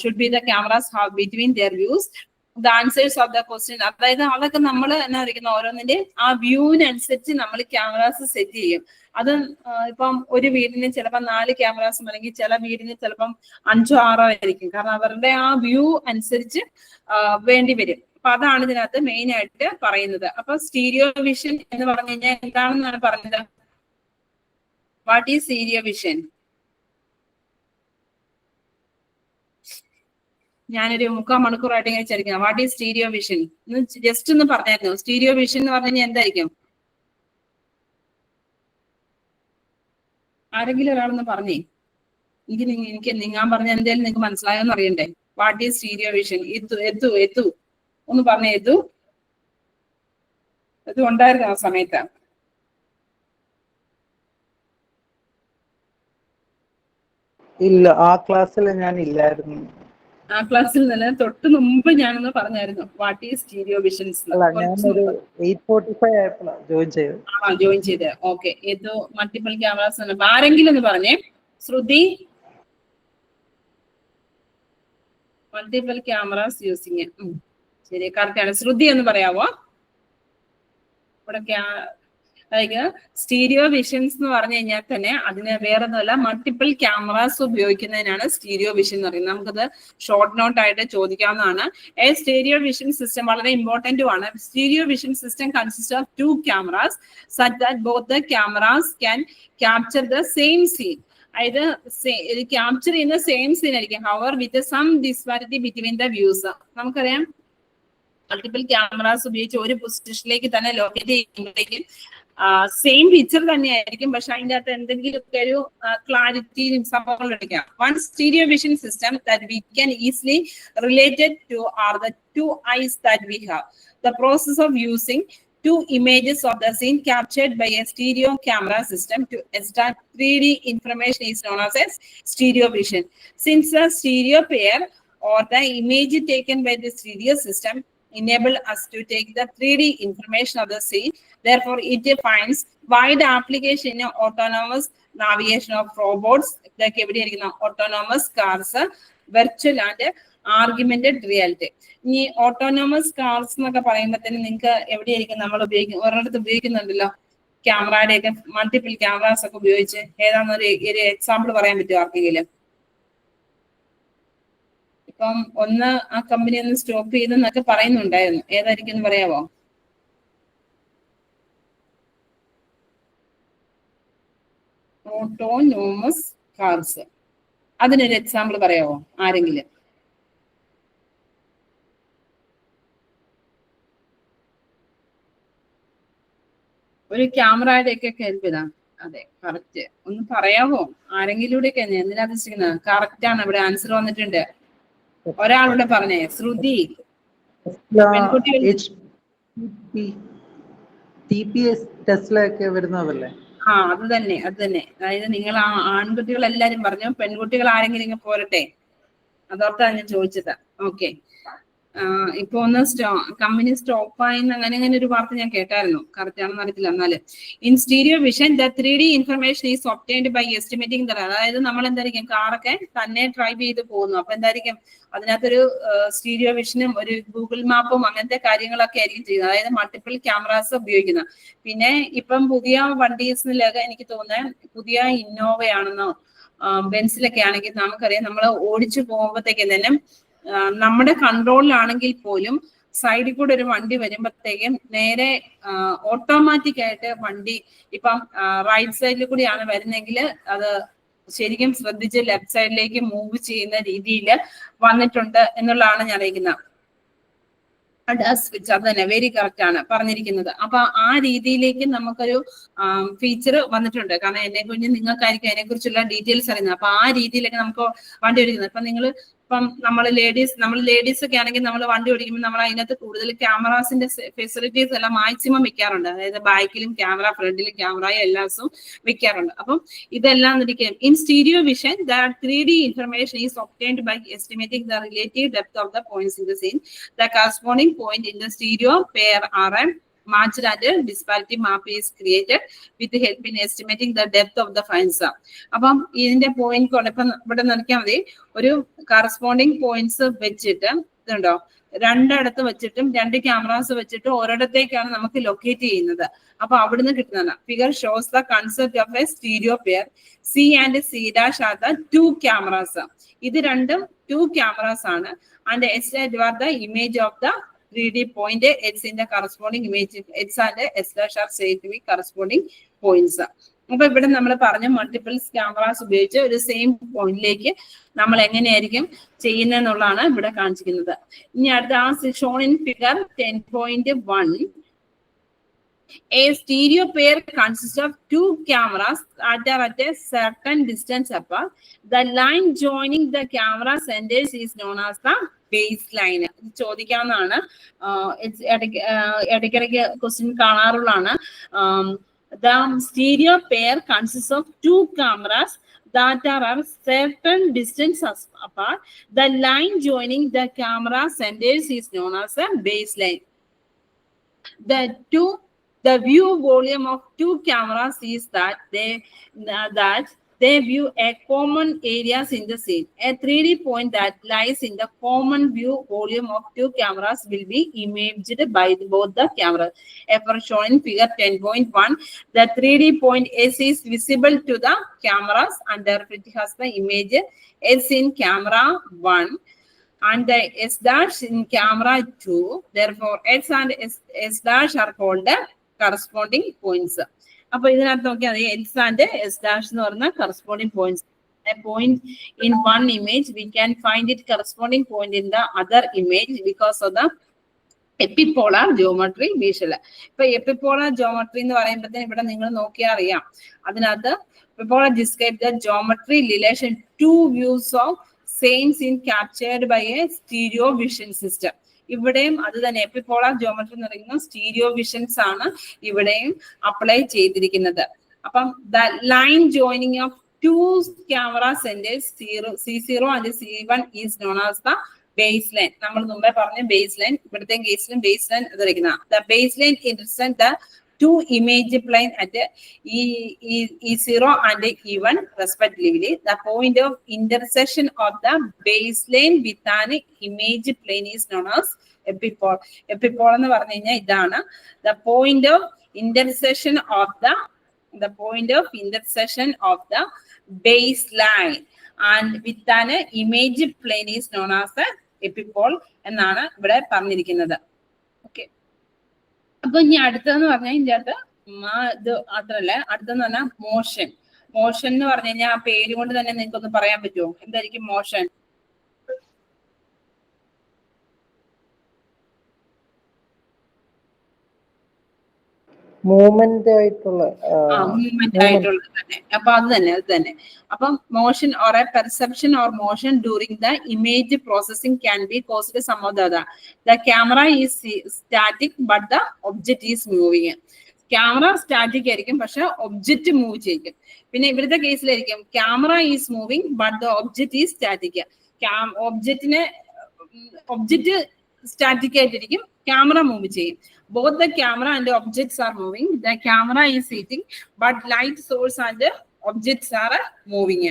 should be the cameras have between their views. The answers of the question, അതായത് അതൊക്കെ നമ്മൾ എന്നാ പറയുന്ന ഓരോന്നിന്റെ ആ വ്യൂവിനനുസരിച്ച് നമ്മൾ cameras set ചെയ്യും. അത് ഇപ്പം ഒരു വീടിന് ചിലപ്പോൾ 4 ക്യാമറാസും അല്ലെങ്കിൽ ചില വീടിന് ചിലപ്പം 5 6 ആയിരിക്കും. കാരണം അവരുടെ ആ വ്യൂ അനുസരിച്ച് വേണ്ടി വരും. അപ്പൊ അതാണ് ഇതിനകത്ത് മെയിൻ ആയിട്ട് പറയുന്നത്. അപ്പൊ സ്റ്റീരിയോ വിഷൻ എന്ന് പറഞ്ഞു കഴിഞ്ഞാൽ എന്താണെന്നാണ് പറഞ്ഞത്? What is stereo vision? ഞാനൊരു 3/4 മണിക്കൂറായിട്ട് ഇങ്ങനെ വിചാരിക്കുന്നത് what is stereo vision just ഒന്ന് പറഞ്ഞായിരുന്നു. സ്റ്റീരിയോ വിഷൻ എന്ന് പറഞ്ഞു കഴിഞ്ഞാൽ എന്തായിരിക്കും? ആരെങ്കിലും ഒരാളൊന്ന് പറഞ്ഞേ. എനിക്ക് ഞാൻ പറഞ്ഞ എന്തായാലും നിങ്ങൾക്ക് മനസ്സിലായോന്ന് അറിയണ്ടേ? What is stereo vision? എത്തു ഒന്ന് പറഞ്ഞേ. എത്തു ഉണ്ടായിരുന്നു ആ സമയത്ത്? ഇല്ല, ആ ക്ലാസ്സിൽ ഞാൻ ഇല്ലായിരുന്നു. ആ ക്ലാസ്സിൽ നിന്ന് തൊട്ട് മുമ്പ് ഞാനൊന്ന് പറഞ്ഞായിരുന്നു what is stereo visions. Join ചെയ്ത്. ഓക്കെ, ഇത് മൾട്ടിപ്പിൾ ക്യാമറാസ്. ആരെങ്കിലും ഒന്ന് പറഞ്ഞേ. ശ്രുതി, മൾട്ടിപ്പിൾ ക്യാമറാസ് യൂസിങ്. ശരി, കറക്റ്റ് ആണ്. ശ്രുതി എന്ന് പറയാവോ? ഇവിടെ സ്റ്റീരിയോ വിഷൻസ് എന്ന് പറഞ്ഞു കഴിഞ്ഞാൽ തന്നെ അതിന് വേറെ ഒന്നുമല്ല, മൾട്ടിപ്പിൾ ക്യാമറാസ് ഉപയോഗിക്കുന്നതിനാണ് സ്റ്റീരിയോ വിഷൻ എന്ന് പറയുന്നത്. നമുക്കത് ഷോർട്ട് നോട്ട് ആയിട്ട് ചോദിക്കാവുന്നതാണ്. എ സ്റ്റീരിയോ വിഷൻ സിസ്റ്റം വളരെ ഇമ്പോർട്ടന്റും ആണ്. Stereo vision system consist of 2 cameras such that both the cameras can capture the same scene. അതായത് ക്യാപ്ചർ ചെയ്യുന്ന സെയിം സീൻ ആയിരിക്കും, however with some disparity between the views. നമുക്കറിയാം multiple cameras ഉപയോഗിച്ച് ഒരു പൊസിഷനിലേക്ക് തന്നെ ലൊക്കേറ്റ് ചെയ്യുമ്പോഴേക്കും സെയിം പിക്ചർ തന്നെയായിരിക്കും, പക്ഷെ അതിൻ്റെ അകത്ത് എന്തെങ്കിലുമൊക്കെ ഒരു ക്ലാരിറ്റിയും സംഭവങ്ങളും എടുക്കാം. One stereo vision system that we can easily related to our the 2 eyes that we have. The process of using 2 images of the scene captured by a stereo camera system to extract 3D information is known as stereo vision. Since the stereo pair or the image taken by the stereo system enable us to take the 3D information of the scene, therefore it finds wide application in autonomous navigation of robots, like autonomous cars, virtual and augmented reality. ഈ autonomous cars എന്നൊക്കെ പറയുമ്പോൾ തന്നെ നിങ്ങൾക്ക് എവിടെയായിരിക്കും നമ്മൾ ഒരിടത്ത് ഉപയോഗിക്കുന്നുണ്ടല്ലോ ക്യാമറയുടെ ഒക്കെ, മൾട്ടിപ്പിൾ ക്യാമറാസ് ഒക്കെ ഉപയോഗിച്ച്. ഏതാണെന്നൊരു എക്സാമ്പിൾ പറയാൻ പറ്റുമോ ആർക്കെങ്കിലും? ഇപ്പം ഒന്ന് ആ കമ്പനി ഒന്ന് സ്റ്റോപ്പ് ചെയ്തെന്നൊക്കെ പറയുന്നുണ്ടായിരുന്നു, ഏതായിരിക്കും എന്ന് പറയാമോ? ഓട്ടോണോമസ് കാർസ്, അതിനൊരു എക്സാമ്പിൾ പറയാമോ ആരെങ്കിലും? ഒരു ക്യാമറയുടെ ഒക്കെ കേൾപ്പിതാ. അതെ, കറക്റ്റ്. ഒന്ന് പറയാമോ ആരെങ്കിലും? എന്തിനാ ഉദ്ദേശിക്കുന്നത്? കറക്റ്റ് ആണ്, ഇവിടെ ആൻസർ വന്നിട്ടുണ്ട്. ഒരാളുടെ പറഞ്ഞേ, ശ്രുതി. അത് തന്നെ. അതായത് നിങ്ങൾ ആൺകുട്ടികൾ എല്ലാരും പറഞ്ഞു, പെൺകുട്ടികൾ ആരെങ്കിലും ഇങ്ങനെ പോരട്ടെ, അതോർത്താണ് ഞാൻ ചോദിച്ചത്. ഓക്കെ, ഇപ്പൊ ഒന്ന് കമ്പനി സ്റ്റോപ്പ് ആയെന്ന് അങ്ങനെ ഒരു വാർത്ത ഞാൻ കേട്ടായിരുന്നു, കറക്റ്റ് ആണെന്ന് അറിയത്തില്ല. എന്നാല് in stereo vision the 3D information is obtained by estimating the, അതായത് നമ്മൾ എന്തായിരിക്കും കാറൊക്കെ തന്നെ ഡ്രൈവ് ചെയ്ത് പോകുന്നു, അപ്പൊ എന്തായിരിക്കും അതിനകത്തൊരു സ്റ്റീരിയോ വിഷനും ഒരു ഗൂഗിൾ മാപ്പും അങ്ങനത്തെ കാര്യങ്ങളൊക്കെ ആയിരിക്കും ചെയ്യുന്നത്, അതായത് മൾട്ടിപ്പിൾ ക്യാമറാസ് ഉപയോഗിക്കുന്നത്. പിന്നെ ഇപ്പം പുതിയ വണ്ടീസിലൊക്കെ എനിക്ക് തോന്നുന്നത് പുതിയ ഇന്നോവയാണെന്നോ ബെൻസിലൊക്കെ ആണെങ്കിൽ നമുക്കറിയാം, നമ്മൾ ഓടിച്ചു പോകുമ്പോഴത്തേക്കും തന്നെ നമ്മുടെ കൺട്രോളിലാണെങ്കിൽ പോലും സൈഡിൽ കൂടെ ഒരു വണ്ടി വരുമ്പോഴത്തേക്കും നേരെ ഓട്ടോമാറ്റിക് ആയിട്ട് വണ്ടി ഇപ്പം റൈറ്റ് സൈഡിൽ കൂടിയാണ് വരുന്നെങ്കിൽ അത് ശരിക്കും ശ്രദ്ധിച്ച് ലെഫ്റ്റ് സൈഡിലേക്ക് മൂവ് ചെയ്യുന്ന രീതിയിൽ വന്നിട്ടുണ്ട് എന്നുള്ളതാണ് ഞാൻ അറിയിക്കുന്നത്. സ്വിച്ച്, അത് തന്നെ, വെരി കറക്റ്റ് ആണ് പറഞ്ഞിരിക്കുന്നത്. അപ്പൊ ആ രീതിയിലേക്ക് നമുക്കൊരു ഫീച്ചർ വന്നിട്ടുണ്ട്. കാരണം എന്നെ കുഞ്ഞ് നിങ്ങൾക്കായിരിക്കും അതിനെ കുറിച്ചുള്ള ഡീറ്റെയിൽസ് അറിയുന്നത്. അപ്പൊ ആ രീതിയിലൊക്കെ നമുക്ക് വണ്ടി ഓടിക്കുന്നത്. ഇപ്പൊ നിങ്ങൾ ഇപ്പം നമ്മൾ ലേഡീസ് ഒക്കെ ആണെങ്കിൽ നമ്മൾ വണ്ടി ഓടിക്കുമ്പോൾ നമ്മൾ അതിനകത്ത് കൂടുതൽ ക്യാമറാസിന്റെ ഫെസിലിറ്റീസ് എല്ലാം മാക്സിമം വെക്കാറുണ്ട്. അതായത് ബാക്കിലും ക്യാമറ, ഫ്രണ്ടിലും ക്യാമറ എല്ലാ ദിവസവും വെക്കാറുണ്ട്. അപ്പം ഇതെല്ലാം ഇരിക്കും. In stereo vision the 3D information is obtained by estimating the relative depth of the points in the scene. The corresponding point in the stereo pair are matched and disparity map is created with help in estimating the depth of the frames. അപ്പം ഇതിന്റെ point ഇപ്പം ഇവിടെ നോക്കിയാൽ മതി, ഒരു corresponding points വെച്ചിട്ട് ഇതുണ്ടോ, രണ്ടിടത്ത് വെച്ചിട്ടും 2 ക്യാമറാസ് വെച്ചിട്ട് ഒരിടത്തേക്കാണ് നമുക്ക് ലൊക്കേറ്റ് ചെയ്യുന്നത്. അപ്പൊ അവിടുന്ന് കിട്ടുന്നതാണ്. Figure shows the concept of A stereo pair. C and C dash R the 2 cameras. ഇത് രണ്ടും 2 cameras ആണ്. And S are the image of the 3D point. X in the corresponding image, X and S dash are said to be corresponding points. അപ്പൊ ഇവിടെ നമ്മൾ പറഞ്ഞ multiple cameras ഉപയോഗിച്ച് ഒരു same പോയിന്റിലേക്ക് നമ്മൾ എങ്ങനെയായിരിക്കും ചെയ്യുന്നതെന്നുള്ളതാണ് ഇവിടെ കാണിച്ചിരിക്കുന്നത്. ഇനി അടുത്ത shown in figure 10.1. A stereo pair consists of 2 cameras that are at a certain distance apart. The line joining the camera centers is known as the baseline. ചോദിക്കാവുന്നതാണ്, ഇടയ്ക്കിടയ്ക്ക് question കാണാറുള്ളതാണ്. The stereo pair consists of 2 cameras that are a certain distance apart. The line joining the camera centers is known as a baseline. The view volume of two cameras is that they view a common areas in the scene. A 3D point that lies in the common view volume of two cameras will be imaged by both the cameras. As shown in figure 10.1, the 3D point S is visible to the cameras and therefore it has the image S in camera 1 and the S dash in camera 2. Therefore, X and S dash are called the corresponding points. അപ്പോൾ ഇതിനകത്ത് നോക്കിയാൽ X and S dash എന്ന് പറഞ്ഞ corresponding points. A point in one image, we can find it corresponding point in the other image because of the epipolar geometry visual. ഇപ്പൊ epipolar geometry എന്ന് പറയുമ്പോഴത്തേന് ഇവിടെ നിങ്ങൾ നോക്കിയാൽ അറിയാം, അതിനകത്ത് epipolar describe the geometry relation two views of same scene captured by a stereo vision system. ഇവിടെയും അത് തന്നെ എപ്പിപ്പോളാർ ജോമെട്രി എന്ന് പറയുന്ന സ്റ്റീരിയോ വിഷൻസ് ആണ് ഇവിടെയും അപ്ലൈ ചെയ്തിരിക്കുന്നത്. അപ്പം the line joining of two camera centres C0 and C1 is known as the baseline. നമ്മൾ മുമ്പേ പറഞ്ഞ ബേസ് ലൈൻ, ഇവിടുത്തെ കേസിലും ബേസ് ലൈൻ അതിരിക്കുന്ന the baseline intersect the two image plane at E0 and E1 respectively. The point of intersection of the baseline with an image plane is known as epipole. Epipole എന്ന് പറഞ്ഞു കഴിഞ്ഞാൽ ഇതാണ് the point of intersection of the baseline and with an image plane is known as the epipole എന്നാണ് ഇവിടെ പറഞ്ഞിരിക്കുന്നത്. Okay, അപ്പൊ ഇനി അടുത്തതെന്ന് പറഞ്ഞാൽ ഇതിന്റെ അകത്ത് ഇത് മാത്രല്ല, അടുത്തെന്ന് പറഞ്ഞാൽ മോഷൻ. മോഷൻ എന്ന് പറഞ്ഞു കഴിഞ്ഞാൽ ആ പേര് കൊണ്ട് തന്നെ നിങ്ങൾക്കൊന്ന് പറയാൻ പറ്റുമോ? എന്തായിരിക്കും മോഷൻ? മൂവ്മെന്റ് ആയിട്ടുള്ള തന്നെ. അപ്പൊ അത് തന്നെ. അപ്പം motion or a perception or motion during the image processing can be caused some of the camera is static but the object is moving. Camera static ആയിരിക്കും, പക്ഷെ ഒബ്ജക്റ്റ് മൂവ് ചെയ്യും. പിന്നെ ഇവിടുത്തെ കേസിലായിരിക്കും camera is moving but the object is static. Object static ആയിട്ടിരിക്കും, camera move ചെയ്യും. Both the camera and the objects are moving. The camera is sitting, but light source and the objects are moving.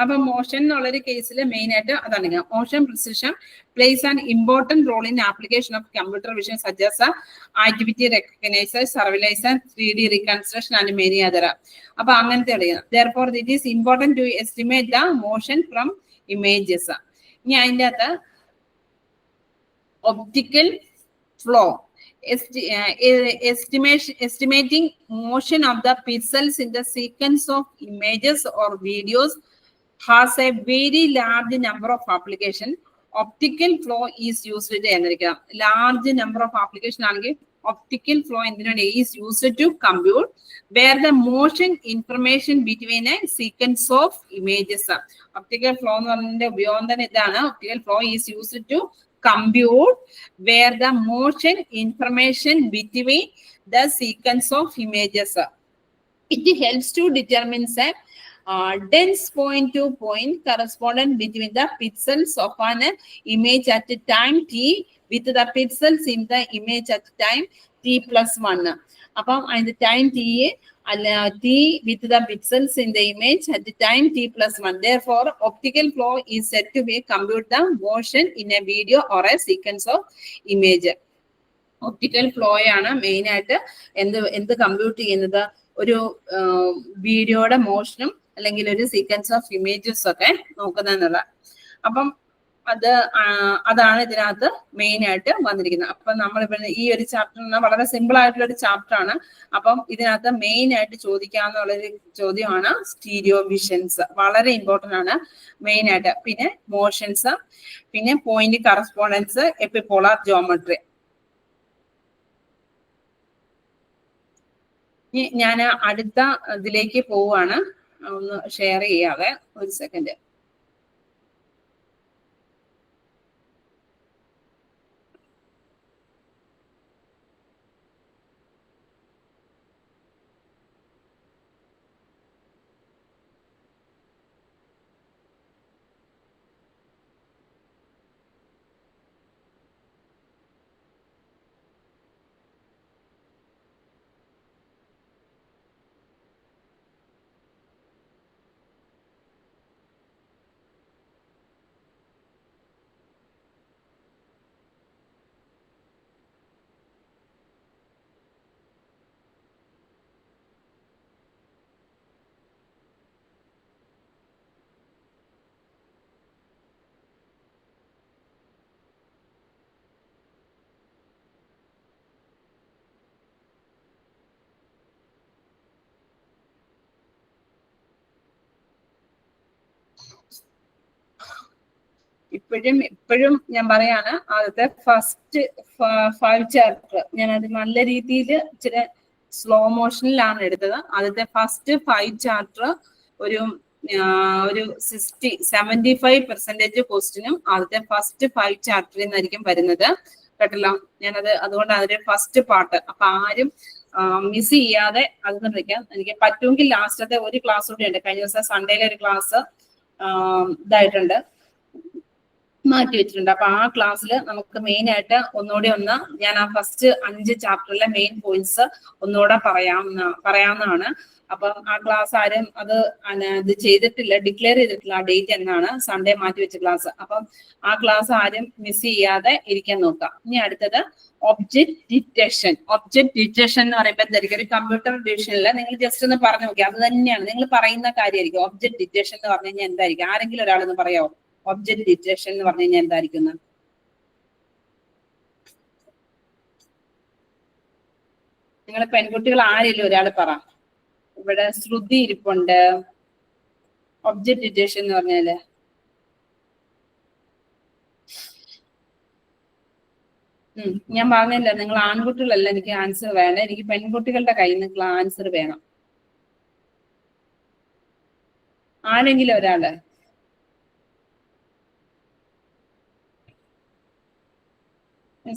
അപ്പൊ motion എന്നുള്ളൊരു കേസിൽ main ആയിട്ട് അതാണ്. Motion precision plays an important role in application of computer vision such as activity recogniser, surveillance, 3D reconstruction and many other. അപ്പൊ അങ്ങനത്തെ അറിയാം. Therefore it is important to estimate the motion from images. ഇനി അതിൻ്റെ അകത്ത് optical flow, estimating motion of the pixels in the sequence of images or videos has a very large number of application. Optical flow is used to large number of application ആണെങ്കിൽ optical flow is used to compute where the motion information between a sequence of images. Optical flow എന്ന് പറഞ്ഞതിന്റെ ഉപയോഗം തന്നെ ഇതാണ്. Optical flow is used to compute where the motion information between the sequence of images. It helps to determine dense point-to-point correspondence between the pixels of an image at time t with the pixels in the image at time t+1. അപ്പം അതിന്റെ time t with the pixels in the image at the time t+1. Therefore, optical flow is said to be compute the motion in a video or a sequence of image. Optical flow ആണ് main ആയിട്ട് എന്ത് compute ചെയ്യുന്നത്, ഒരു വീഡിയോയുടെ മോഷനും അല്ലെങ്കിൽ ഒരു sequence of images ഒക്കെ നോക്കുന്നതെന്നുള്ള. അപ്പം അതാണ് ഇതിനകത്ത് മെയിൻ ആയിട്ട് വന്നിരിക്കുന്നത്. അപ്പൊ നമ്മളിവിടെ ഈ ഒരു ചാപ്റ്റർ വളരെ സിമ്പിൾ ആയിട്ടുള്ള ഒരു ചാപ്റ്റർ ആണ്. അപ്പം ഇതിനകത്ത് മെയിൻ ആയിട്ട് ചോദിക്കാന്നുള്ളൊരു ചോദ്യമാണ് സ്റ്റീരിയോ വിഷൻസ്. വളരെ ഇമ്പോർട്ടന്റ് ആണ് മെയിൻ ആയിട്ട്. പിന്നെ മോഷൻസ്, പിന്നെ പോയിന്റ് കറസ്പോണ്ടൻസ്, എപ്പിപോളാർ ജോമെട്രി. ഞാൻ അടുത്ത ഇതിലേക്ക് പോവാണ്, ഒന്ന് ഷെയർ ചെയ്യാതെ ഒരു സെക്കൻഡ്. ഇപ്പോഴും ഞാൻ പറയാണ്, ആദ്യത്തെ ഫസ്റ്റ് 5 ചാപ്റ്റർ ഞാൻ അത് നല്ല രീതിയിൽ ഇച്ചിരി സ്ലോ മോഷനിലാണ് എടുത്തത്. ആദ്യത്തെ ഫസ്റ്റ് 5 ചാപ്റ്റർ ഒരു 75% ക്വസ്റ്റിനും ആദ്യത്തെ ഫസ്റ്റ് 5 ചാപ്റ്ററിൽ നിന്നായിരിക്കും വരുന്നത് കേട്ടല്ലോ. ഞാനത് അതുകൊണ്ട് അതിന്റെ ഫസ്റ്റ് പാർട്ട്, അപ്പൊ ആരും മിസ് ചെയ്യാതെ അത് നിർമ്മിക്കാം. എനിക്ക് പറ്റുമെങ്കിൽ ലാസ്റ്റത്തെ ഒരു ക്ലാസ് കൂടി ഉണ്ട്. കഴിഞ്ഞ ദിവസം സൺഡേയിലെ ഒരു ക്ലാസ് ഇതായിട്ടുണ്ട്, മാറ്റി വെച്ചിട്ടുണ്ട്. അപ്പൊ ആ ക്ലാസ്സിൽ നമുക്ക് മെയിൻ ആയിട്ട് ഒന്നുകൂടി ഞാൻ ആ ഫസ്റ്റ് 5 ചാപ്റ്ററിലെ മെയിൻ പോയിന്റ്സ് ഒന്നുകൂടെ പറയാവുന്നതാണ്. അപ്പം ആ ക്ലാസ് ആരും ഇത് ചെയ്തിട്ടില്ല, ഡിക്ലെയർ ചെയ്തിട്ടില്ല ആ ഡേറ്റ് എന്നാണ്, സൺഡേ മാറ്റി വെച്ച ക്ലാസ്. അപ്പം ആ ക്ലാസ് ആരും മിസ് ചെയ്യാതെ ഇരിക്കാൻ നോക്കാം. ഇനി അടുത്തത് ഒബ്ജക്ട് ഡിറ്റക്ഷൻ. ഒബ്ജക്ട് ഡിറ്റക്ഷൻ എന്ന് പറയുമ്പോൾ എന്തായിരിക്കും? ഒരു കമ്പ്യൂട്ടർ ഡിവിഷനിൽ നിങ്ങൾ ജസ്റ്റ് ഒന്ന് പറഞ്ഞു നോക്കി, അത് തന്നെയാണ് നിങ്ങൾ പറയുന്ന കാര്യമായിരിക്കും. ഒബ്ജക്ട് ഡിറ്റക്ഷൻ എന്ന് പറഞ്ഞു കഴിഞ്ഞാൽ എന്തായിരിക്കും? ആരെങ്കിലും ഒരാളെന്ന് പറയാമോ? ഒബ്ജക്ട് ഡിറ്റക്ഷൻ എന്ന് പറഞ്ഞു കഴിഞ്ഞാൽ എന്തായിരിക്കും? നിങ്ങൾ പെൺകുട്ടികൾ ആരെങ്കിലും ഒരാൾ പറ. ഇവിടെ ശ്രുതി ഇരിപ്പുണ്ട്. ഒബ്ജക്ട് ഡിറ്റക്ഷൻ എന്ന് പറഞ്ഞാല് ഞാൻ പറഞ്ഞില്ല, നിങ്ങൾ ആൺകുട്ടികളല്ല എനിക്ക് ആൻസർ വേണം, എനിക്ക് പെൺകുട്ടികളുടെ കയ്യിൽ നിന്ന് ആൻസർ വേണം. ആരെങ്കിലും ഒരാള്.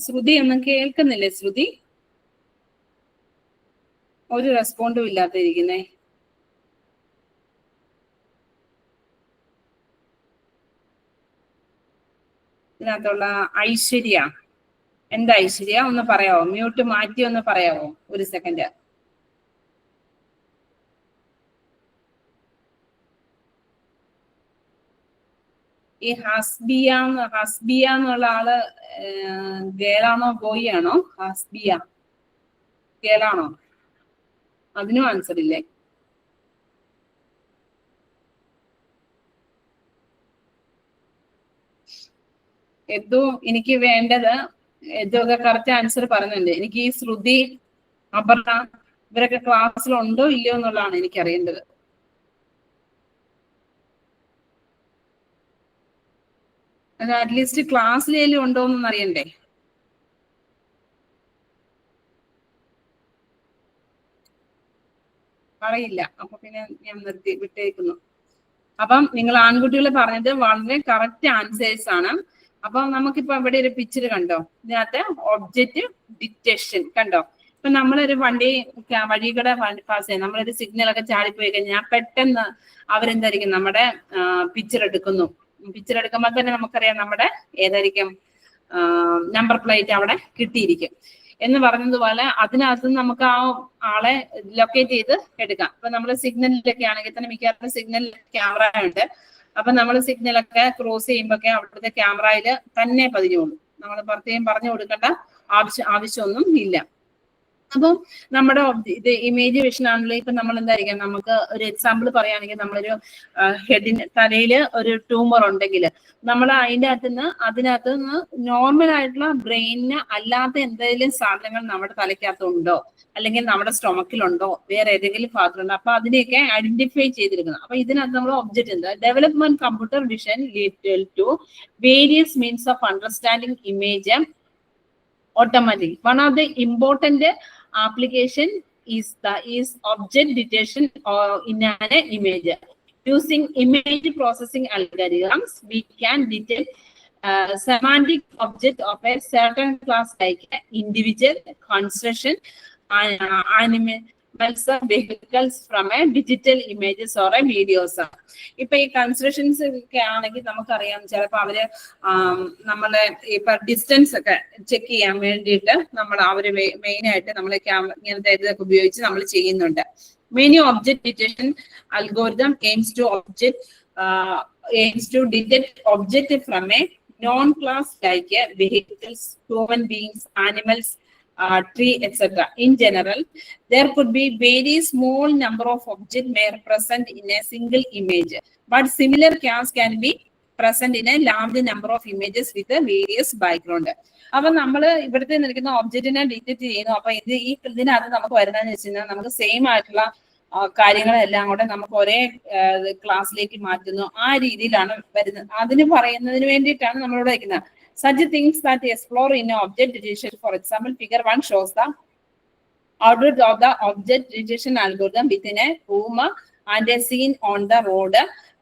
ശ്രുതി ഒന്നും കേൾക്കുന്നില്ലേ? ശ്രുതി ഒരു റെസ്പോണ്ടും ഇല്ലാതിരിക്കുന്നേ. ഇതിനകത്തുള്ള ഐശ്വര്യ, എന്താ ഐശ്വര്യ? ഒന്ന് പറയാവോ? മ്യൂട്ട് മാറ്റി ഒന്ന് പറയാവോ? ഒരു സെക്കൻഡ്. ഈ ഹസ്ബിയ എന്നുള്ള ആള് ഗേളാണോ ബോയ് ആണോ? ഹസ്ബിയ ഗേളാണോ? അതിനും ആൻസർ ഇല്ലേ? എന്തോ എനിക്ക് വേണ്ടത് ഇതൊക്കെ കറക്റ്റ് ആൻസർ പറഞ്ഞിട്ടുണ്ട്. എനിക്ക് ഈ ശ്രുതി, അപർണ ഇവരൊക്കെ ക്ലാസ്സിലുണ്ടോ ഇല്ലയോ എന്നുള്ളതാണ് എനിക്ക് അറിയേണ്ടത്. അത് അറ്റ്ലീസ്റ്റ് ക്ലാസ്സിലേലും ഉണ്ടോ എന്നൊന്നും അറിയണ്ടേ? അറിയില്ല. അപ്പൊ പിന്നെ ഞാൻ വിട്ടേക്കുന്നു. അപ്പം നിങ്ങൾ ആൺകുട്ടികൾ പറഞ്ഞത് വളരെ കറക്റ്റ് ആൻസേഴ്സ് ആണ്. അപ്പൊ നമുക്കിപ്പോ ഇവിടെ ഒരു പിക്ചർ കണ്ടോ? ഇതിനകത്ത് ഒബ്ജക്റ്റ് ഡിറ്റക്ഷൻ കണ്ടോ? ഇപ്പൊ നമ്മളൊരു വഴി കൂടെ പാസ് ചെയ്യാം, നമ്മളൊരു സിഗ്നലൊക്കെ ചാടിപ്പോയി കഴിഞ്ഞാൽ പെട്ടെന്ന് അവരെന്തായിരിക്കും നമ്മുടെ പിക്ചർ എടുക്കുന്നു. പിക്ചർ എടുക്കുമ്പോൾ തന്നെ നമുക്കറിയാം നമ്മുടെ ഏതായിരിക്കും നമ്പർ പ്ലേറ്റ് അവിടെ കിട്ടിയിരിക്കും എന്ന് പറഞ്ഞതുപോലെ അതിനകത്ത് നമുക്ക് ആ ആളെ ലൊക്കേറ്റ് ചെയ്ത് എടുക്കാം. ഇപ്പൊ നമ്മൾ സിഗ്നലിലൊക്കെ ആണെങ്കിൽ തന്നെ മിക്കവാറും സിഗ്നലിൽ ക്യാമറ ഉണ്ട്. അപ്പൊ നമ്മൾ സിഗ്നലൊക്കെ ക്രോസ് ചെയ്യുമ്പോഴൊക്കെ അവിടുത്തെ ക്യാമറയിൽ തന്നെ പതിഞ്ഞോളൂ. നമ്മൾ പ്രത്യേകം പറഞ്ഞു കൊടുക്കേണ്ട ആവശ്യമൊന്നും ഇല്ല. അപ്പം നമ്മുടെ ഇത് ഇമേജ് വിഷൻ ആണല്ലോ. ഇപ്പൊ നമ്മൾ എന്തായിരിക്കും, നമുക്ക് ഒരു എക്സാമ്പിൾ പറയുകയാണെങ്കിൽ നമ്മളൊരു ഹെഡിന് തലയിൽ ഒരു ട്യൂമർ ഉണ്ടെങ്കിൽ നമ്മൾ അതിനകത്ത് നിന്ന് നോർമൽ ആയിട്ടുള്ള ബ്രെയിനിന് അല്ലാത്ത എന്തെങ്കിലും സാധനങ്ങൾ നമ്മുടെ തലയ്ക്കകത്തുണ്ടോ അല്ലെങ്കിൽ നമ്മുടെ സ്റ്റൊമക്കിലുണ്ടോ വേറെ ഏതെങ്കിലും ഭാഗത്തുണ്ടോ, അപ്പൊ അതിനെയൊക്കെ ഐഡന്റിഫൈ ചെയ്തിരിക്കുന്നത്. അപ്പൊ ഇതിനകത്ത് നമ്മൾ ഒബ്ജക്റ്റ് എന്താ? Development computer vision lead to various means of understanding image automatically. One of the important application is object detection in an image. Using image processing algorithms, we can detect semantic object of a certain class like individual, construction, animals, vehicles from a digital images or a videos. ഇപ്പൊ ഈ constructions ഒക്കെ ആണെങ്കിൽ നമുക്കറിയാം ചിലപ്പോൾ അവര് നമ്മളെ ഇപ്പൊ distance ഒക്കെ ചെക്ക് ചെയ്യാൻ വേണ്ടിയിട്ട് അവര് മെയിൻ ആയിട്ട് നമ്മൾ ഇങ്ങനത്തെ ഇതൊക്കെ ഉപയോഗിച്ച് നമ്മൾ ചെയ്യുന്നുണ്ട്. Many object detection algorithm aims to detect object from a non-class like vehicles, human beings, animals, tree, etc. In general, there could be very small number of objects may present in a single image, but similar class can be present in a large number of images with a various background. അപ്പൊ നമ്മൾ ഇവിടുത്തെ നിൽക്കുന്ന ഒബ്ജക്റ്റിനെ detect ചെയ്യുന്നു. അപ്പൊ ഇതിനകത്ത് നമുക്ക് വരുന്നതെന്ന് വെച്ച് കഴിഞ്ഞാൽ നമുക്ക് സെയിം ആയിട്ടുള്ള കാര്യങ്ങളെല്ലാം കൂടെ നമുക്ക് ഒരേ ക്ലാസ്സിലേക്ക് മാറ്റുന്നു. ആ രീതിയിലാണ് വരുന്നത്. അതിന് പറയുന്നതിന് വേണ്ടിയിട്ടാണ് നമ്മളിവിടെ വയ്ക്കുന്നത്. Such things that explore in object detection. For example, figure 1 shows the output of the object detection algorithm within a room and a scene on the road.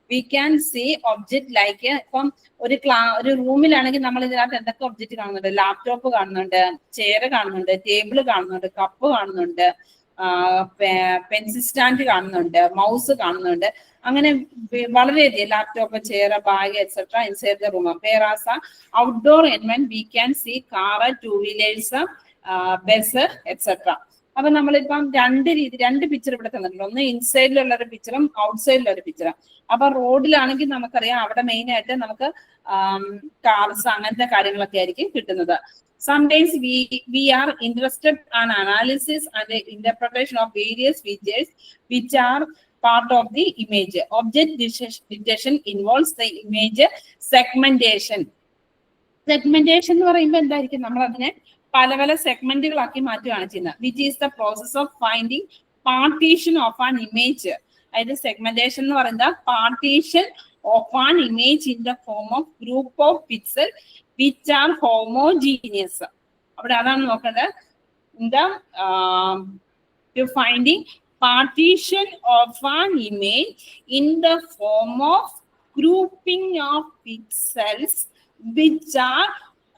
We can see object like ഇപ്പം ഒരു റൂമിലാണെങ്കിൽ നമ്മൾ ഇതിനകത്ത് എന്തൊക്കെ object കാണുന്നുണ്ട്? Laptop കാണുന്നുണ്ട്, chair കാണുന്നുണ്ട്, table കാണുന്നുണ്ട്, cup കാണുന്നുണ്ട്, പെൻസിൽ സ്റ്റാൻഡ് കാണുന്നുണ്ട്, മൗസ് കാണുന്നുണ്ട്. അങ്ങനെ വളരെയധികം laptop, chair, bag etcetera inside the room. Whereas outdoor environment we can see car, two wheelers, bus etcetera. അപ്പൊ നമ്മളിപ്പം രണ്ട് പിക്ചർ ഇവിടെ തന്നിട്ടുണ്ട്. ഒന്ന് ഇൻസൈഡിലുള്ള ഒരു പിക്ചറും ഔട്ട്സൈഡിലുള്ള ഒരു പിക്ചറും. അപ്പൊ റോഡിലാണെങ്കിൽ നമുക്കറിയാം അവിടെ മെയിൻ ആയിട്ട് നമുക്ക് കാർസ് അങ്ങനത്തെ കാര്യങ്ങളൊക്കെ ആയിരിക്കും കിട്ടുന്നത്. Sometimes we are interested in analysis and interpretation of various features which are part of the image. Object detection involves the image segmentation. Segmentation എന്ന് പറയുമ്പോൾ എന്തായിരിക്കും? നമ്മൾ അതിനെ പല പല സെഗ്മെന്റുകളാക്കി മാറ്റുകയാണ് ചെയ്യുന്നത്. Which is the process of finding partition of an image. അതായത് സെഗ്മെന്റേഷൻ എന്ന് പറയുന്നത് partition of an image in the form of group of pixel which are homogeneous. അവിടെ അതാണ് നോക്കേണ്ടത്. എന്താ to finding partition of an image in the form of grouping of pixels which are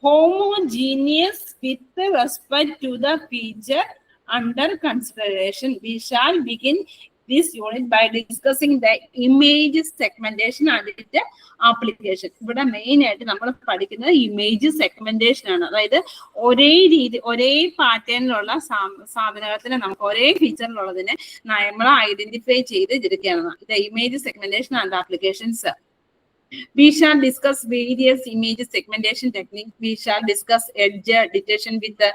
homogeneous with respect to the feature under consideration. We shall begin this unit by discussing the image segmentation and its application. ഇവിടെ main ആയിട്ട് നമ്മൾ പഠിക്കുന്നത് image segmentation ആണ്. അതായത് ഒരേ പാറ്റേണിലുള്ള സാധനത്തിന് നമുക്ക് ഒരേ ഫീച്ചറിലുള്ളതിനെ നമ്മൾ ഐഡന്റിഫൈ ചെയ്ത് എടുക്കുകയാണ്. ഇത് image segmentation and applications. We shall discuss various image segmentation techniques. We shall discuss edge detection with the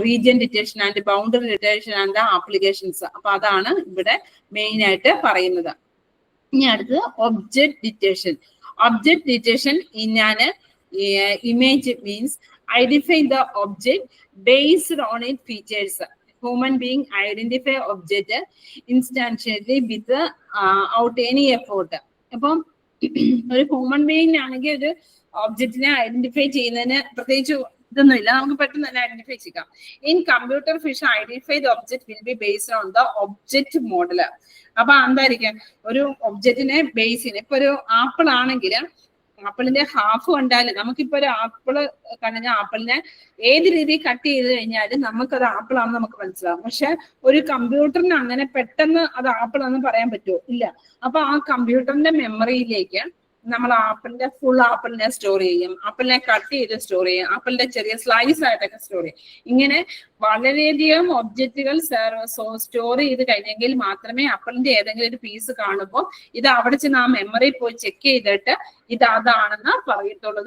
region detection and boundary detection and the applications. അപ്പൊ അതാണ് ഇവിടെ മെയിൻ ആയിട്ട് പറയുന്നത്. ഇനി അടുത്തത് object detection. Object detection in an image means identify the object based on its features. Human being identify object instantaneously without any effort. അപ്പം ഒരു human being ആണെങ്കിൽ ഒരു ഒബ്ജക്റ്റിനെ ഐഡന്റിഫൈ ചെയ്യുന്നതിന് പ്രത്യേകിച്ച് ഇതൊന്നുമില്ല, നമുക്ക് പെട്ടെന്ന് തന്നെ ഐഡന്റിഫൈ ചെയ്യാം. In computer vision identify the object will be based on the object model. അപ്പൊ എന്തായിരിക്കും ഒരു ഒബ്ജക്റ്റിനെ ബേസ് ചെയ്യുന്നത്? ഇപ്പൊ ഒരു ആപ്പിൾ ആണെങ്കിൽ ആപ്പിളിന്റെ ഹാഫ് കണ്ടാൽ നമുക്കിപ്പോ ഒരു ആപ്പിള് കണ്ടാൽ ആപ്പിളിനെ ഏത് രീതിയിൽ കട്ട് ചെയ്ത് കഴിഞ്ഞാലും നമുക്കത് ആപ്പിൾ ആണെന്ന് നമുക്ക് മനസ്സിലാവും. പക്ഷെ ഒരു കമ്പ്യൂട്ടറിന് അങ്ങനെ പെട്ടെന്ന് അത് ആപ്പിൾ ആണെന്ന് പറയാൻ പറ്റുമോ? ഇല്ല. അപ്പൊ ആ കമ്പ്യൂട്ടറിന്റെ മെമ്മറിയിലേക്ക് നമ്മൾ ആപ്പിളിന്റെ ഫുൾ ആപ്പിളിനെ സ്റ്റോർ ചെയ്യും, ആപ്പിളിനെ കട്ട് ചെയ്ത് സ്റ്റോർ ചെയ്യും, ആപ്പിളിന്റെ ചെറിയ സ്ലൈസ് ആയിട്ടൊക്കെ സ്റ്റോർ ചെയ്യും. ഇങ്ങനെ വളരെയധികം ഒബ്ജക്റ്റുകൾ സ്റ്റോർ ചെയ്ത് കഴിഞ്ഞെങ്കിൽ മാത്രമേ ആപ്പിളിന്റെ ഏതെങ്കിലും ഒരു പീസ് കാണുമ്പോൾ ഇത് അവിടെ ചെന്ന് ആ മെമ്മറി പോയി ചെക്ക് ചെയ്തിട്ട് ഇത് അതാണെന്ന് പറയത്തുള്ളൂ,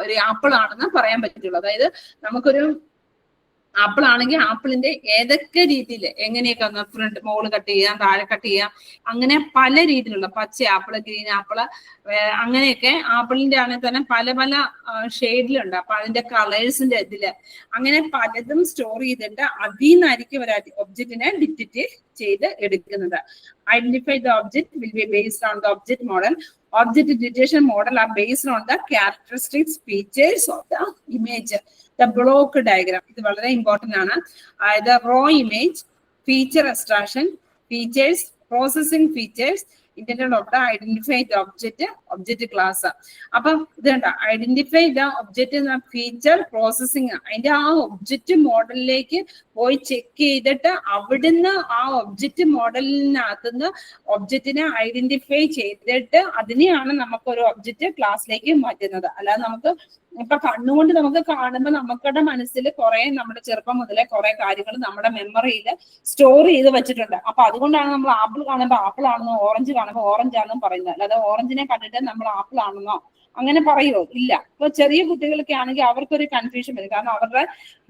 ഒരു ആപ്പിൾ ആണെന്ന് പറയാൻ പറ്റുള്ളൂ. അതായത് നമുക്കൊരു ആപ്പിൾ ആണെങ്കിൽ ആപ്പിളിന്റെ ഏതൊക്കെ രീതിയിൽ എങ്ങനെയൊക്കെ ഫ്രണ്ട് മോള് കട്ട് ചെയ്യാം, താഴെ കട്ട് ചെയ്യാം, അങ്ങനെ പല രീതിയിലുള്ള പച്ച ആപ്പിള്, ഗ്രീൻ ആപ്പിള്, അങ്ങനെയൊക്കെ ആപ്പിളിന്റെ ആണെങ്കിൽ തന്നെ പല പല ഷെയ്ഡിലുണ്ട്. അപ്പൊ അതിന്റെ കളേഴ്സിന്റെ ഇതില് അങ്ങനെ പലതും സ്റ്റോർ ചെയ്തിട്ട് അതിൽ നിന്നായിരിക്കും ഒരു ഒബ്ജക്റ്റിനെ ഡിറ്റക്ട് ചെയ്ത് എടുക്കുന്നത്. Identify the object will be based on the object model. Object detection model are based on the characteristics features of the image. The block diagram ഇത് വളരെ ഇമ്പോർട്ടന്റ് ആണ്. അതായത് raw image, feature extraction, features, processing features, intended of the identify the object class. അപ്പം ഇത് കണ്ട identify the object feature processing, അതിന്റെ ആ object മോഡലിലേക്ക് പോയി ചെക്ക് ചെയ്തിട്ട് അവിടുന്ന് ആ ഒബ്ജക്റ്റ് മോഡലിനകത്തുനിന്ന് ഒബ്ജക്റ്റിനെ ഐഡന്റിഫൈ ചെയ്തിട്ട് അതിനെയാണ് നമുക്ക് ഒരു ഒബ്ജക്റ്റ് ക്ലാസ്സിലേക്ക് മാറ്റുന്നത്. അല്ലാതെ നമുക്ക് ഇപ്പൊ കണ്ണുകൊണ്ട് നമുക്ക് കാണുമ്പോൾ നമുക്കുടെ മനസ്സിൽ കുറെ നമ്മുടെ ചെറുപ്പം മുതലേ കുറെ കാര്യങ്ങൾ നമ്മുടെ മെമ്മറിയിൽ സ്റ്റോർ ചെയ്ത് വെച്ചിട്ടുണ്ട്. അപ്പൊ അതുകൊണ്ടാണ് നമ്മൾ ആപ്പിൾ കാണുമ്പോൾ ആപ്പിൾ ആണെന്നോ ഓറഞ്ച് കാണുമ്പോൾ ഓറഞ്ച് ആണെന്നും പറയുന്നത്. അല്ലാതെ ഓറഞ്ചിനെ കണ്ടിട്ട് നമ്മൾ ആപ്പിൾ ആണെന്നോ അങ്ങനെ പറയുമോ? ഇല്ല. ഇപ്പൊ ചെറിയ കുട്ടികളൊക്കെ ആണെങ്കിൽ അവർക്കൊരു കൺഫ്യൂഷൻ വരും, കാരണം അവരുടെ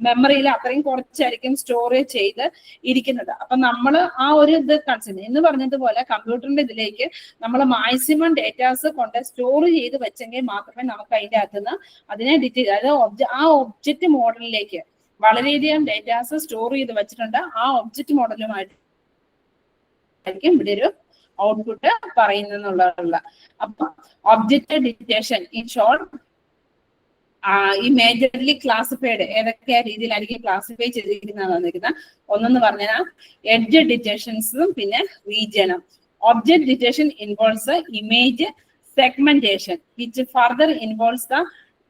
മെമ്മറിയിൽ അത്രയും കുറച്ചായിരിക്കും സ്റ്റോർ ചെയ്ത് ഇരിക്കുന്നത്. അപ്പൊ നമ്മൾ ആ ഒരു ഇത് കൺസിഡർ എന്ന് പറഞ്ഞതുപോലെ കമ്പ്യൂട്ടറിന്റെ ഇതിലേക്ക് നമ്മൾ മാക്സിമം ഡേറ്റാസ് കൊണ്ട് സ്റ്റോർ ചെയ്ത് വെച്ചെങ്കിൽ മാത്രമേ നമുക്ക് അതിന്റെ അകത്തുനിന്ന് അതിനെ ഡിറ്റക്ട്, അതായത് ആ ഒബ്ജക്റ്റ് മോഡലിലേക്ക് വളരെയധികം ഡേറ്റാസ് സ്റ്റോർ ചെയ്ത് വെച്ചിട്ടുണ്ട്. ആ ഒബ്ജക്റ്റ് മോഡലുമായിട്ട് ആയിരിക്കും ഇവിടെ ഒരു ഔട്ട്പുട്ട് പറയുന്നുള്ള. അപ്പൊ ഒബ്ജക്റ്റ് ഡിറ്റക്ഷൻ ഇൻ ഷോർട്ട് ഈ മേജർലി ക്ലാസിഫൈഡ് ഏതൊക്കെ രീതിയിലായിരിക്കും ക്ലാസിഫൈ ചെയ്തിരിക്കുന്ന ഒന്നെന്ന് പറഞ്ഞാൽ എഡ്ജ് ഡിറ്റക്ഷൻസും പിന്നെ റീജിയനും. Object detection involves image segmentation which further involves the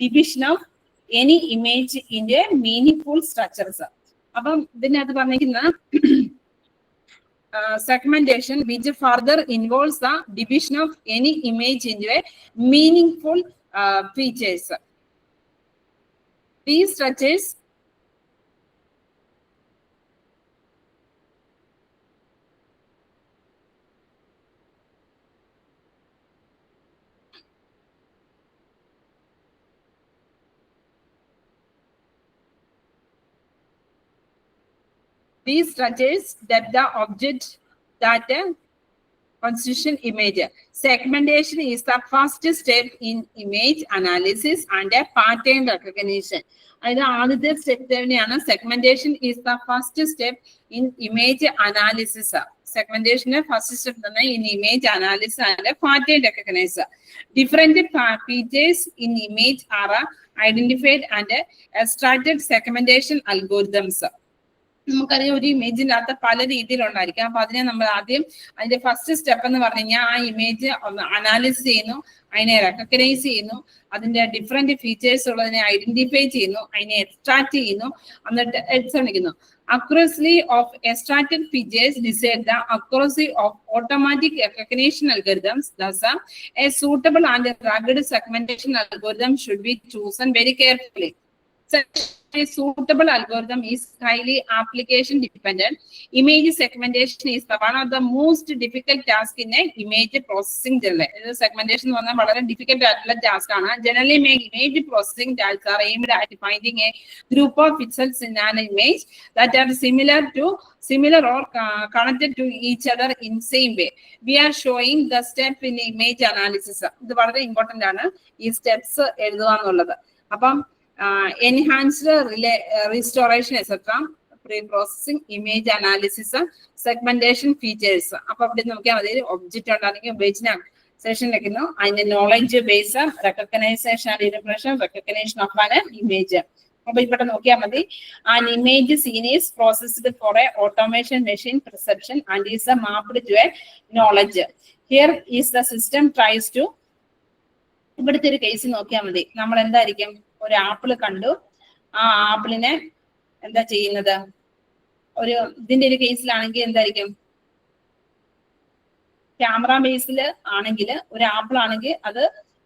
division of any image in a meaningful structures. അപ്പം ഇതിനകത്ത് പറഞ്ഞിരിക്കുന്ന segmentation which further involves the division of any image into a meaningful features. These structures that the object that constitution image. Segmentation is the first step in image analysis and a pattern recognition. അതായത് ആദ്യത്തെ step തന്നെയാണ് segmentation is the first step in image analysis. സെഗ്മെന്റേഷന്റെ first step തന്നെ in image analysis and pattern recognise. Different features in image are identified and extracted segmentation algorithms. നമുക്കറിയാം ഒരു ഇമേജിനകത്ത് പല രീതിയിലുണ്ടായിരിക്കും. അപ്പൊ അതിനെ നമ്മൾ ആദ്യം അതിന്റെ ഫസ്റ്റ് സ്റ്റെപ്പ് എന്ന് പറഞ്ഞു കഴിഞ്ഞാൽ ആ ഇമേജ് ഒന്ന് അനാലിസിസ് ചെയ്യുന്നു, അതിനെ റെക്കഗ്നൈസ് ചെയ്യുന്നു, അതിന്റെ ഡിഫറെന്റ് ഫീച്ചേഴ്സ് ഉള്ളതിനെ ഐഡന്റിഫൈ ചെയ്യുന്നു, അതിനെ എക്സ്ട്രാക്ട് ചെയ്യുന്നു, എന്നിട്ട് എക്സാമിക്കുന്നു. Accuracy of extracted features decide the accuracy of automatic recognition algorithms. Thus, a suitable and rugged segmentation algorithm should be chosen very carefully. A suitable algorithm is highly application dependent. Image segmentation is one of the most difficult tasks in a image processing. Segmentation is one of the difficult tasks. Generally, image processing tasks are aimed at finding a group of pixels in an image that are similar or connected to each other in same way. We are showing the step in image analysis. This is very important. These steps are enhanced restoration, etc., pre-processing, image analysis, segmentation features. Appo apdi nokkiya madi object undanengil ഉപയോഗിച്ച session വെക്കുന്നു. അതിന്റെ knowledge base, recognition and interpretation, recognition of an image. അപ്പൊ ഇവിടെ നോക്കിയാൽ മതി. An image scene is processed for a automation machine perception and is mapped to a knowledge. Here is the system tries to. ഇവിടുത്തെ ഒരു case നോക്കിയാൽ മതി. നമ്മൾ എന്തായിരിക്കും, ഒരു ആപ്പിൾ കണ്ടു, ആ ആപ്പിളിനെ എന്താ ചെയ്യുന്നത്, ഒരു ഇതിന്റെ ഒരു കേസിലാണെങ്കിൽ എന്തായിരിക്കും, ക്യാമറ ബേസിൽ ആണെങ്കിൽ ഒരു ആപ്പിൾ ആണെങ്കിൽ അത്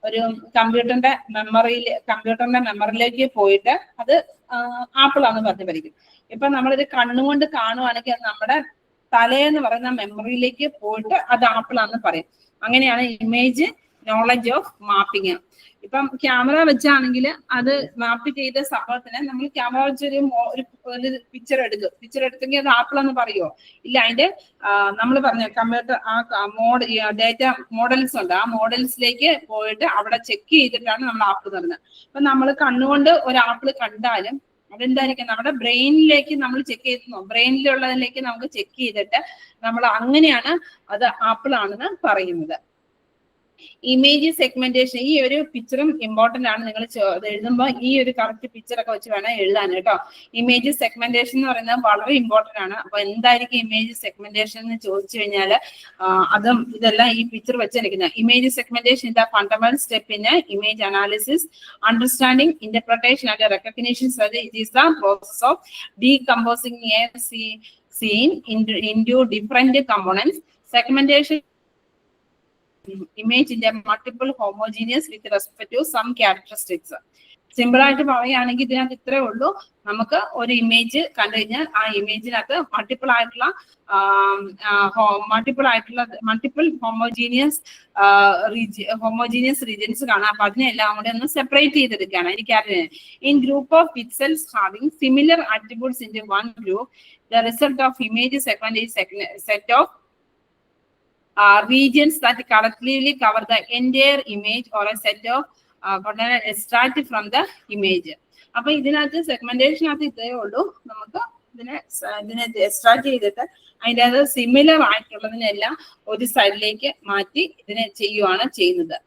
ഒരു കമ്പ്യൂട്ടറിന്റെ മെമ്മറിയിലേക്ക് പോയിട്ട് അത് ആപ്പിൾ ആണെന്ന് പറഞ്ഞു പഠിക്കും. ഇപ്പൊ നമ്മളിത് കണ്ണുകൊണ്ട് കാണുവാണെങ്കിൽ അത് നമ്മുടെ തലേന്ന് പറയുന്ന മെമ്മറിയിലേക്ക് പോയിട്ട് അത് ആപ്പിൾ ആണെന്ന് പറയും. അങ്ങനെയാണ് ഇമേജ് നോളജ് ഓഫ് മാപ്പിങ്. ഇപ്പം ക്യാമറ വെച്ചാണെങ്കിൽ അത് മാപ്പ് ചെയ്ത സംഭവത്തിന് നമ്മൾ ക്യാമറ വെച്ചൊരു പിക്ചർ എടുത്തെങ്കിൽ അത് ആപ്പിൾ എന്ന് പറയുമോ? ഇല്ല. അതിന്റെ നമ്മൾ പറഞ്ഞ കമ്പ്യൂട്ടർ ഡേറ്റ മോഡൽസ് ഉണ്ട്, ആ മോഡൽസിലേക്ക് പോയിട്ട് അവിടെ ചെക്ക് ചെയ്തിട്ടാണ് നമ്മൾ ആപ്പിൾ തരുന്നത്. അപ്പൊ നമ്മൾ കണ്ണുകൊണ്ട് ഒരു ആപ്പിൾ കണ്ടാലും അതെന്തായിരിക്കും, നമ്മുടെ ബ്രെയിനിലേക്ക് നമ്മൾ ചെക്ക് ചെയ്തു, ബ്രെയിനിലുള്ളതിലേക്ക് നമുക്ക് ചെക്ക് ചെയ്തിട്ട് നമ്മൾ അങ്ങനെയാണ് അത് ആപ്പിൾ ആണെന്ന് പറയുന്നത്. ഇമേജ് സെഗ്മെന്റേഷൻ, ഈ ഒരു പിക്ചറും ഇമ്പോർട്ടന്റ് ആണ്. നിങ്ങൾ എഴുതുമ്പോൾ ഈ ഒരു കറക്റ്റ് പിക്ചറൊക്കെ വെച്ച് വേണം എഴുതാൻ കേട്ടോ. ഇമേജ് സെഗ്മെന്റേഷൻ എന്ന് പറയുന്നത് വളരെ ഇമ്പോർട്ടന്റ് ആണ്. അപ്പൊ എന്തായിരിക്കും ഇമേജ് സെഗ്മെന്റേഷൻ എന്ന് ചോദിച്ചു കഴിഞ്ഞാൽ അതും ഇതെല്ലാം ഈ പിക്ചർ വെച്ചിരിക്കുന്നത്. Image segmentation is the fundamental step in image analysis, understanding, interpretation and recognition. It is the process of decomposing a scene into different components. Segmentation image in the multiple homogeneous with respect to some characteristics. Simple ആയിട്ട് പറയുകയാണെങ്കിൽ ഇതിനകത്ത് ഇത്രേ ഉള്ളൂ. നമുക്ക് ഒരു image കണ്ടു കഴിഞ്ഞാൽ ആ ഇമേജിനകത്ത് മൾട്ടിപ്പിൾ ഹോമോജീനിയസ് റീജിയൻസ് കാണാം. അപ്പൊ അതിനെല്ലാം കൂടെ ഒന്ന് സെപ്പറേറ്റ് ചെയ്തെടുക്കുകയാണ്. എനിക്ക് in group of pixels having similar attributes in one group, the result of image segment is set of regions that collectively cover the entire image or a set of extract from the image. അപ്പൊ ഇതിനകത്ത് സെഗ്മെന്റേഷനകത്ത് ഇത്രയേ ഉള്ളൂ. നമുക്ക് ഇതിനെ extract ചെയ്തിട്ട് അതിൻ്റെ അത് similar ആയിട്ടുള്ളതിനെല്ലാം ഒരു സൈഡിലേക്ക് മാറ്റി ഇതിനെ ചെയ്യുവാണ് ചെയ്യുന്നത്.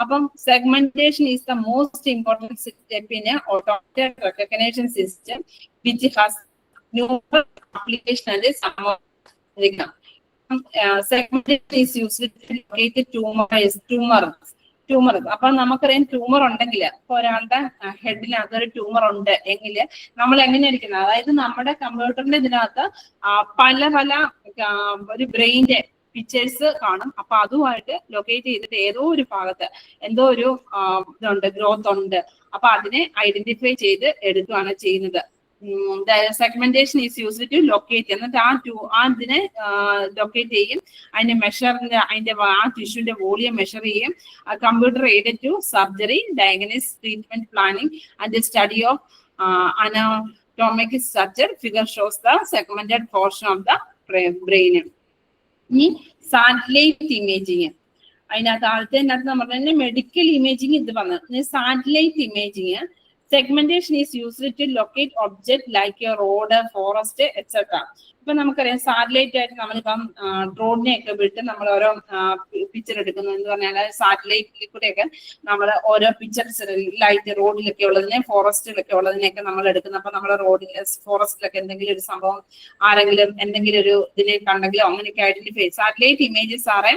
അപ്പം segmentation is the most important step in automated recognition system which has numeral application and സംഭവിക്കാം. Segmentation is used to locate tumors. അപ്പൊ നമുക്കറിയാം ട്യൂമർ ഉണ്ടെങ്കിൽ ഇപ്പൊ ഒരാളുടെ ഹെഡിൽ അതൊരു ട്യൂമർ ഉണ്ട് എങ്കിൽ നമ്മൾ എങ്ങനെയായിരിക്കുന്നത്, അതായത് നമ്മുടെ കമ്പ്യൂട്ടറിന്റെ ഇതിനകത്ത് പല പല ഒരു ബ്രെയിന്റെ പിക്ചേഴ്സ് കാണും. അപ്പൊ അതുമായിട്ട് ലൊക്കേറ്റ് ചെയ്തിട്ട് ഏതോ ഒരു ഭാഗത്ത് എന്തോ ഒരു ഇതുണ്ട്, ഗ്രോത്ത് ഉണ്ട്. അപ്പൊ അതിനെ ഐഡന്റിഫൈ ചെയ്ത് എടുക്കുകയാണ് ചെയ്യുന്നത്. Segmentation is used to locate, എന്നിട്ട് അതിനെ ലൊക്കേറ്റ് ചെയ്യും, അതിന്റെ മെഷറിന്റെ അതിന്റെ ആ ടിഷ്യൂന്റെ വോളിയം മെഷർ ചെയ്യും. Computer aided to surgery, diagnosis, treatment planning and study of anatomic structure. Figure shows the segmented portion of the brain. ഇനി സാറ്റലൈറ്റ് ഇമേജിങ്, അതിനകത്ത് ആദ്യത്തെ നമ്മൾ തന്നെ മെഡിക്കൽ ഇമേജിങ് ഇത് വന്നത്. Satellite imaging segmentation is used to locate object like a road, forest, etc. ഇപ്പൊ നമുക്കറിയാം satellite ആയിട്ട് നമ്മളിപ്പം ഡ്രോണിനെയൊക്കെ വിട്ട് നമ്മൾ ഓരോ പിക്ചർ എടുക്കുന്നു എന്ന് പറഞ്ഞാൽ സാറ്റലൈറ്റിൽ കൂടെയൊക്കെ നമ്മൾ ഓരോ പിക്ചർസ് ലൈറ്റ് റോഡിലൊക്കെ ഉള്ളതിനെ ഫോറസ്റ്റിലൊക്കെ ഉള്ളതിനെയൊക്കെ നമ്മൾ എടുക്കുന്നു. അപ്പൊ നമ്മുടെ റോഡിൽ ഫോറസ്റ്റിലൊക്കെ എന്തെങ്കിലും ഒരു സംഭവം ആരെങ്കിലും എന്തെങ്കിലും ഒരു ഇതിനെ കണ്ടെങ്കിലോ അങ്ങനെയൊക്കെ identify. Satellite images R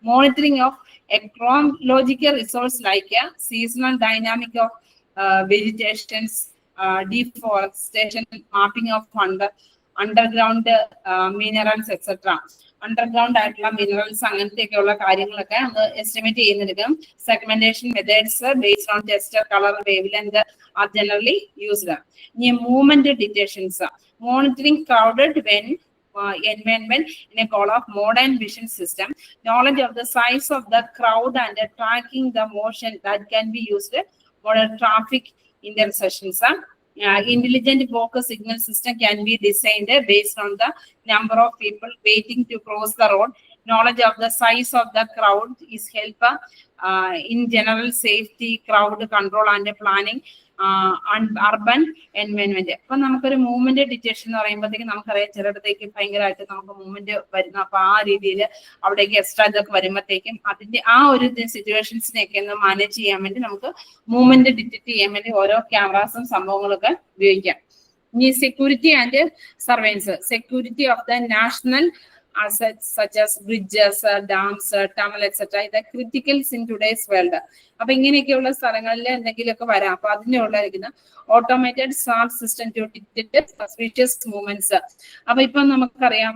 monitoring of ecological resource like a seasonal dynamic of vegetations, deforestation, mapping of underground minerals, etc. Underground ആയിട്ടുള്ള മിനറൽസ് അങ്ങനത്തെയൊക്കെ ഉള്ള കാര്യങ്ങളൊക്കെ എസ്റ്റിമേറ്റ് ചെയ്യുന്നതിനും segmentation methods based on tester, colour, wavelength are generally used. ഇനി movement detections, monitoring crowded when environment in a call of modern vision system, knowledge of the size of the crowd and tracking the motion that can be used for traffic intersections. Intelligent focus signal system can be designed based on the number of people waiting to cross the road. Knowledge of the size of the crowd is help in general safety, crowd control and planning urban environment. അപ്പൊ നമുക്കൊരു movement detection എന്ന് പറയുമ്പോഴത്തേക്ക് നമുക്കറിയാം ചിലയിടത്തേക്ക് ഭയങ്കരമായിട്ട് നമുക്ക് movement വരുന്നു. അപ്പൊ ആ രീതിയിൽ അവിടേക്ക് എക്സ്ട്രാ ഇതൊക്കെ വരുമ്പോഴത്തേക്കും അതിന്റെ ആ ഒരു സിറ്റുവേഷൻസിനെയൊക്കെ ഒന്ന് മാനേജ് ചെയ്യാൻ വേണ്ടി നമുക്ക് മൂവ്മെന്റ് ഡിറ്റക്ട് ചെയ്യാൻ വേണ്ടി ഓരോ ക്യാമറാസും സംഭവങ്ങളൊക്കെ ഉപയോഗിക്കാം. ഇനി security and surveillance, security of the national assets such as bridges, dams, tunnel, etc. ഇത് ക്രിട്ടിക്കൽസ് ഇൻ ടുഡേസ് വേൾഡ്. അപ്പൊ ഇങ്ങനെയൊക്കെയുള്ള സ്ഥലങ്ങളിൽ എന്തെങ്കിലുമൊക്കെ വരാം. അപ്പൊ അതിനുള്ളതായിരിക്കുന്ന automated smart system to detect suspicious movements. അപ്പൊ ഇപ്പൊ നമുക്കറിയാം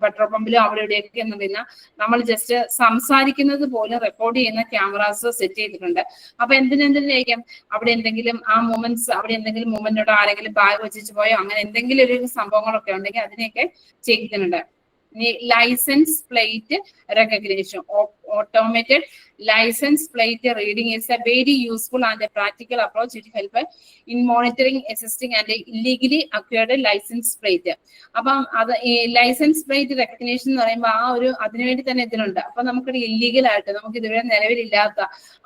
പെട്രോൾ പമ്പിലും അവിടെ ഇവിടെയൊക്കെ എന്ന് പറഞ്ഞാൽ നമ്മൾ ജസ്റ്റ് സംസാരിക്കുന്നത് പോലും റെക്കോർഡ് ചെയ്യുന്ന ക്യാമറാസ് സെറ്റ് ചെയ്തിട്ടുണ്ട്. അപ്പൊ എന്തിനായിരിക്കും അവിടെ എന്തെങ്കിലും ആ മൂവ്മെന്റ്സ്, അവിടെ എന്തെങ്കിലും മൂവ്മെന്റോടെ ആരെങ്കിലും ബാഗ് വെച്ചിട്ട് പോയോ അങ്ങനെ എന്തെങ്കിലും ഒരു സംഭവങ്ങളൊക്കെ ഉണ്ടെങ്കിൽ അതിനെയൊക്കെ ചെയ്യുന്നുണ്ട്. License plate recognition, automated license plate reading is a very useful and a practical approach to help in monitoring, assisting and illegally acquired license plate. അപ്പം അത് ഈ ലൈസൻസ് പ്ലേറ്റ് റെക്കഗ്നേഷൻ എന്ന് പറയുമ്പോൾ ആ ഒരു അതിനുവേണ്ടി തന്നെ ഇതിനുണ്ട്. അപ്പൊ നമുക്ക് ഇല്ലീഗൽ ആയിട്ട് നമുക്ക് ഇതുവരെ നിലവിലില്ലാത്ത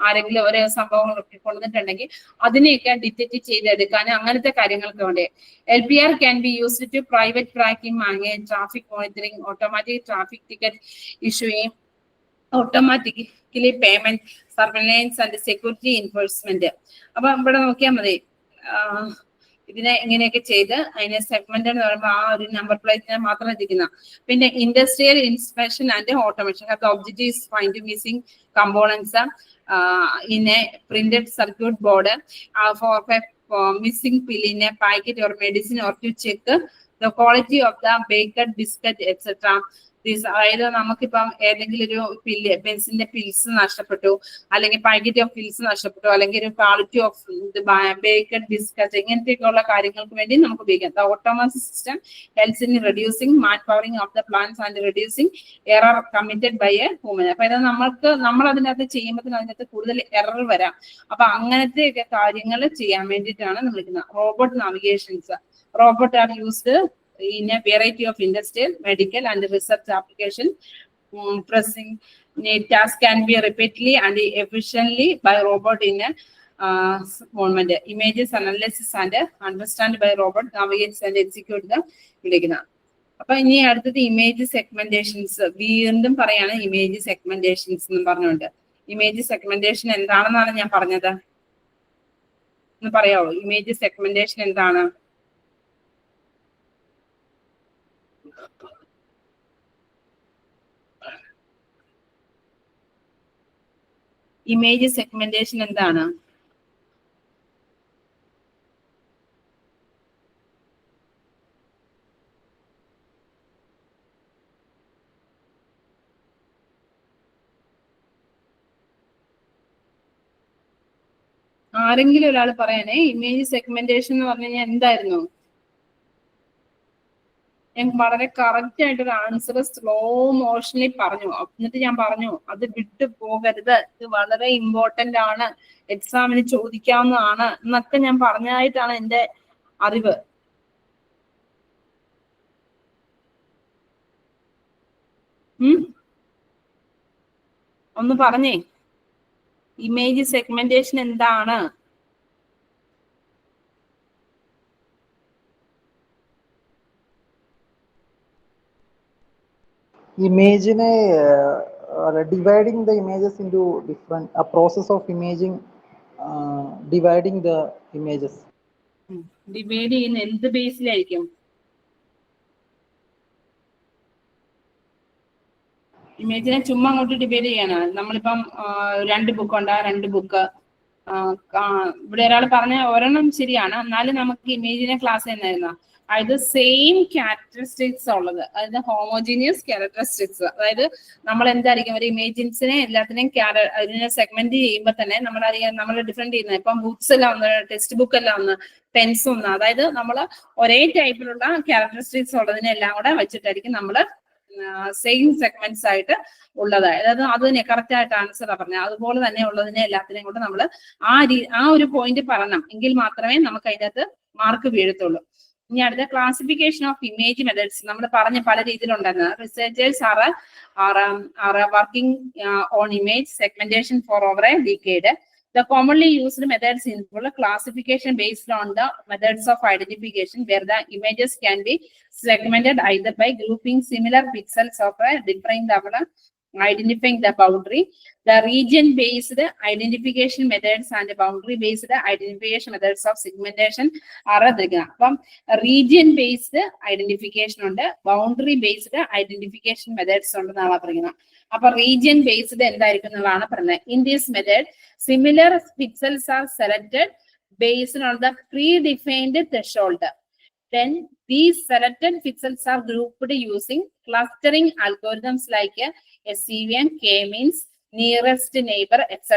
ആരെങ്കിലും ഓരോ സംഭവങ്ങളൊക്കെ കൊണ്ടുവന്നിട്ടുണ്ടെങ്കിൽ അതിനെയൊക്കെ ഡിറ്റക്ട് ചെയ്തെടുക്കാൻ അങ്ങനത്തെ കാര്യങ്ങൾക്ക് വേണ്ടി LPR can be used to private tracking, manage traffic monitoring, automatic traffic ticket issuing, automatically payment, surveillance and security enforcement. അപ്പൊ ഇവിടെ നോക്കിയാൽ മതി ഇതിനെ ഇങ്ങനെയൊക്കെ ചെയ്ത് അതിനെ സെഗ്മെന്റ് എന്ന് പറയുമ്പോൾ ആ ഒരു നമ്പർ പ്ലേറ്റിനെ മാത്രം എത്തിക്കുന്ന. പിന്നെ ഇൻഡസ്ട്രിയൽ ഇൻസ്പെക്ഷൻ ആൻഡ് ഓട്ടോമേഷൻ, അത് objectives find missing components in a printed circuit board for missing pill in a packet or medicine, or to check the quality of the baked biscuit, etc. അതായത് നമുക്കിപ്പം ഏതെങ്കിലും ഒരു pill പെൻസിലിന്റെ pills നഷ്ടപ്പെട്ടു, അല്ലെങ്കിൽ packet of pills നഷ്ടപ്പെട്ടു, അല്ലെങ്കിൽ ഒരു quality of baked biscuit, ഇങ്ങനത്തെയൊക്കെ ഉള്ള കാര്യങ്ങൾക്ക് വേണ്ടി നമുക്ക് ഉപയോഗിക്കാം. The automatic system helps in reducing man powering of the plants and reducing error committed by a human. അപ്പൊ ഇത് നമ്മൾ അതിനകത്ത് ചെയ്യുമ്പോൾ അതിനകത്ത് കൂടുതൽ എറർ വരാം. അപ്പൊ അങ്ങനത്തെയൊക്കെ കാര്യങ്ങൾ ചെയ്യാൻ വേണ്ടിയിട്ടാണ് നമ്മൾ വിളിക്കുന്നത്. Robot navigations, robot are used in a variety of industrial, medical and research application. Pressing task can be repeatedly and efficiently by robot in a movement. Images analysis and understand by robot navigates and execute the അപ്പൊ ഇനി അടുത്തത് image സെഗ്മെന്റേഷൻസ്. വീണ്ടും പറയാണ് image സെഗ്മെന്റേഷൻസ് എന്ന് പറഞ്ഞുകൊണ്ട്. Image segmentation എന്താണെന്നാണ് ഞാൻ പറഞ്ഞത്, ഒന്ന് പറയാവോ? ഇമേജ് സെഗ്മെന്റേഷൻ എന്താണ്? ഇമേജ് സെഗ്മെന്റേഷൻ എന്താണ്? ആരെങ്കിലും ഒരാൾ പറയാനേ. ഇമേജ് സെഗ്മെന്റേഷൻ എന്ന് പറഞ്ഞു കഴിഞ്ഞാൽ എന്തായിരുന്നു? ഞാൻ വളരെ കറക്റ്റ് ആയിട്ടൊരു ആൻസർ സ്ലോ മോഷനിൽ പറഞ്ഞു. എന്നിട്ട് ഞാൻ പറഞ്ഞു അത് വിട്ടു പോകരുത്, ഇത് വളരെ ഇമ്പോർട്ടന്റ് ആണ്, എക്സാമിന് ചോദിക്കാവുന്നതാണ് എന്നൊക്കെ ഞാൻ പറഞ്ഞതായിട്ടാണ് എന്റെ അറിവ്. ഒന്ന് പറഞ്ഞേ, ഇമേജ് സെഗ്മെന്റേഷൻ എന്താണ്? ഇമേജിനെ dividing the images into different, a process of imaging, dividing the images. Divide ചെയ്യുന്ന എന്ത് ബേസിലായിരിക്കും? ഇമേജിനെ ചുമ്മാ അങ്ങോട്ട് ഡിവൈഡ് ചെയ്യാണ്. നമ്മളിപ്പം 2 ബുക്ക് ഉണ്ട്, 2 ബുക്ക് ഇവിടെ ഒരാൾ പറഞ്ഞ ഒരെണ്ണം ശരിയാണ്, എന്നാലും നമുക്ക് ഇമേജിനെ ക്ലാസ് എന്നായിരുന്നു അതായത് സെയിം ക്യാരക്ടറിസ്റ്റിക്സ് ഉള്ളത്, അതായത് ഹോമോജീനിയസ് ക്യാരക്ടറിസ്റ്റിക്സ്. അതായത് നമ്മൾ എന്തായിരിക്കും ഒരു ഇമേജിൻസിനെ എല്ലാത്തിനെയും അതിനെ സെഗ്മെന്റ് ചെയ്യുമ്പോൾ തന്നെ നമ്മൾ ഡിഫറെന്റ് ചെയ്യുന്നത്. ഇപ്പം ബുക്സ് എല്ലാം ഒന്ന്, ടെക്സ്റ്റ് ബുക്ക് എല്ലാം ഒന്ന്, പെൻസ് ഒന്ന്, അതായത് നമ്മൾ ഒരേ ടൈപ്പിലുള്ള ക്യാരക്ടറിസ്റ്റിക്സ് ഉള്ളതിനെ എല്ലാം കൂടെ വെച്ചിട്ടായിരിക്കും നമ്മൾ സെയിം സെഗ്മെന്റ്സ് ആയിട്ട് ഉള്ളത്. അതായത് അത് തന്നെ കറക്റ്റ് ആയിട്ട് ആൻസർ പറഞ്ഞത്. അതുപോലെ തന്നെ ഉള്ളതിനെ എല്ലാത്തിനെയും കൊണ്ട് നമ്മൾ ആ ഒരു പോയിന്റ് പറയണം, എങ്കിൽ മാത്രമേ നമുക്ക് അതിനകത്ത് മാർക്ക് വീഴത്തുള്ളൂ. ഇനി അടുത്ത ക്ലാസിഫിക്കേഷൻ ഓഫ് ഇമേജ് മെത്തേഡ്സ്. നമ്മൾ പറഞ്ഞ പല രീതിയിലുണ്ടെന്ന്. Researchers are working on image segmentation for over a decade. The commonly used methods include classification based on the methods of identification, where the images can be segmented either by grouping similar pixels of a different level, identifying the boundary. The region-based identification methods and boundary-based identification methods of segmentation are there. From region-based identification ഉണ്ട്, boundary-based identification methods ഉണ്ടെന്നാണ് പറയുന്നത്. അപ്പൊ region based എന്തായിരിക്കും എന്നുള്ളതാണ് പറയുന്നത്. In this method similar pixels are selected based on the predefined threshold. Then these selected pixels are grouped using clustering algorithms like SCVM, K-means, nearest neighbor, etc.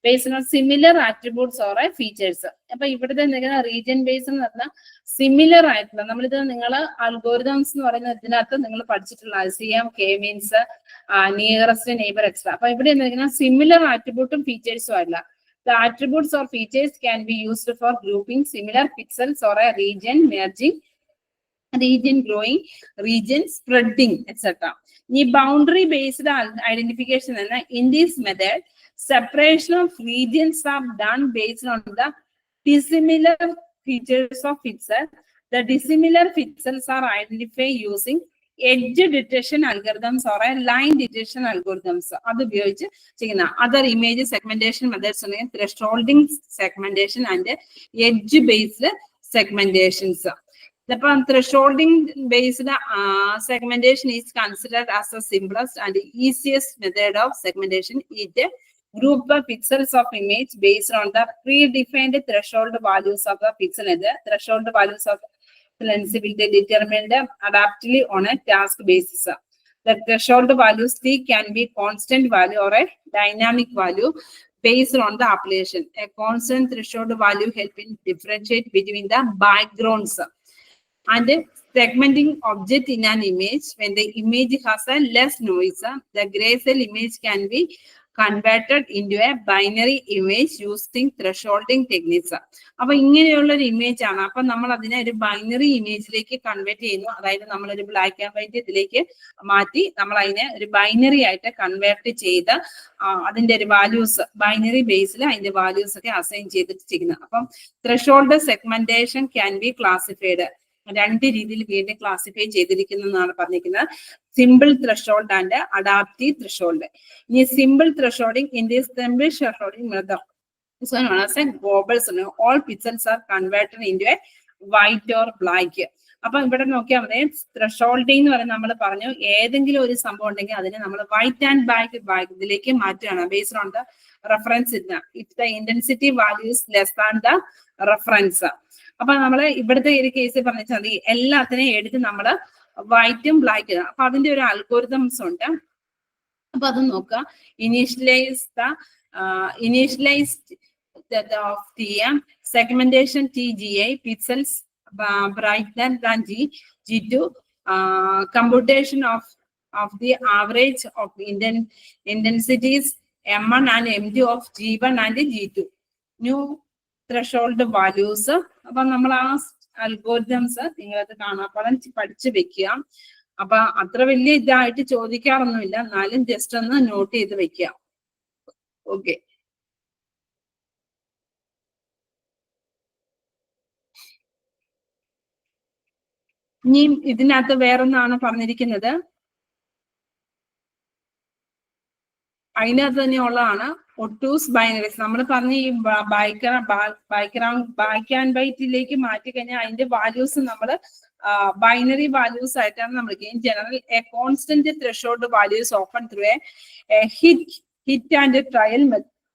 based on similar attributes or features. അപ്പൊ ഇവിടുത്തെ region base എന്ന് പറഞ്ഞാൽ similar ആയിട്ടുള്ള, നമ്മളിത് നിങ്ങൾ algorithms എന്ന് പറയുന്ന ഇതിനകത്ത് നിങ്ങൾ പഠിച്ചിട്ടുള്ള SCVM, K-means, nearest neighbour, etcetera. അപ്പൊ ഇവിടെ എന്തെങ്കിലും സിമിലർ ആട്രിബ്യൂട്ടും ഫീച്ചേഴ്സും അല്ല. The attributes or features can be used for grouping similar pixels or a region merging, region growing, region spreading, etc. The boundary based identification, in this method separation of regions are done based on the dissimilar features of pixels. The dissimilar pixels are identified using edge detection algorithms or a line detection algorithms. അത് ഉപയോഗിച്ച് ചെയ്യുന്ന other image segmentation methods are thresholding segmentation and edge based segmentations. The thresholding based segmentation is considered as the simplest and easiest method of segmentation. It group the pixels of image based on the predefined threshold values of the pixel. The threshold values of lens will be determined adaptively on a task basis. The threshold values can be constant value or a dynamic value based on the application. A constant threshold value helps in differentiate between the backgrounds and segmenting object in an image. When the image has a less noise, the gray cell image can be converted into a binary image using thresholding techniques. അപ്പൊ ഇങ്ങനെയുള്ള ഒരു image ആണ്. അപ്പൊ നമ്മൾ അതിനെ ഒരു binary ഇമേജിലേക്ക് convert ചെയ്യുന്നു. അതായത് നമ്മളൊരു ബ്ലാക്ക് ആൻഡ് വൈറ്റ് ഇതിലേക്ക് മാറ്റി നമ്മൾ അതിനെ ഒരു ബൈനറി ആയിട്ട് കൺവേർട്ട് ചെയ്ത് അതിന്റെ ഒരു വാല്യൂസ് ബൈനറി ബേസിൽ അതിന്റെ വാല്യൂസ് ഒക്കെ അസൈൻ ചെയ്തിട്ട് ചെയ്യുന്നത്. അപ്പം threshold segmentation can be classified. രണ്ട് രീതിയിൽ വീണ്ടും ക്ലാസിഫൈ ചെയ്തിരിക്കുന്നതാണ് പറഞ്ഞിരിക്കുന്നത്. Simple threshold and adaptive threshold. ഇനി simple thresholding in this simple thresholding method so known as a globals, all pixels are converted into a white or black. അപ്പൊ ഇവിടെ നോക്കിയാൽ മതി, ത്രെഷോൾഡിംഗ് എന്ന് പറയുന്നത് നമ്മൾ പറഞ്ഞു ഏതെങ്കിലും ഒരു സംഭവം ഉണ്ടെങ്കിൽ അതിനെ നമ്മൾ വൈറ്റ് ആൻഡ് ബ്ലാക്ക് ഇതിലേക്ക് മാറ്റുകയാണ് based on the reference. If the intensity value is less than the reference. അപ്പൊ നമ്മള് ഇവിടുത്തെ ഒരു കേസ് പറഞ്ഞാൽ മതി, എല്ലാത്തിനെയും എടുത്ത് നമ്മൾ വൈറ്റും ബ്ലാക്കും. അപ്പൊ അതിന്റെ ഒരു അൽഗോരിതംസ് ഉണ്ട്. അപ്പൊ അത് നോക്കുക. Initialized of the segmentation TGA pixels brighter than G2, computation of the average of intensities M1 and M2 of G1 and G2, new threshold values. അപ്പൊ നമ്മൾ ആ അൽഗോരിതംസ് നിങ്ങളത് കാണാപ്പാടം പഠിച്ചു വെക്കുക. അപ്പൊ അത്ര വലിയ ഇതായിട്ട് ചോദിക്കാറൊന്നുമില്ല, എന്നാലും ജസ്റ്റ് ഒന്ന് നോട്ട് ചെയ്ത് വെക്കുക. ഓക്കെ, ഇനി ഇതിനകത്ത് വേറൊന്നാണ് പറഞ്ഞിരിക്കുന്നത്. അതിനകത്ത് തന്നെ ഉള്ളതാണ് ഒട്ടൂസ് ബൈനറീസ്. നമ്മൾ പറഞ്ഞ ഈ ബാക്ക് ആൻഡ് ബൈറ്റിലേക്ക് മാറ്റി കഴിഞ്ഞാൽ അതിന്റെ വാല്യൂസ് നമ്മൾ ബൈനറി വാല്യൂസ് ആയിട്ടാണ് നമ്മൾ in general A constant threshold values open through A hit and trial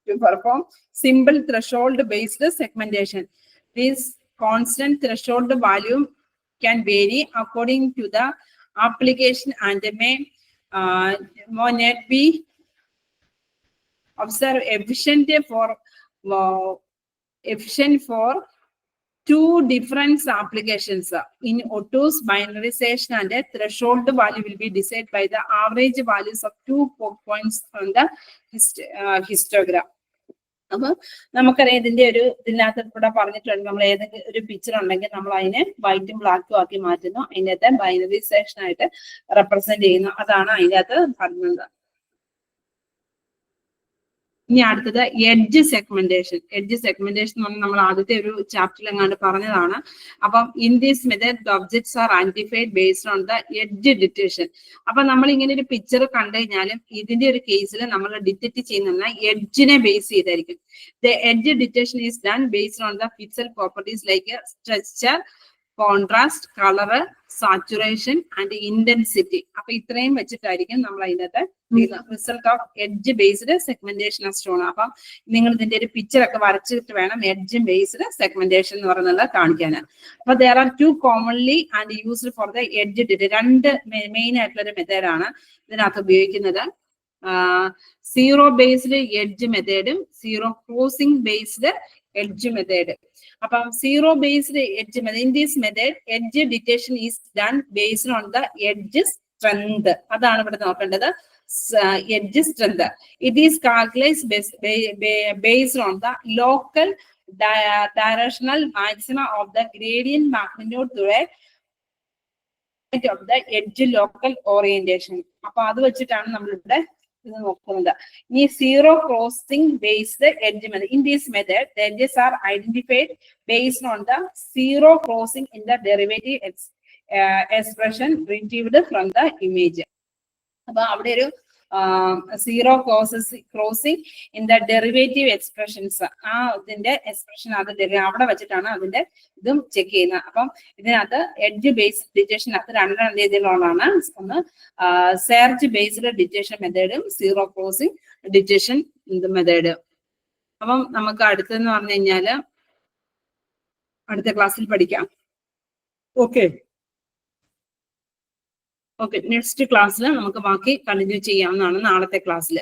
to perform simple threshold based segmentation. This constant threshold value can vary according to the application and may not be observed efficient for two different applications. In Otto's binarization, and a threshold value will be decided by the average values of 2 points from the histogram. അപ്പൊ നമുക്കറിയാം ഇതിന്റെ ഒരു ഇതിനകത്ത് കൂടെ പറഞ്ഞിട്ടുണ്ട്, നമ്മൾ ഏതെങ്കിലും ഒരു പിക്ചർ ഉണ്ടെങ്കിൽ നമ്മൾ അതിനെ വൈറ്റും ബ്ലാക്കും ആക്കി മാറ്റുന്നു, അതിനകത്ത് ബൈനറൈസേഷൻ ആയിട്ട് റെപ്രസെന്റ് ചെയ്യുന്നു. അതാണ് അതിനകത്ത് പറഞ്ഞത്. ഇനി അടുത്തത് എഡ്ജ് സെഗ്മെന്റേഷൻ. എഡ്ജ് സെഗ്മെന്റേഷൻ എന്ന് പറഞ്ഞാൽ നമ്മൾ ആദ്യത്തെ ഒരു ചാപ്റ്ററിൽ എങ്ങാണ്ട് പറഞ്ഞതാണ്. അപ്പം in this method the objects R identified based on the edge detection. അപ്പൊ നമ്മൾ ഇങ്ങനെ ഒരു പിക്ചർ കണ്ടു കഴിഞ്ഞാലും ഇതിന്റെ ഒരു കേസിൽ നമ്മൾ ഡിറ്റക്ട് ചെയ്യുന്ന എഡ്ജിനെ ബേസ് ചെയ്തായിരിക്കും. The edge detection is done based on the pixel properties like structure, contrast, colour, saturation and intensity. അപ്പൊ ഇത്രയും വെച്ചിട്ടായിരിക്കും നമ്മൾ അതിനകത്ത് result of edge based segmentation stone. അപ്പം നിങ്ങൾ ഇതിന്റെ ഒരു പിക്ചർ ഒക്കെ വരച്ചിട്ട് വേണം എഡ്ജ് ബേസ്ഡ് സെഗ്മെന്റേഷൻ എന്ന് പറയുന്നത് കാണിക്കാൻ. അപ്പൊ there are two commonly and used for the edge detection. രണ്ട് മെയിൻ ആയിട്ടുള്ള ഒരു മെത്തേഡാണ് ഇതിനകത്ത് ഉപയോഗിക്കുന്നത്. സീറോ ബേസ്ഡ് എഡ്ജ് മെത്തേഡും zero crossing based edge method. അപ്പം zero based edge method, in this method edge detection is done based on the edge strength. അതാണ് ഇവിടെ നോക്കേണ്ടത്. Edge strength it is calculate based on the local directional maxima of the gradient magnitude through a of the edge local orientation. അപ്പൊ അത് വെച്ചിട്ടാണ് നമ്മളിവിടെ ഇത് നോക്കുന്നത്. ഈ zero crossing based edge method. In this method the edges are identified based on the zero crossing in the derivative expression retrieved from the image. അപ്പൊ അവിടെ ഒരു zero crossing in the derivative expressions, ആ ഇതിന്റെ expression അത് അവിടെ വെച്ചിട്ടാണ് അതിന്റെ ഇതും ചെക്ക് ചെയ്യുന്നത്. അപ്പം ഇതിനകത്ത് എഡ്ജ് ബേസ്ഡ് ഡിറ്റക്ഷൻ രണ്ട് രീതിയിലുള്ളതാണ്. ഒന്ന് സെർച്ച് ബേസ്ഡ് ഡിറ്റക്ഷൻ മെത്തേഡും സീറോ ക്രോസിംഗ് ഡിറ്റക്ഷൻ മെത്തേഡ്. അപ്പം നമുക്ക് അടുത്തെന്ന് പറഞ്ഞു കഴിഞ്ഞാല് അടുത്ത ക്ലാസ്സിൽ പഠിക്കാം. ഓക്കെ, നെക്സ്റ്റ് ക്ലാസ്സിൽ നമുക്ക് ബാക്കി കണ്ടിന്യൂ ചെയ്യാവുന്നതാണ് നാളത്തെ ക്ലാസ്സിൽ.